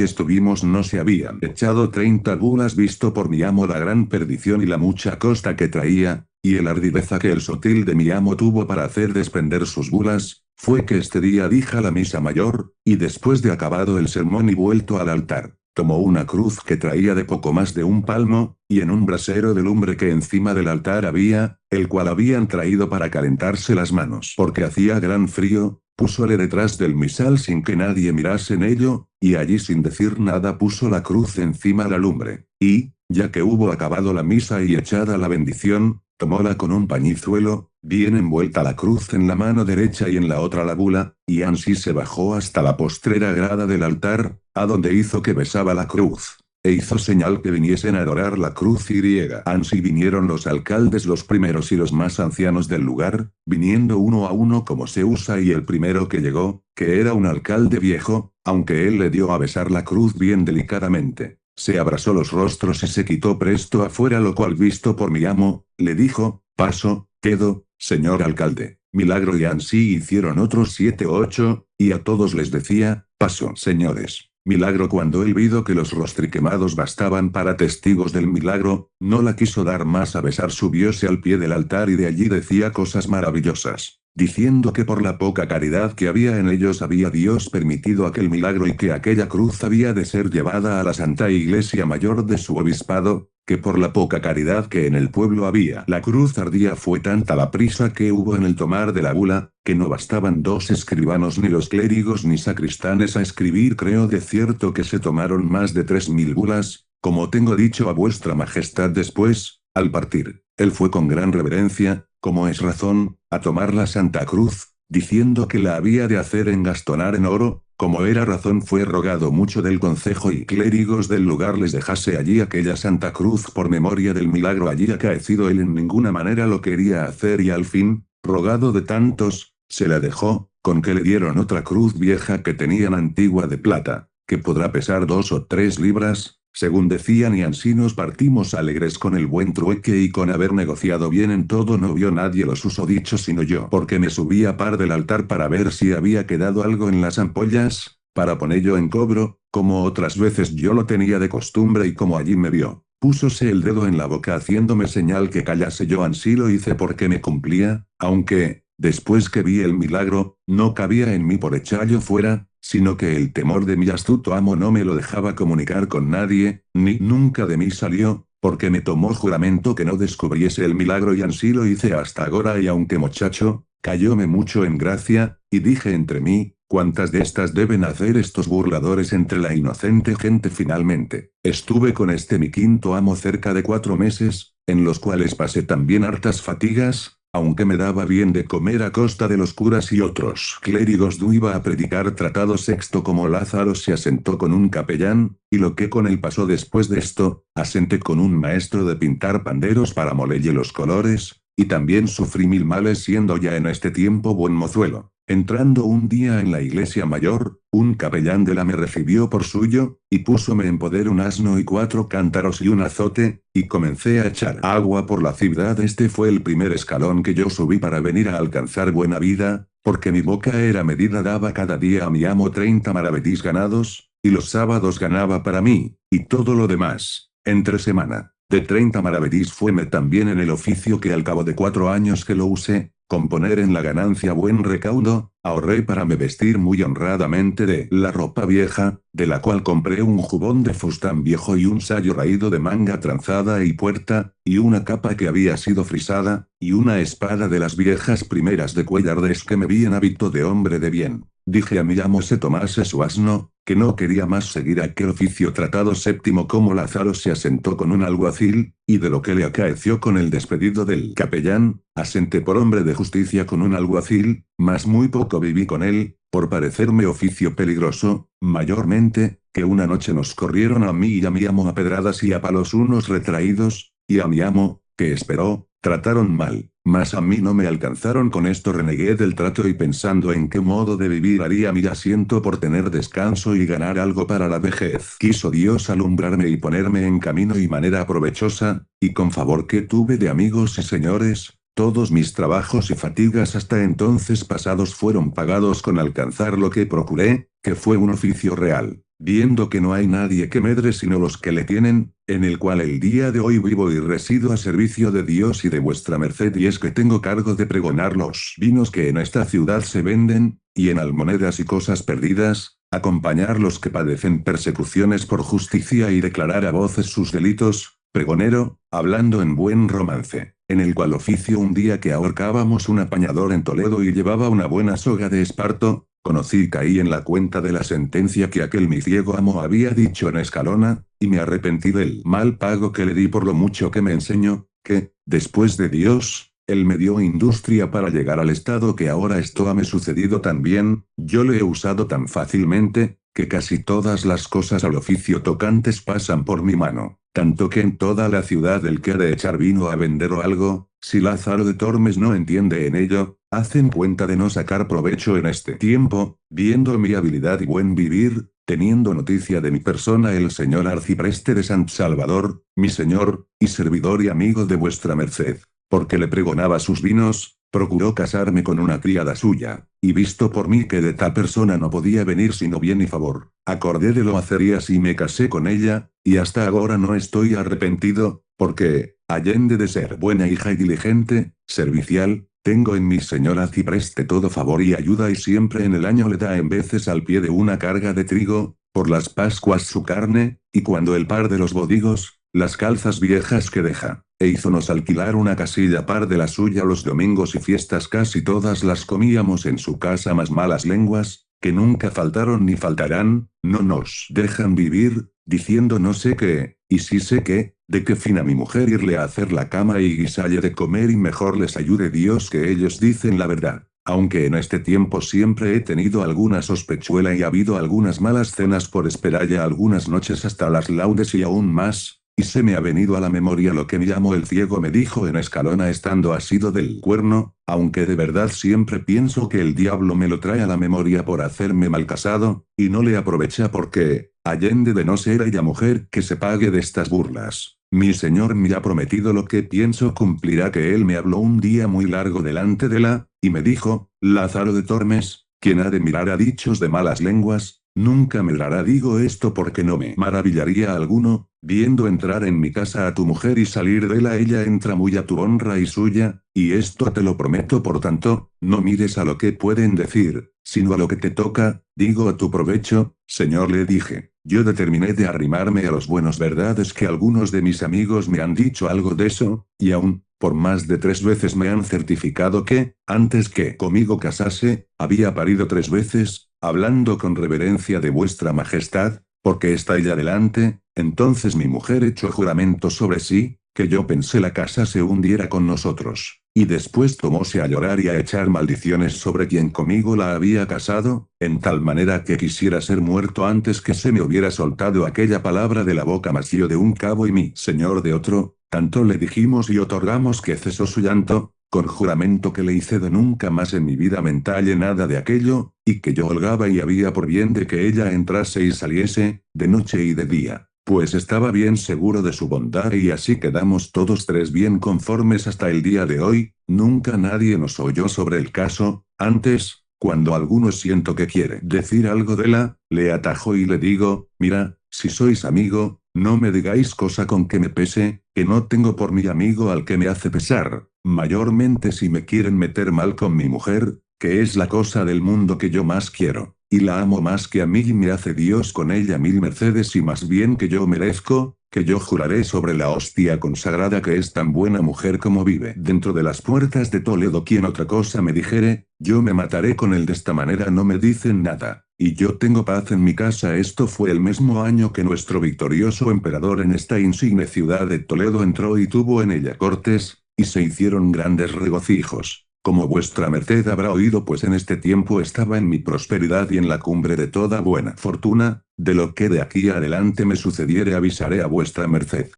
estuvimos no se habían echado 30 bulas visto por mi amo la gran perdición y la mucha costa que traía, y el ardideza que el sotil de mi amo tuvo para hacer despender sus bulas, fue que este día dija la misa mayor, y después de acabado el sermón y vuelto al altar, tomó una cruz que traía de poco más de 1 palmo, y en un brasero de lumbre que encima del altar había, el cual habían traído para calentarse las manos porque hacía gran frío, púsole detrás del misal sin que nadie mirase en ello, y allí sin decir nada puso la cruz encima la lumbre, y, ya que hubo acabado la misa y echada la bendición, tomóla con un pañizuelo, bien envuelta la cruz en la mano derecha y en la otra la bula, y ansí se bajó hasta la postrera grada del altar, a donde hizo que besaba la cruz, e hizo señal que viniesen a adorar la cruz y griega. Ansí vinieron los alcaldes los primeros y los más ancianos del lugar, viniendo uno a uno como se usa y el primero que llegó, que era un alcalde viejo, aunque él le dio a besar la cruz bien delicadamente, se abrasó los rostros y se quitó presto afuera lo cual visto por mi amo, le dijo, paso, quedo, señor alcalde, milagro y ansí hicieron otros 7 o 8, y a todos les decía, paso, señores. Milagro cuando él vido que los rostriquemados bastaban para testigos del milagro, no la quiso dar más a besar subióse al pie del altar y de allí decía cosas maravillosas. diciendo que por la poca caridad que había en ellos había Dios permitido aquel milagro y que aquella cruz había de ser llevada a la Santa Iglesia Mayor de su obispado, que por la poca caridad que en el pueblo había la cruz ardía fue tanta la prisa que hubo en el tomar de la bula, que no bastaban 2 escribanos ni los clérigos ni sacristanes a escribir. Creo de cierto que se tomaron más de 3000 bulas, como tengo dicho a vuestra majestad después, al partir, él fue con gran reverencia, como es razón, a tomar la Santa Cruz, diciendo que la había de hacer engastonar en oro, como era razón fue rogado mucho del concejo y clérigos del lugar les dejase allí aquella Santa Cruz por memoria del milagro allí acaecido él en ninguna manera lo quería hacer y al fin, rogado de tantos, se la dejó, con que le dieron otra cruz vieja que tenían antigua de plata, que podrá pesar 2 o 3 libras, según decían y ansí nos partimos alegres con el buen trueque y con haber negociado bien en todo no vio nadie los susodichos sino yo porque me subí a par del altar para ver si había quedado algo en las ampollas, para ponello en cobro, como otras veces yo lo tenía de costumbre y como allí me vio, púsose el dedo en la boca haciéndome señal que callase yo ansí lo hice porque me cumplía, aunque, después que vi el milagro, no cabía en mí por echallo fuera, sino que el temor de mi astuto amo no me lo dejaba comunicar con nadie, ni nunca de mí salió, porque me tomó juramento que no descubriese el milagro y ansí lo hice hasta agora y aunque muchacho, cayóme mucho en gracia, y dije entre mí, ¿cuántas de estas deben hacer estos burladores entre la inocente gente finalmente? Estuve con este mi quinto amo cerca de 4 meses, en los cuales pasé también hartas fatigas, aunque me daba bien de comer a costa de los curas y otros clérigos. Iba a predicar tratado sexto como Lázaro se asentó con un capellán, y lo que con él pasó después de esto, asenté con un maestro de pintar panderos para molelle los colores, y también sufrí 1000 males siendo ya en este tiempo buen mozuelo. Entrando un día en la iglesia mayor, un capellán de la me recibió por suyo, y púsome en poder un asno y 4 cántaros y un azote, y comencé a echar agua por la ciudad. Este fue el primer escalón que yo subí para venir a alcanzar buena vida, porque mi boca era medida daba cada día a mi amo 30 maravedís ganados, y los sábados ganaba para mí, y todo lo demás, entre semana. De 30 maravedís fueme también en el oficio que al cabo de 4 años que lo usé, con poner en la ganancia buen recaudo, ahorré para me vestir muy honradamente de la ropa vieja, de la cual compré un jubón de fustán viejo y un sayo raído de manga tranzada y puerta, y una capa que había sido frisada, y una espada de las viejas primeras de Cuellardes que me vi en hábito de hombre de bien. Dije a mi amo se tomase su asno, que no quería más seguir aquel oficio. Tratado séptimo como Lázaro se asentó con un alguacil, y de lo que le acaeció con el despedido del capellán, asenté por hombre de justicia con un alguacil, mas muy poco viví con él, por parecerme oficio peligroso, mayormente, que una noche nos corrieron a mí y a mi amo a pedradas y a palos unos retraídos, y a mi amo, que esperó, trataron mal, mas a mí no me alcanzaron. Con esto renegué del trato y pensando en qué modo de vivir haría mi asiento por tener descanso y ganar algo para la vejez. Quiso Dios alumbrarme y ponerme en camino y manera provechosa, y con favor que tuve de amigos y señores, todos mis trabajos y fatigas hasta entonces pasados fueron pagados con alcanzar lo que procuré, que fue un oficio real, viendo que no hay nadie que medre sino los que le tienen, en el cual el día de hoy vivo y resido a servicio de Dios y de vuestra merced, y es que tengo cargo de pregonar los vinos que en esta ciudad se venden, y en almonedas y cosas perdidas, acompañar los que padecen persecuciones por justicia y declarar a voces sus delitos, pregonero, hablando en buen romance, en el cual oficio un día que ahorcábamos un apañador en Toledo y llevaba una buena soga de esparto, conocí y caí en la cuenta de la sentencia que aquel mi ciego amo había dicho en Escalona, y me arrepentí del mal pago que le di por lo mucho que me enseñó, que, después de Dios, él me dio industria para llegar al estado que ahora esto me sucedido tan bien, yo le he usado tan fácilmente, que casi todas las cosas al oficio tocantes pasan por mi mano, tanto que en toda la ciudad el que ha de echar vino a vender o algo, si Lázaro de Tormes no entiende en ello, hacen cuenta de no sacar provecho en este tiempo, viendo mi habilidad y buen vivir, teniendo noticia de mi persona el señor arcipreste de Sant Salvador, mi señor, y servidor y amigo de vuestra merced, porque le pregonaba sus vinos, procuró casarme con una criada suya, y visto por mí que de tal persona no podía venir sino bien y favor, acordé de lo hacer y así me casé con ella, y hasta ahora no estoy arrepentido, porque, allende de ser buena hija y diligente, servicial, Tengo en mi señora Cipreste todo favor y ayuda y siempre en el año le da en veces al pie de una carga de trigo, por las Pascuas su carne, y cuando el par de los bodigos, las calzas viejas que deja, e hízonos alquilar una casilla par de la suya los domingos y fiestas casi todas las comíamos en su casa más malas lenguas, que nunca faltaron ni faltarán, no nos dejan vivir, diciendo no sé qué, y sí sé qué, de qué fin a mi mujer irle a hacer la cama y guisalle de comer y mejor les ayude Dios que ellos dicen la verdad. Aunque en este tiempo siempre he tenido alguna sospechuela y ha habido algunas malas cenas por esperalla algunas noches hasta las laudes y aún más, y se me ha venido a la memoria lo que me llamó el ciego me dijo en Escalona estando asido del cuerno, aunque de verdad siempre pienso que el diablo me lo trae a la memoria por hacerme mal casado, y no le aprovecha porque, allende de no ser ella mujer que se pague de estas burlas. Mi señor me ha prometido lo que pienso cumplirá que él me habló un día muy largo delante de la, y me dijo, Lázaro de Tormes, quien ha de mirar a dichos de malas lenguas, nunca medrará digo esto porque no me maravillaría alguno, viendo entrar en mi casa a tu mujer y salir de la ella entra muy a tu honra y suya, y esto te lo prometo por tanto, no mires a lo que pueden decir, sino a lo que te toca, digo a tu provecho, señor le dije. Yo determiné de arrimarme a los buenos verdades que algunos de mis amigos me han dicho algo de eso, y aún, por más de 3 veces me han certificado que, antes que conmigo casase, había parido 3 veces, hablando con reverencia de vuestra majestad, porque está ella delante, entonces mi mujer echó juramento sobre sí, que yo pensé la casa se hundiera con nosotros. Y después tomóse a llorar y a echar maldiciones sobre quien conmigo la había casado, en tal manera que quisiera ser muerto antes que se me hubiera soltado aquella palabra de la boca más yo de un cabo y mi señor de otro, tanto le dijimos y otorgamos que cesó su llanto, con juramento que le hice de nunca más en mi vida mentalle nada de aquello, y que yo holgaba y había por bien de que ella entrase y saliese, de noche y de día. Pues estaba bien seguro de su bondad y así quedamos todos 3 bien conformes hasta el día de hoy, nunca nadie nos oyó sobre el caso, antes, cuando alguno siento que quiere decir algo de la, le atajo y le digo, mira, si sois amigo, no me digáis cosa con que me pese, que no tengo por mi amigo al que me hace pesar, mayormente si me quieren meter mal con mi mujer, que es la cosa del mundo que yo más quiero. Y la amo más que a mí y me hace Dios con ella 1000 mercedes y más bien que yo merezco, que yo juraré sobre la hostia consagrada que es tan buena mujer como vive dentro de las puertas de Toledo quien otra cosa me dijere, yo me mataré con él de esta manera no me dicen nada, y yo tengo paz en mi casa esto fue el mismo año que nuestro victorioso emperador en esta insigne ciudad de Toledo entró y tuvo en ella cortes, y se hicieron grandes regocijos. Como vuestra merced habrá oído pues en este tiempo estaba en mi prosperidad y en la cumbre de toda buena fortuna, de lo que de aquí adelante me sucediere avisaré a vuestra merced.